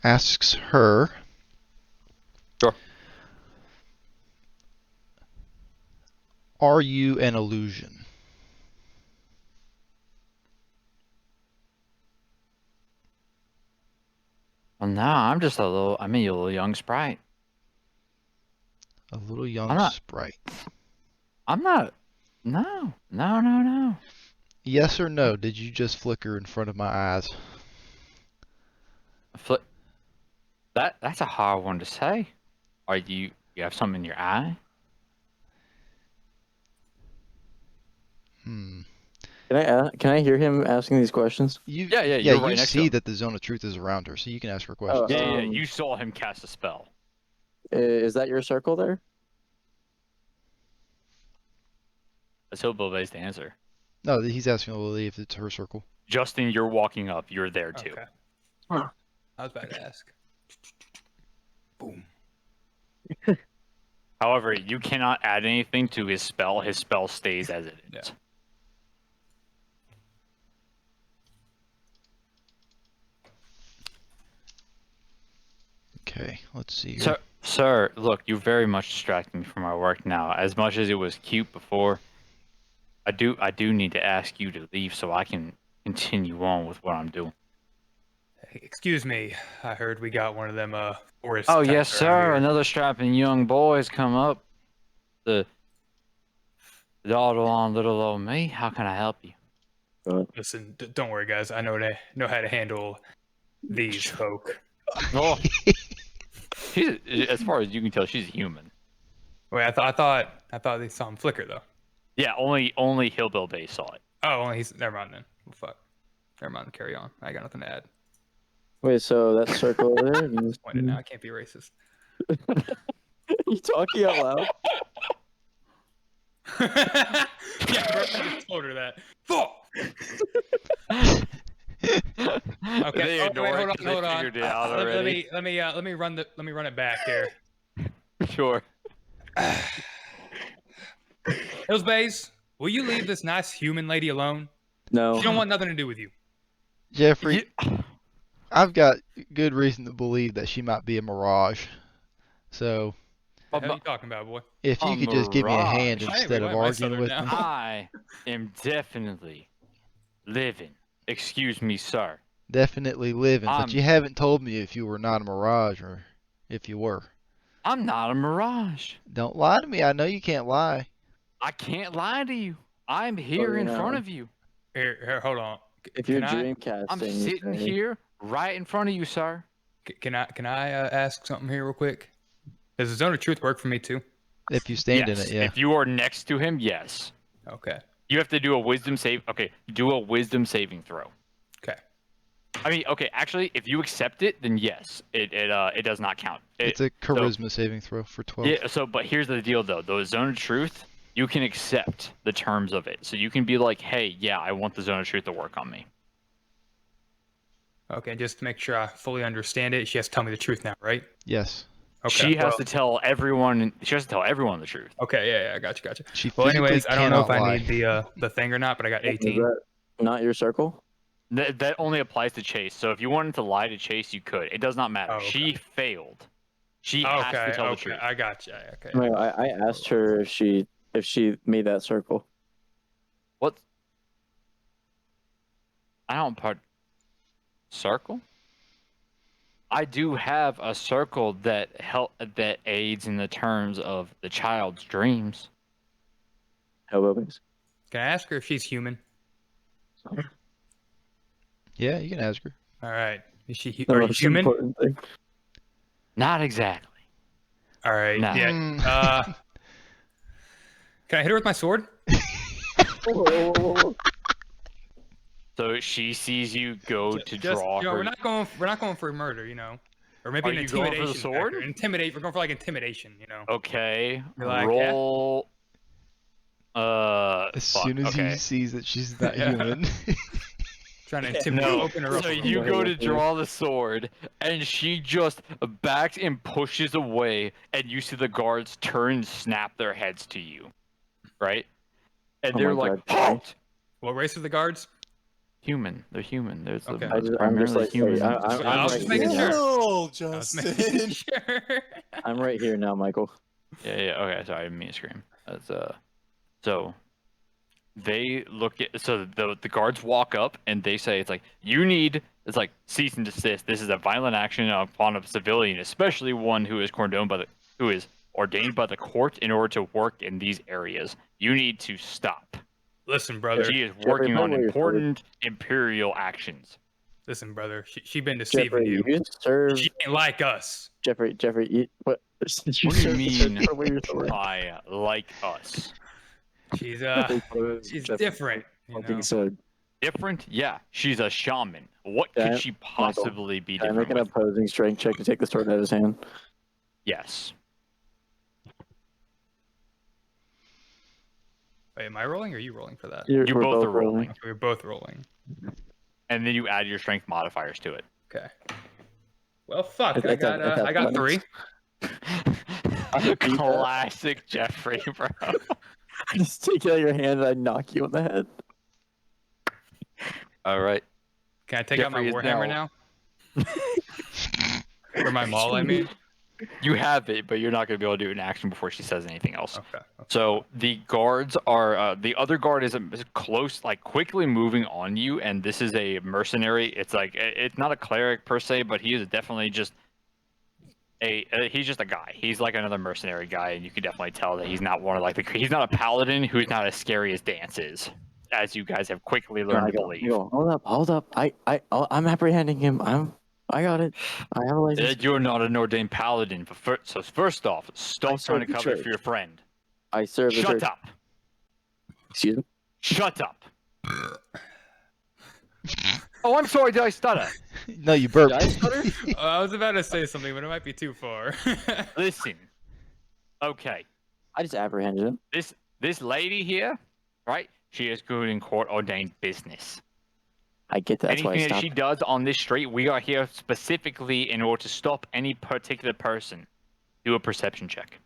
asks her. Sure. Are you an illusion? Well, no, I'm just a little young sprite. A little young I'm not- sprite. I'm not. No. Yes or no? Did you just flicker in front of my eyes? That's a hard one to say. Are you have something in your eye? Hmm. Can I hear him asking these questions? Yeah, you're You right next to see him. that the zone of truth is around her, so you can ask her questions. Yeah. You saw him cast a spell. Is that your circle there? Let's hope Bove's the answer. No, he's asking Lily if it's her circle. Justin, you're walking up. You're there too. Okay. I was about to ask. Boom. However, you cannot add anything to his spell. His spell stays as it is. Yeah. Okay, let's see. Here. Sir, look, you very much distract me from my work now. As much as it was cute before, I do need to ask you to leave so I can continue on with what I'm doing. Hey, excuse me. I heard we got one of them forest. Oh types yes, around sir. here. Another strapping young boy's come up. The dawdle on little old me. How can I help you? Listen, don't worry, guys. I know how to handle these folk. Oh, she's, as far as you can tell, she's a human. Wait, I thought they saw him flicker though. Yeah, only Hillbill Bay saw it. Oh, only he's never mind then. Well, fuck. Never mind. Carry on. I got nothing to add. Wait, so that circle over there? Pointed now. I can't be racist. You talking out loud? Yeah, bro, I just told her that. Fuck. Okay. They Oh, ignore wait, it hold on, 'cause they hold on. figured it out Let already. me run it back here. Sure. Hills Bays, will you leave this nice human lady alone? No. She don't want nothing to do with you. Jeffrey, I've got good reason to believe that she might be a mirage. So What the hell are you talking about, boy? if you could just give me a hand mirage. instead of Why am I arguing Southern with now? me. I am definitely living. Excuse me, sir. Definitely living, but you haven't told me if you were not a mirage or if you were. I'm not a mirage. Don't lie to me. I know you can't lie. I can't lie to you. I'm here in front of you. Here, hold on. If you're Can I dreamcasting, I'm you sitting say- here right in front of you, sir. can I ask something here real quick? Does the zone of truth work for me too? If you stand in Yes. it, yeah. If you are next to him, yes. Okay. You have to do a wisdom save. Okay, do a wisdom saving throw. Okay. I mean, okay, actually, if you accept it, then yes, it does not count. It's a charisma saving throw for 12. Yeah. So, but here's the deal, though. The zone of truth, you can accept the terms of it. So you can be like, hey, yeah, I want the zone of truth to work on me. Okay, just to make sure I fully understand it, she has to tell me the truth now, right? Yes. Okay. She has to tell everyone. She has to tell everyone the truth. Okay, yeah, I got you. She Well, physically anyways, I don't know if cannot I lie. need the thing or not, but I got Is 18. that not your circle? That only applies to Chase. So if you wanted to lie to Chase, you could. It does not matter. Oh, okay. She failed. She has to tell the truth. I got you. Okay. No, I asked her if she made that circle. What? I don't part. Circle? I do have a circle that aids in the terms of the child's dreams. Hello, babies. Can I ask her if she's human? Yeah, you can ask her. All right. Is she? The Are you most human? important thing. Not exactly. All right. No. Yeah. Mm. Can I hit her with my sword? So she sees you go to draw her. We're not going for murder, or maybe Are an you going intimidation. for the sword? Factor. Intimidate. We're going for like intimidation, Okay. You're like, roll. As soon as okay. he sees that she's not Yeah. human. Trying to intimidate. No, Open her up. so a little you bit. go to draw the sword, and she just backs and pushes away, and you see the guards turn and snap their heads to you, right? And Oh they're my like, God. halt! What race are the guards? Human. They're human. They're Okay. I'm just primarily like, human. I'm I was right just making here. sure. No, I was making Justin. sure. I'm right here now, Michael. Yeah. Okay. Sorry, I didn't mean to scream. That's So they look at the guards walk up and they say it's like cease and desist. This is a violent action upon a civilian, especially one who is ordained by the court in order to work in these areas. You need to stop. Listen, brother. She is working Jeffrey, on where you're important imperial actions. Listen, brother. She been deceiving Jeffrey, you. you serve She ain't like us. Jeffrey. What? What do you mean? Where you're serving? I like us. She's she's Jeffrey, different. fucking sword. Different? Yeah, she's a shaman. What Yeah, could she possibly be Can I make different an with? opposing strength check to take the sword out of his hand? Yes. Wait, am I rolling or are you rolling for that? You We're both are rolling. Okay, we're both rolling. And then you add your strength modifiers to it. Okay. Well, fuck. It's at I got 3. Classic Jeffrey, bro. I just take it out of your hand and I knock you on the head. All right. Can I take out my Jeffrey is warhammer now? Or my maul, I mean. You have it, but you're not going to be able to do it in action before she says anything else. Okay. So the guards are the other guard is close, like quickly moving on you, and this is a mercenary. It's like it's not a cleric per se, but he is definitely just he's just a guy. He's like another mercenary guy, and you can definitely tell that he's not one of he's not a paladin who's not as scary as Dance is, as you guys have quickly learned to believe. Hold up. I'm apprehending him. I got it. I have a license. You're not an ordained paladin. So first off, stop trying to serve the cover church. for your friend. I serve the Shut church. up. Excuse me. Shut up. Oh, I'm sorry. Did I stutter? No, you burped. Did I stutter? I was about to say something, but it might be too far. Listen. Okay. I just apprehended him. This lady here, right? She is good in court ordained business. I get that. That's why I Anything that stopped. she does on this street, we are here specifically in order to stop any particular person. Do a perception check.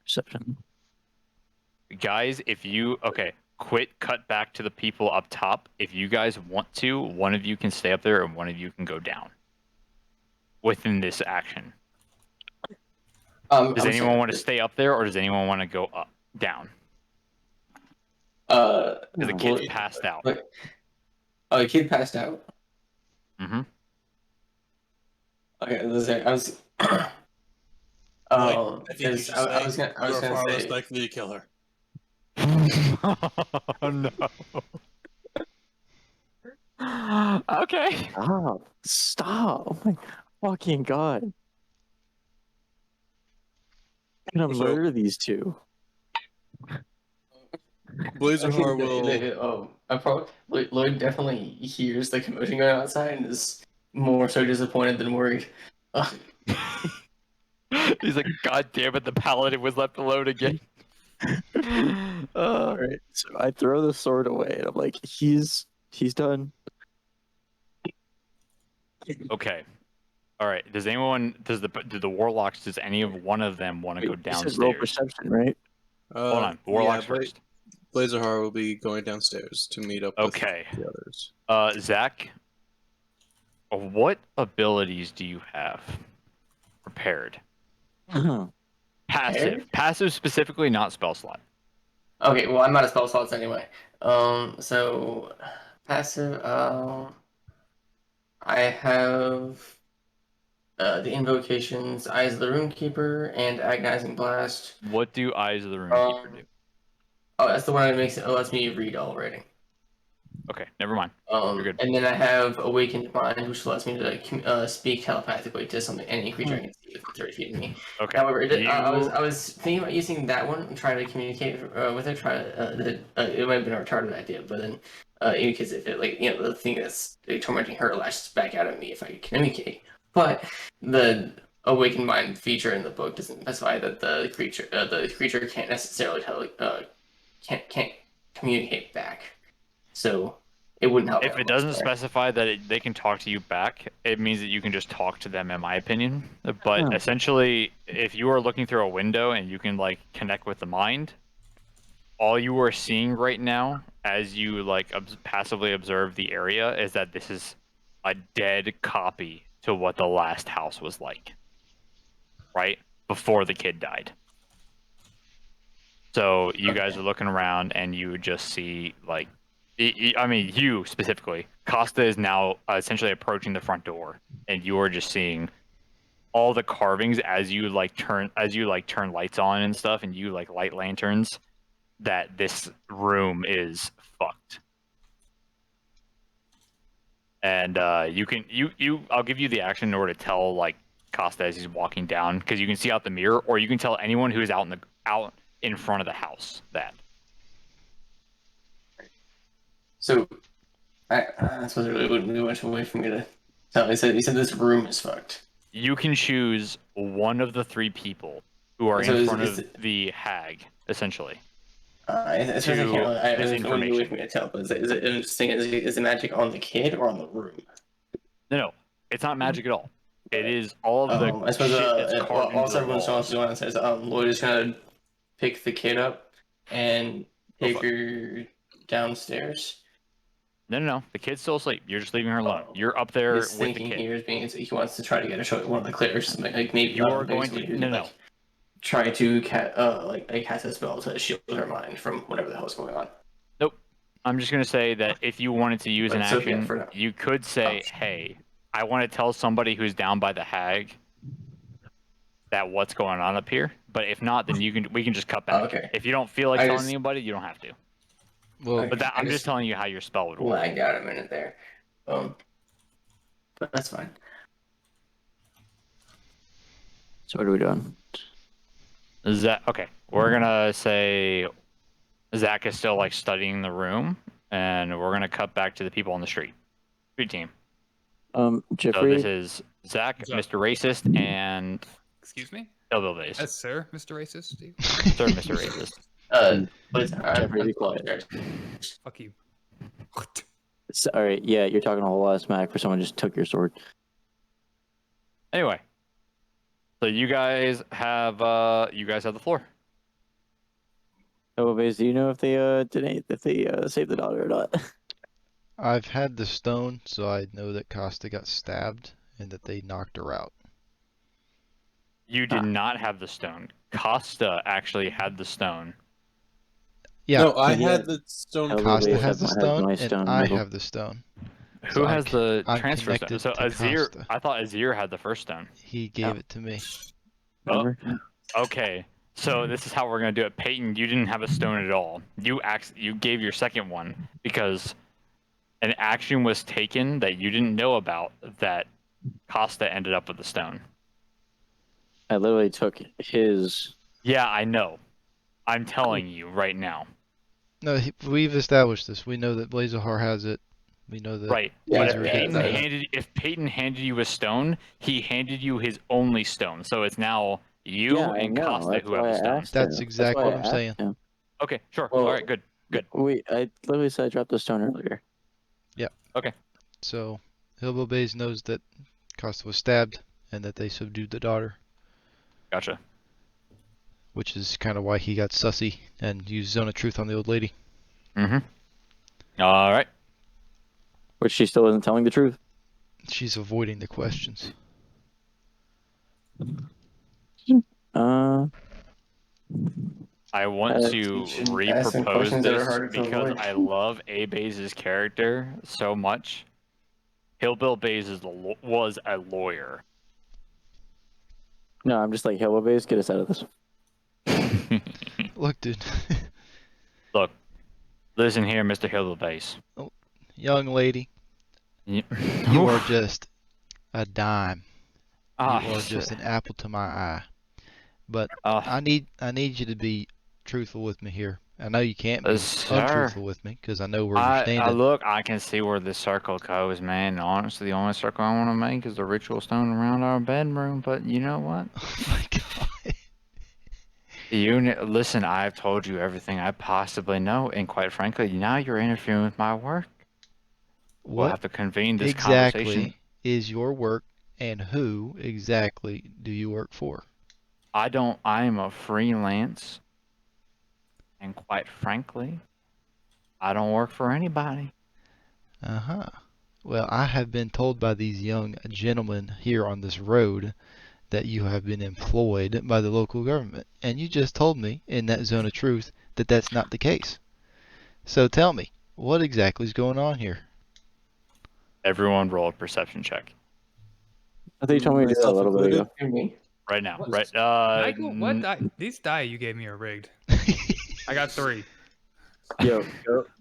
Perception. Guys, if you cut back to the people up top. If you guys want to, one of you can stay up there and one of you can go down within this action. Does anyone want to stay up there, or does anyone want to go up down? The kid's passed out. Oh, the kid passed out. Mm-hmm. Okay, I was. I think you should I was say gonna you are far say. less likely to kill her. Oh no. Okay. Stop. Oh my fucking god. I'm gonna murder these two. Blazerheart will. Lloyd definitely hears the commotion going outside and is more so disappointed than worried. He's like, God damn it, the paladin was left alone again. Alright, so I throw the sword away and I'm like, he's done. Okay. All right. Does any one of them want to go This is downstairs? roll perception, right? Hold on. Warlocks first. Blazerheart will be going downstairs to meet up with Okay. the others. Zach, what abilities do you have prepared? Passive. Passive specifically, not spell slot. Okay, well, I'm out of spell slots anyway. So passive. I have the invocations, Eyes of the Runekeeper, and Agonizing Blast. What do Eyes of the Runekeeper do? Oh, that's the one that lets me read already. Okay, never mind. You're good. And then I have Awakened Mind, which lets me to speak telepathically to any creature I can see within 30 feet of me. Okay. However, I was thinking about using that one and trying to communicate with it. It might have been a retarded idea, but then because if it the thing that's tormenting her lashes back out at me if I could communicate. But the Awakened Mind feature in the book doesn't specify that the creature can't necessarily can't communicate back. So it wouldn't help. If it doesn't specify that they can talk to you back, it means that you can just talk to them, in my opinion. But essentially, if you are looking through a window and you can connect with the mind, all you are seeing right now, as you passively observe the area, is that this is a dead copy to what the last house was like, right before the kid died. So you guys are looking around and you would just see you specifically, Costa is now essentially approaching the front door, and you are just seeing all the carvings as you turn lights on and stuff, and you light lanterns. That this room is fucked. And I'll give you the action in order to tell Costa as he's walking down, because you can see out the mirror, or you can tell anyone who is out in front of the house that. So, I suppose it really wouldn't be much of a way for me to tell. He said this room is fucked. You can choose one of the three people who are in front of the hag, essentially. I suppose I can't. I wouldn't be a way for me to tell. But is it magic on the kid or on the room? No, it's not magic at all. It is all of the I suppose, shit that's carved into the everyone walls. says Lloyd is gonna pick the kid up and take her downstairs. No. The kid's still asleep. You're just leaving her alone. You're up there with the kid. He wants to try to get one of the clerics. Maybe you are going to no. Try to cast a spell to shield her mind from whatever the hell's going on. Nope. I'm just gonna say that if you wanted to use an action, you could say, "Hey, I want to tell somebody who's down by the hag that what's going on up here." But if not, then we can just cut back. Okay. If you don't feel like telling anybody, you don't have to. Well, but I'm just telling you how your spell would work. Lagged out a minute there, but that's fine. So what are we doing? Okay, we're gonna say Zach is still studying the room, and we're gonna cut back to the people on the street. Street team. Jeffrey. So this is Zach, Mr. Racist, and excuse me. Hillbillies. Yes, sir, Mr. Racist. Steve. Sir, Mr. Racist. Jeffrey, be quiet. Fuck you. All right, yeah, you're talking a whole lot of smack for someone just took your sword. Anyway, so you guys have the floor. Oh, Vase, do you know if they saved the daughter or not? I've had the stone, so I know that Costa got stabbed and that they knocked her out. You did not have the stone. Costa actually had the stone. Yeah, No, I Yeah. had the stone. Hello, Costa Vase, has the has stone, my and stone I medal. have the stone. Who So has the I'm transfer stone? connected So to Azir, Costa. I thought Azir had the first stone. He gave it to me. Remember? Okay, so this is how we're gonna do it. Peyton, you didn't have a stone at all. You gave your second one because an action was taken that you didn't know about that Costa ended up with the stone. I literally took his. Yeah, I know. I'm telling you right now. No, we've established this. We know that Blazahar has it. We know that. Right. Yeah, But Azir if has Peyton it. if Peyton handed you a stone, he handed you his only stone. So it's now you Yeah, I and know. Costa That's who have why the I stone. asked That's him. exactly why what I I'm asked saying. him. Okay, sure. Well- All right, good. Good. Wait, I literally said I dropped the stone earlier. So Hilbo Bays knows that Costa was stabbed and that they subdued the daughter, Gotcha. which is kind of why he got sussy and used Zone of Truth on the old lady. Mm-hmm. All right. Which she still isn't telling the truth. She's avoiding the questions. Uh, I want Uh, to you should ask some re-propose questions that are this harder to because avoid. I love A-Baze's character so much. Hillbill Baze was a lawyer. no, I'm just like, hello, Vase, get us out of this. Look, dude. Look, listen here, Mr. Hillbill Baze. Young lady, You you are just a dime. Ah, You are just an apple to my eye. But ah, I need you to be truthful with me here. I know you can't be sir. untruthful with me because I know where you're I standing. look, I can see where this circle goes, man. Honestly, the only circle I want to make is the ritual stone around our bedroom. But you know what? Oh my god. Listen, I've told you everything I possibly know, and quite frankly, now you're interfering with my work. We'll What have to convene this conversation. exactly is your work and who exactly do you work for? I am a freelance, and quite frankly, I don't work for anybody. Uh-huh. Well, I have been told by these young gentlemen here on this road that you have been employed by the local government. And you just told me in that zone of truth that that's not the case. So tell me, what exactly is going on here? Everyone roll a perception check I think you told me to do that a Myself little bit included. ago. Hear me? right now. What? Right. Michael, what these die you gave me are rigged. I got 3. Yo,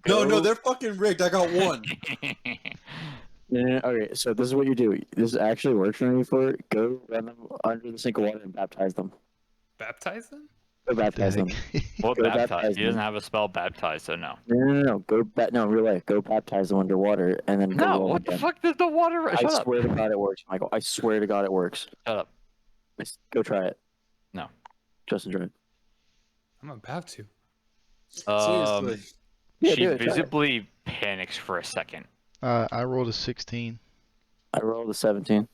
No, they're fucking rigged. I got one. No, okay, so this is what you do. This actually works for me for go run them under the sink of water and baptize them. Baptize them? Go baptize them. Well, Go baptize. baptize He doesn't them. have a spell baptize, so no. No. No, real life. Go baptize them underwater and then go No, roll what the again. fuck does the water? I Shut up. swear to God it works, Michael. I swear to God it works. Shut up. Go try it. No. Justin, try it. I'm about to. Seriously. Yeah, She do it, try it. visibly panics for a second. I rolled a 16. I rolled a 17.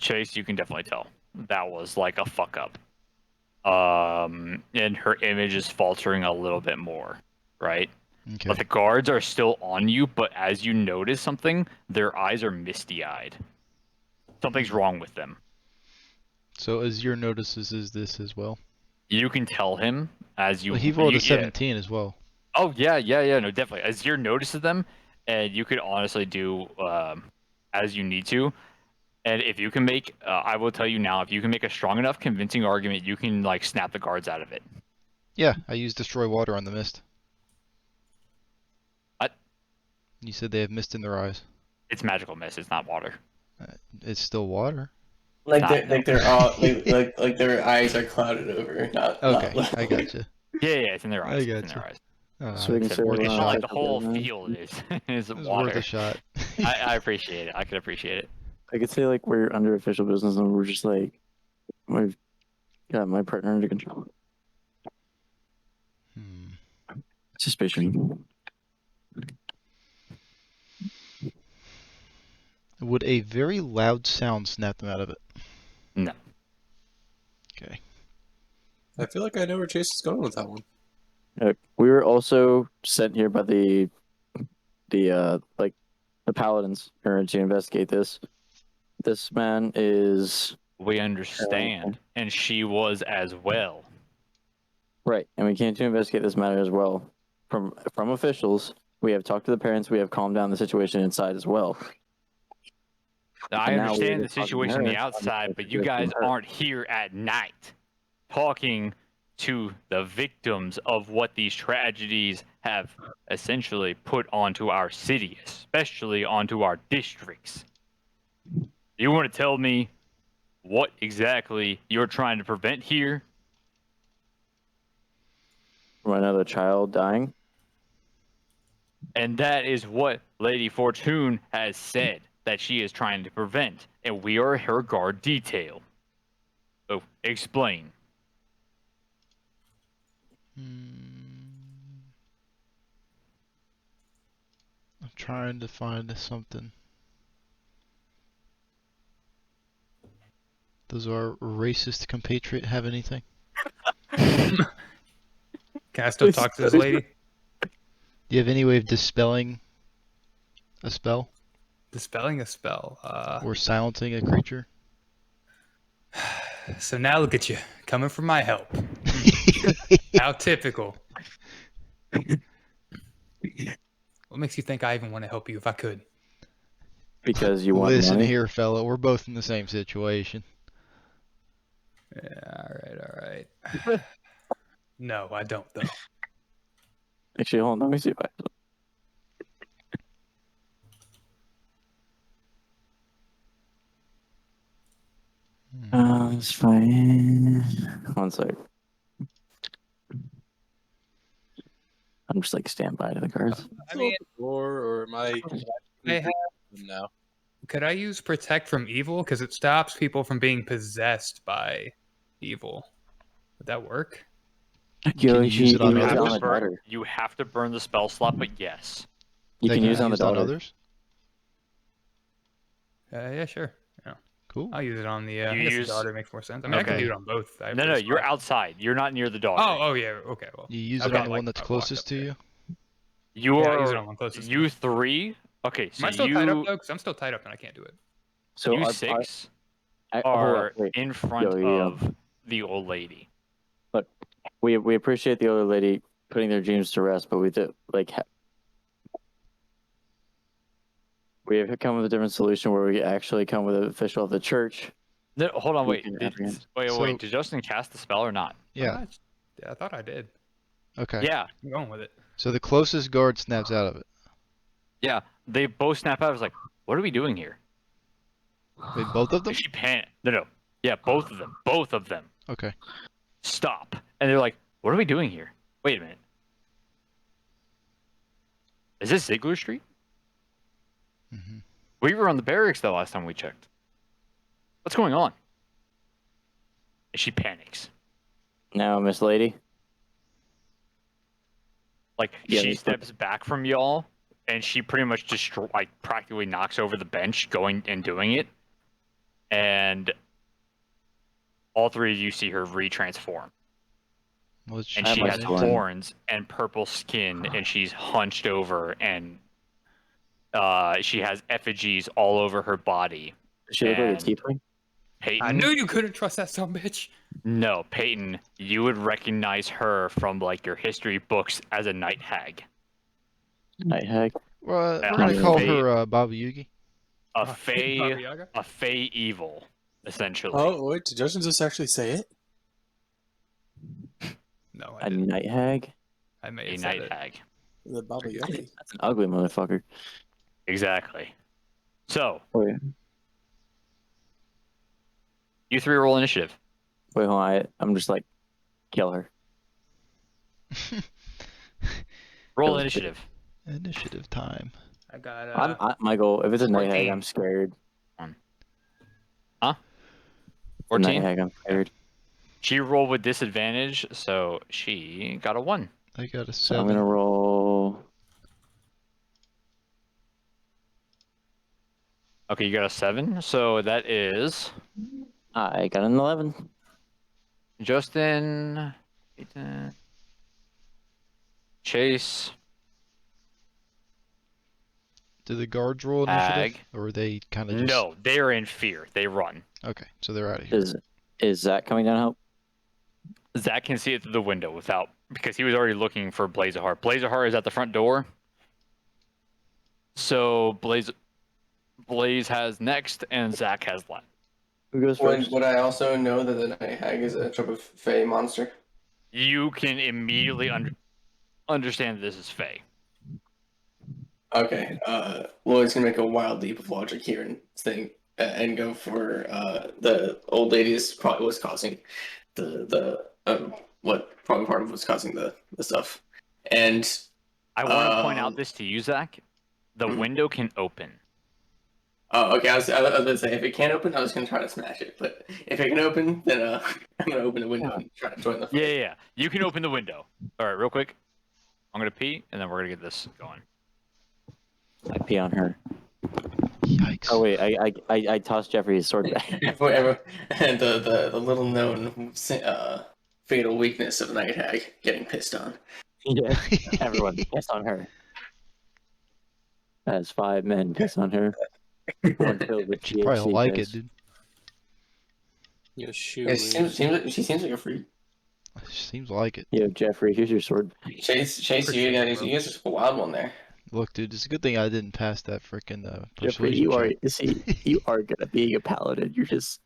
Chase, you can definitely tell that was like a fuck up. And her image is faltering a little bit more, right? Okay. But the guards are still on you, but as you notice something, their eyes are misty-eyed. Something's wrong with them. So Azir notices is this as well? You can tell him as you. Well, he rolled you, a 17 as well. Oh yeah, no, definitely. Azir notices them, and you could honestly do as you need to. And if you can make, I will tell you now, if you can make a strong enough convincing argument, you can like snap the guards out of it. Yeah, I used Destroy Water on the mist. What? You said they have mist in their eyes. It's magical mist. It's not water. It's still water. Like Stop. they're all like their eyes are clouded over. Not Okay, not I gotcha. Yeah, it's in their eyes. I It's in gotcha. their eyes. So we can It's say worth a it's we're not on like shot. the whole man. field is It was water. worth a shot. I appreciate it. I can appreciate it. I could say like we're under official business and we're just like we've got my partner under control. Hmm. Suspicion. Would a very loud sound snap them out of it? No. Okay. I feel like I know where Chase is going with that one. We were also sent here by the paladins in order to investigate this. This man is We understand, and she was as well. right, and we came to investigate this matter as well. From officials, we have talked to the parents. We have calmed down the situation inside as well. Now, I And now understand we're the talking to situation on the her, outside, but you from guys her. aren't here at night talking to the victims of what these tragedies have essentially put onto our city, especially onto our districts. You want to tell me what exactly you're trying to prevent here? From another child dying. And that is what Lady Fortune has said that she is trying to prevent, and we are her guard detail. So, explain. I'm trying to find something. Does our racist compatriot have anything? Can I still talk to this lady? Do you have any way of dispelling a spell? Dispelling a spell. Or silencing a creature? So now look at you, coming for my help. How typical. What makes you think I even want to help you if I could? Because you want Listen money. here, fella. We're both in the same situation. Yeah, all right. No, I don't, though. Actually, hold on. Let me see if I. It's fine. One sec. I'm just like stand by to the cards. I mean, Or am I I now? could I use protect from evil? Because it stops people from being possessed by evil. Would that work? Can you use it on use others? on the daughter. You have to burn the spell slot, but yes. You That can can use be on the used on daughter. others? Yeah, sure. Yeah. Cool. I'll use it on the. You I guess use- the daughter makes more sense. I mean, I can Okay. do it on both. No, you're outside. You're not near the dog. Oh, yeah. Okay, well. You use I've it on got, the like, one that's I walked closest up to there. you? You Yeah, are. I use it on one closest. You three. Okay, so Am I still you. tied up though? Because I'm still tied up and I can't do it. So you our- six hold are on, wait. in front Yo. of the old lady. We appreciate the older lady putting their dreams to rest, but we do we have come with a different solution where we actually come with an official of the church. No, hold on, We wait. can Did, apprehend. wait. So- Did Justin cast the spell or not? Yeah. I thought I did. Okay. Yeah, I'm going with it. So the closest guard snaps out of it. yeah. They both snap out. I was like, "What are we doing here?" Wait, both of them? She panicked. No. Yeah, both of them. Both of them. Okay. Stop. And they're like, "What are we doing here? Wait a minute. Is this Ziegler Street? hmm We were on the barracks the last time we checked. What's going on?" And she panics. Now, Miss Lady. Like Yeah, she they- steps back from y'all, and she pretty much just practically knocks over the bench, going and doing it. And all three of you see her retransform, Well, it's and I she have has my sword. horns and purple skin, and she's hunched over, and she has effigies all over her body. Does she look like a And- tiefling? Peyton, I knew you couldn't trust that son bitch. no, Peyton, you would recognize her from like your history books as a night hag, Night hag. Well, Yeah, we're gonna I'm call afraid- her Baba Yugi. a Baba fey, Yaga? a fey evil, essentially. Oh wait, did Justin just actually say it? No, I A didn't. night hag. I may A have said night it. hag. The Baba Yeti. That's an ugly motherfucker. Exactly. So, Wait, you three roll initiative. hold on. I'm just like, kill her. Roll was initiative. Initiative time. I got. Michael, if it's a night hag, 14. I'm scared. Huh? A night 14. hag, I'm scared. She rolled with disadvantage, so she got a 1. I got a So I'm 7. gonna roll. Okay, you got a 7. So that is I got an 11. Justin, Ethan, Chase, Do the guards roll initiative, Ag. or are they kind of just? No, they are in fear. They run. Okay, so they're out of here. Is Zach coming down to help? Zach can see it through the window without, because he was already looking for Blazehar. Blazehar is at the front door. So Blaze has next, and Zach has left. Who goes first? Would I also know that the Night Hag is a type of Fey monster? You can immediately understand that this is Faye. Okay. Lloyd's gonna make a wild leap of logic here and think and go for the old lady is probably what's causing the what probably part of what's causing the stuff. And I want to point out this to you, Zach. The window can open. oh, okay. I was gonna say if it can't open, I was gonna try to smash it. But if it can open, then I'm gonna open the window and try to join the. Yeah. You can open the window. All right, real quick. I'm gonna pee, and then we're gonna get this going. I pee on her. Yikes! Oh wait, I tossed Jeffrey's sword back. Whatever. And the little known fatal weakness of Night Hag getting pissed on. Yeah, everyone piss on her. As 5 men piss on her. One filled with Probably GHC like piss. it, dude. Yo, shoot. Yeah, she seems like a freak. Seems like it. Yo, Jeffrey, here's your sword. Chase, Appreciate you it, guys took a wild one there. Look, dude, it's a good thing I didn't pass that frickin' Jeffrey, persuasion you are check. you are good at being a paladin. You're just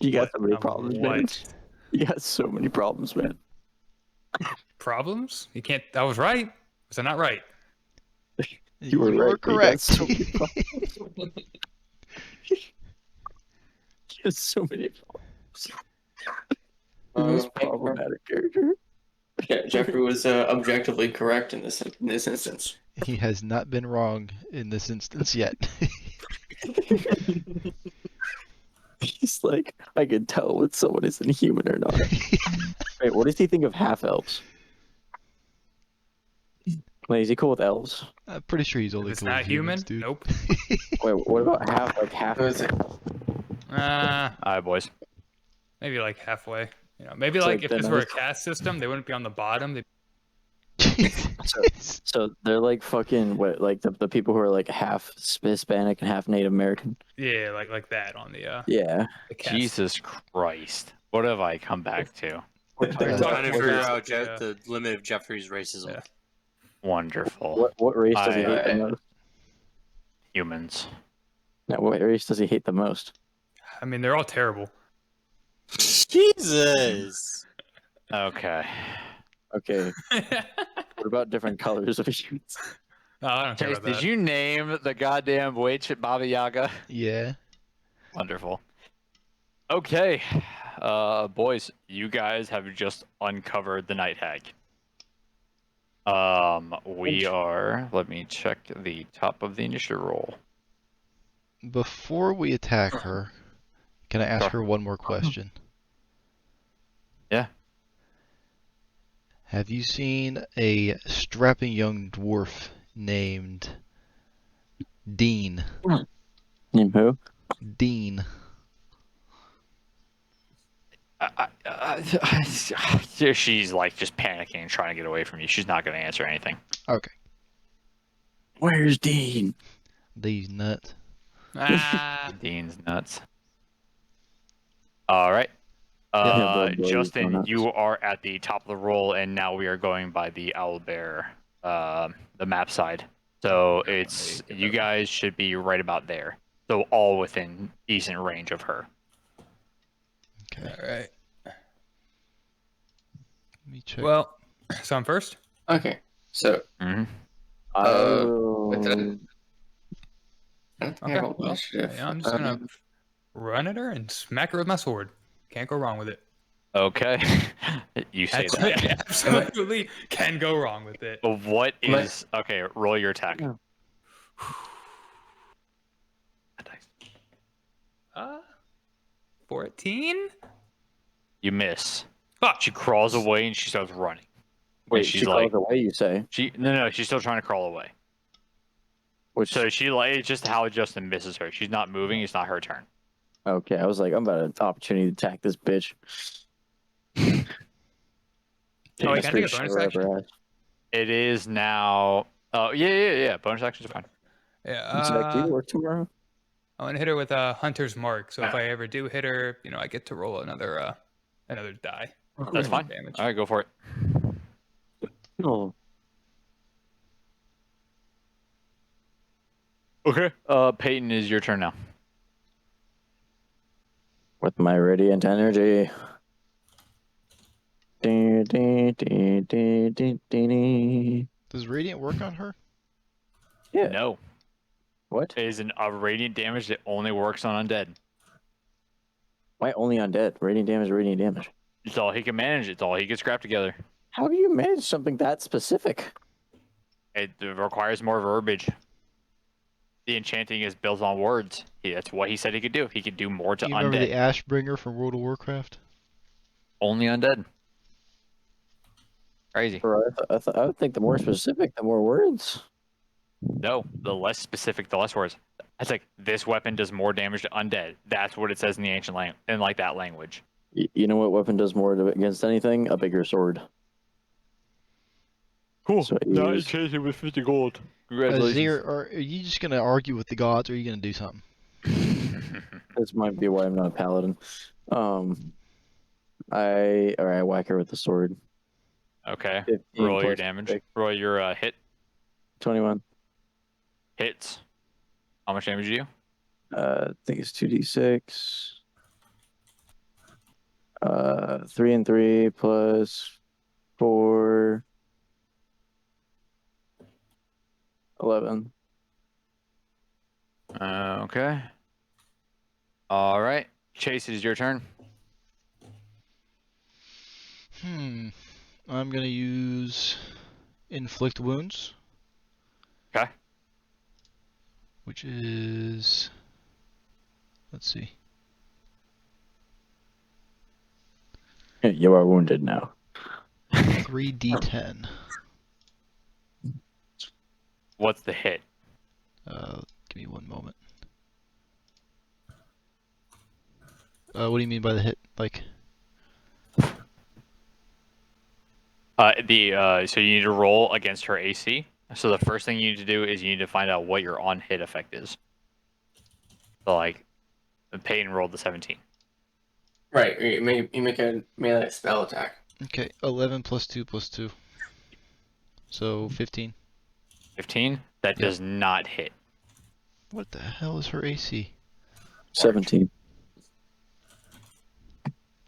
you got so many problems, man. What? You got so many problems, man. Problems? You can't. I was right. Was I not right? You were right, but you got correct. so many problems. You got so many problems. The most problematic character. Yeah, Jeffrey was objectively correct in this instance. He has not been wrong in this instance yet. He's like, I can tell when someone is inhuman or not. Wait, what does he think of half elves? Wait, is he cool with elves? I'm pretty sure he's If only it's cool not with human, humans, dude. nope. Wait, what about half? What is it? All right, boys. Maybe like halfway. You know, maybe So like if then this I were a was- caste system, they wouldn't be on the bottom. They'd... Jesus. So they're like fucking what? Like the people who are like half Hispanic and half Native American. Yeah, like that on the Yeah. caste. Jesus Christ. What have I come back to? I'm talking trying to about- figure out yeah. the limit of Jeffrey's racism. Yeah. Wonderful. What race does he hate the I- most? Humans. No, what race does he hate the most? I mean, they're all terrible. Jesus. Okay. Okay. What about different colors of humans? No, I don't care Chase, about did that. you name the goddamn witch at Baba Yaga? Yeah. Wonderful. Okay. Boys, you guys have just uncovered the Night Hag. We are. Let me check the top of the initiative roll. Before we attack her, can I ask Sure. her one more question? Yeah. Have you seen a strapping young dwarf named Dean? Name who? Dean. She's like just panicking and trying to get away from you. She's not going to answer anything. Okay. Where's Dean? These nuts. Ah, Dean's nuts. All right. Justin, you are at the top of the roll, and now we are going by the owlbear, the map side. So it's you guys should be right about there. So all within decent range of her. Okay. all right. Let me check. Well, so I'm first. Okay, so Mm-hmm. with that, I don't think I have Okay, a initiative. Yeah, I'm just gonna run at her and smack her with my sword. Can't go wrong with it. Okay. You say Actually, that. I absolutely can go wrong with it. But what is okay? Roll your attack. 14. You miss. Fuck. She crawls away and she starts running. Wait, and she's she like, crawls away, you say? no, she's still trying to crawl away. Which So she like it's just how Justin misses her. She's not moving. It's not her turn. okay, I was like, I'm about an opportunity to attack this bitch. Oh, wait, can I take a Shit bonus right action? up her ass. It is now. Oh yeah. Bonus actions are fine. Yeah. Zach, do you work tomorrow? I'm gonna hit her with a hunter's mark. So if I ever do hit her, I get to roll another die. That's fine. Damage. All right, go for it. Oh, Okay. Peyton, is your turn now. with my radiant energy. Dee, dee, dee, dee, dee, dee, dee. Does radiant work on her? Yeah. No. What? It is a radiant damage that only works on undead. Why only undead? Radiant damage, radiant damage. It's all he can manage. It's all he can scrap together. How do you manage something that specific? It requires more verbiage. The enchanting is built on words. That's what he said he could do. He could do more to You remember the undead. Ashbringer from World of Warcraft? Only undead. Crazy. Bro, I would think the more specific, the more words. No, the less specific, the less words. It's like this weapon does more damage to undead. That's what it says in the ancient language, in like that language. You know what weapon does more against anything? A bigger sword. Cool. So Now use- it changed it with 50 gold. Congratulations. Azir, are you just gonna argue with the gods, or are you gonna do something? This might be why I'm not a paladin. I whack her with the sword. Okay. 15 Roll your plus damage. 6, Roll your hit. 21. Hits. How much damage do you? I think it's 2d6. 3 and 3 plus 4. 11. Okay. All right. Chase, it is your turn. I'm gonna use inflict wounds, Okay. which is, let's see, You are wounded now. 3d10. What's the hit? Give me one moment. What do you mean by the hit? Like, So you need to roll against her AC. So the first thing you need to do is you need to find out what your on hit effect is. So like, Peyton rolled the 17. Right. You make a melee spell attack. okay, 11 plus 2 plus 2. So 15. 15. That Yeah. does not hit. What the hell is her AC? 17.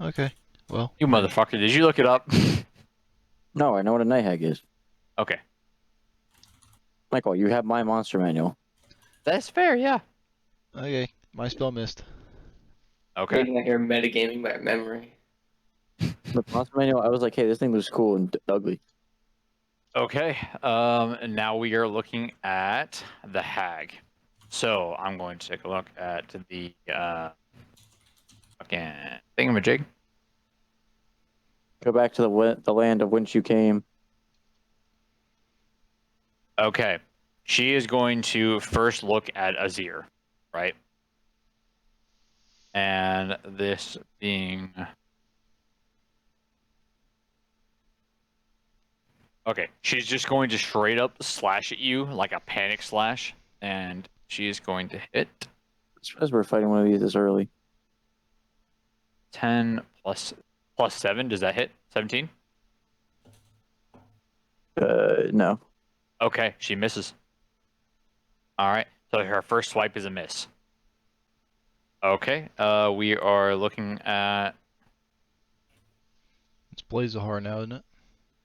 Okay, well, You motherfucker! Did you look it up? No, I know what a night hag is. Okay. Michael, you have my monster manual. That's fair. Yeah. okay, my spell missed. Okay. Reading like you're metagaming by memory. The monster manual, I was like, hey, this thing looks cool and ugly. Okay. And now we are looking at the hag. So I'm going to take a look at the fucking thingamajig. Go back to the land of whence you came. Okay. She is going to first look at Azir, right? And this being... Okay, she's just going to straight up slash at you like a panic slash, and she is going to hit I'm surprised we're fighting one of these this early. 10 plus 7. Does that hit? 17? No. Okay, she misses. All right, so her first swipe is a miss. Okay, we are looking at... It's Blazahar now, isn't it?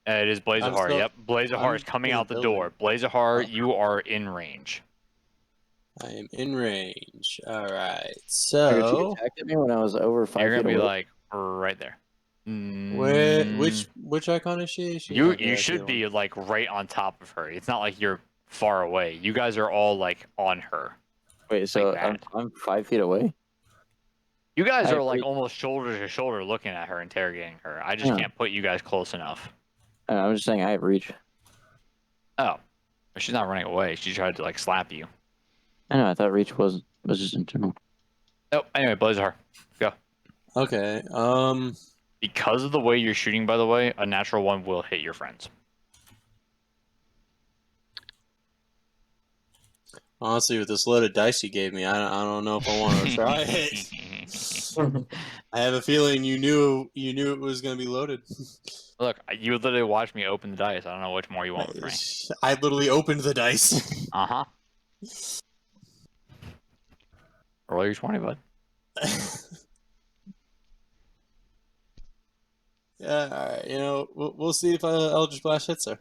It is Blazahar. still- Yep, Blazahar I'm is coming in the out the door. Blazahar, Oh. you are in range. I am in range. All right. She So attacked at me when I was over 5 You're feet gonna be away. like right there. which icon is she? You Yeah, I see should one. be like right on top of her. It's not like you're far away. You guys are all like on her. Wait, so like that. I'm 5 feet away? You guys I are like agree. almost shoulder to shoulder looking at her, interrogating her. I just Yeah. can't put you guys close enough. I'm just saying I have reach. Oh. She's not running away. She tried to like slap you. I know. I thought reach was just internal. Nope. Anyway, Blazar, go. Okay. Because of the way you're shooting, by the way, a natural one will hit your friends. Honestly, with this loaded dice you gave me, I don't know if I want to try it. I have a feeling you knew it was going to be loaded. Look, you literally watched me open the dice. I don't know which more you want with me. I literally opened the dice. Uh-huh. Roll your 20, bud. Yeah, all right. You know, we'll see if Eldritch Blast hits her.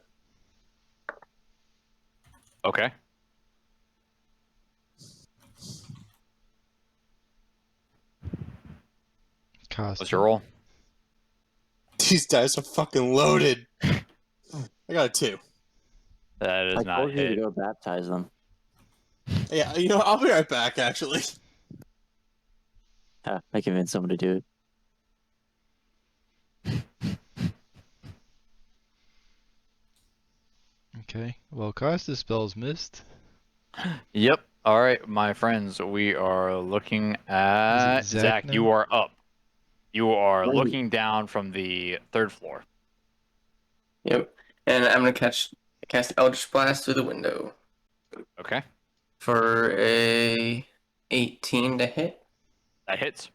Okay. What's your roll? These dice are fucking loaded. I got a 2. That is I not told you to hit. go baptize them. Yeah, you know, I'll be right back. Actually. I convinced someone to do it. Okay. Well, caster spells missed. Yep. All right, my friends, we are looking at Zach now? You are up. You are Right. looking down from the 3rd floor. Yep. And I'm gonna cast Eldritch Blast through the window Okay. for a 18 to hit. That hits.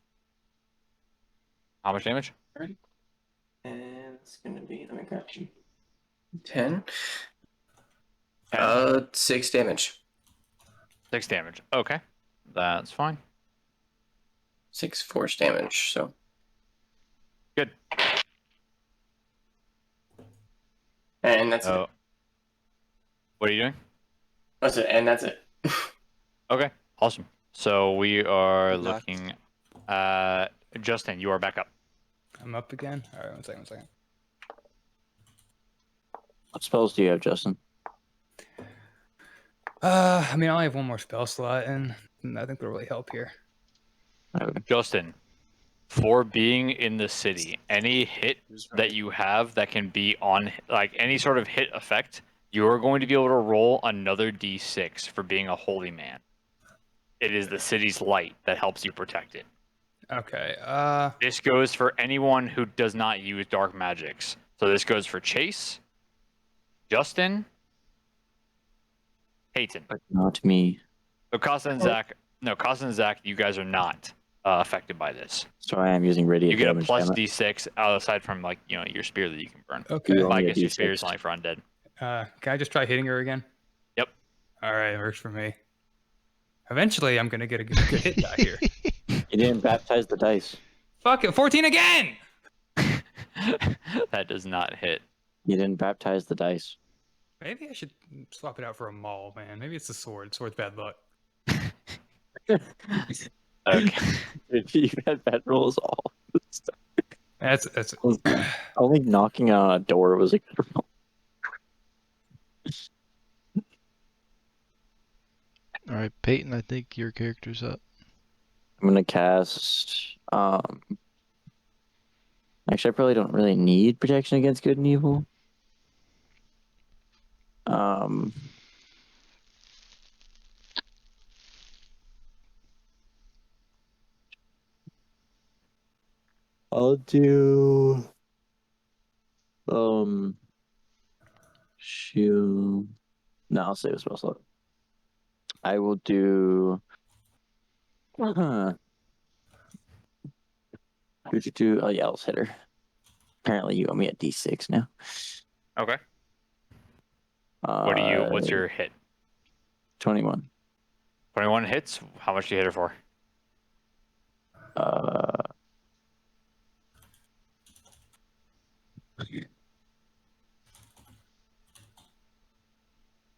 How much damage? And it's gonna be, let me grab you. 10. 10. 6 damage. 6 damage. Okay. That's fine. 6 force damage. So Good. and that's it. Oh. What are you doing? That's it. And that's it. Okay. Awesome. So we are Good luck. looking at Justin, you are back up. I'm up again. All right, one second. What spells do you have, Justin? I mean, I only have one more spell slot, and I think they'll really help here. Okay. Justin, for being in the city, any hit Who's right? that you have that can be on, like any sort of hit effect, you are going to be able to roll another d6 for being a holy man. It is the city's light that helps you protect it. Okay. This goes for anyone who does not use dark magics. So this goes for Chase, Justin, Peyton. But not me. So Costa and Zach, you guys are not affected by this. So I am using radiant You get a damage. plus damn it. d6 aside from like your spear that you can burn. okay. You I only guess a your spear D6. is only for undead. Can I just try hitting her again? Yep. All right, it works for me. Eventually, I'm gonna get a good hit die here. You didn't baptize the dice. Fuck it, 14 again. That does not hit. You didn't baptize the dice. Maybe I should swap it out for a maul, man. Maybe it's the sword. Sword's bad luck. Okay. You've had bad rolls all. That's Only knocking on a door was a good roll. All right, Peyton, I think your character's up. I'm gonna cast. Actually, I probably don't really need protection against good and evil. I'll do. Shoot. No, I'll save a spell slot. I will do. Oh yeah, I'll hit her. Apparently, you owe me a D6 now. Okay. What's your hit? 21. 21 hits. How much do you hit her for?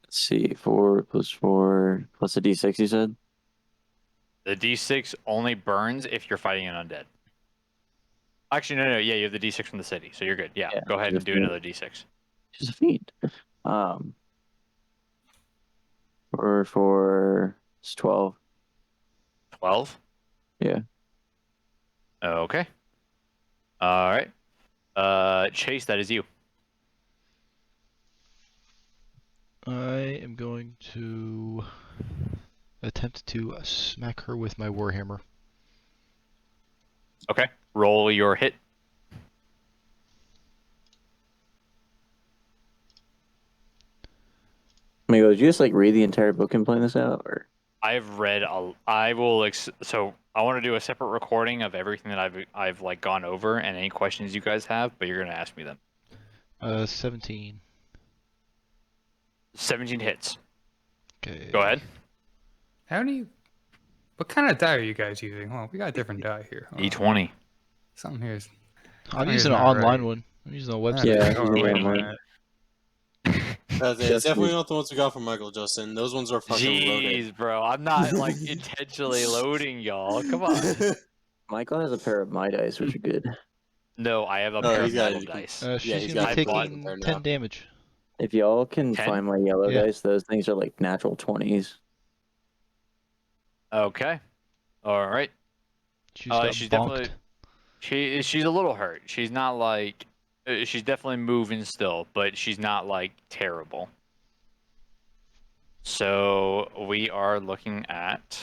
Let's see, 4 plus 4 plus a D6. You said. The d6 only burns if you're fighting an undead. Actually, no. Yeah, you have the d6 from the city, so you're good. Yeah, Yeah, go ahead and just do do it. another d6. She's a fiend. It's 12. 12. Yeah. Okay. All right. Chase, that is you. I am going to attempt to smack her with my warhammer. Okay. Roll your hit. Amigo, did you just like read the entire book and plan this out, or? I've read I will so I want to do a separate recording of everything that I've like gone over and any questions you guys have, but you're gonna ask me them. 17. 17 hits. Okay. Go ahead. How do you? What kind of die are you guys using? Hold on, we got a different die here. Hold on. D20. Something here is. I'm Oh, using he's an not online right. one. I'm using a website. Yeah, Oh, he's wait a online. minute. It's definitely not the ones we got from Michael, Justin. Those ones are fucking loaded. Jeez, bro. I'm not like intentionally loading y'all. Come on. Michael has a pair of my dice, which are good. No, I have a Oh, pair of he's got metal it. dice. Yeah, She's he's gonna got be it taking there now. 10 damage. If y'all can 10? find my yellow Yeah. dice, those things are like natural 20s. Okay. All right. She's got She's bonked. definitely she's a little hurt. She's not like she's definitely moving still, but she's not like terrible. So we are looking at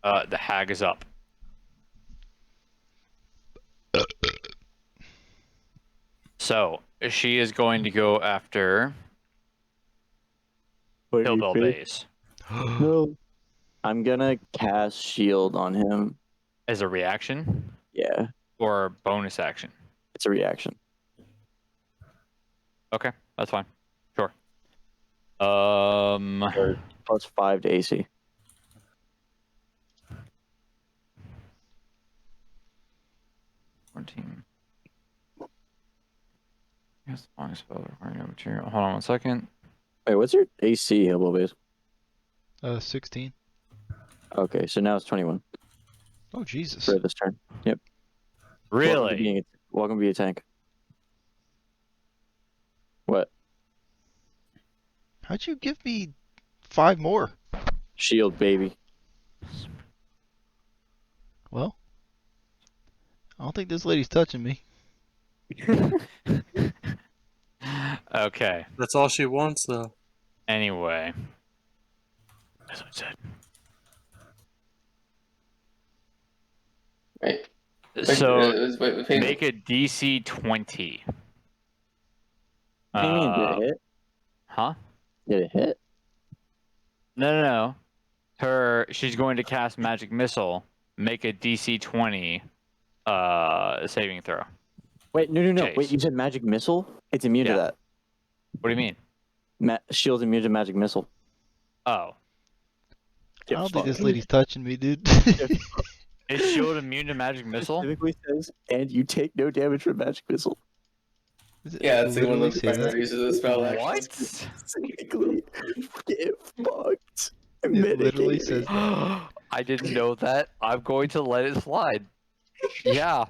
the hag is up. So she is going to go after Hillbill Bays No. I'm gonna cast shield on him. as a reaction Yeah, or bonus action. it's a reaction. Okay, that's fine. Sure. Or plus 5 to AC. Yes, long spell requiring no material. Hold on one second. Wait, what's your AC, Hillbill Base? 16. Okay, so now it's 21 Oh, Jesus. for this turn. Yep. Really? Welcome to be a tank. What? How'd you give me 5 more? Shield, baby. Well, I don't think this lady's touching me. Okay. That's all she wants, though. Anyway. As I said. Right. So Wait, make a DC 20. What do you mean? Did it hit? Huh? Did it hit? No. She's going to cast Magic Missile. Make a DC 20 saving throw. Wait, no. Chase. Wait, you said magic missile? It's immune to Yeah. that. What do you mean? Shield's immune to magic missile. Oh. I Get don't think this fucked. lady's touching me, dude. Is Shield immune to Magic Missile? Specifically says, and you take no damage from magic missile. Does it Yeah, it's like one literally of the say that? priorities of the spell. Actually. What? Specifically, get fucked. It literally Mitigate says it. that. I didn't know that. I'm going to let it slide. Yeah.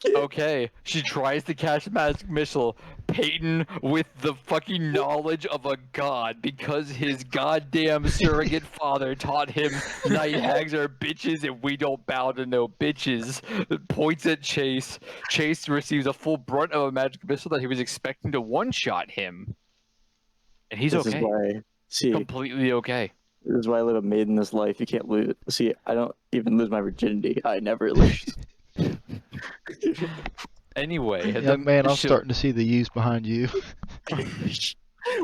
Okay. She tries to cast Magic Missile. Peyton, with the fucking knowledge of a god, because his goddamn surrogate father taught him night hags are bitches and we don't bow to no bitches, points at Chase. Chase receives a full brunt of a Magic Missile that he was expecting to one-shot him. And he's This okay. is why. See, Completely okay. this is why I live a maidenless life. You can't lose. See, I don't even lose my virginity. I never lose. Anyway, Young man, I'm starting to see the use behind you.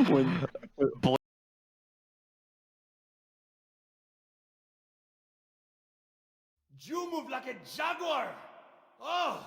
when You move like a jaguar. Oh.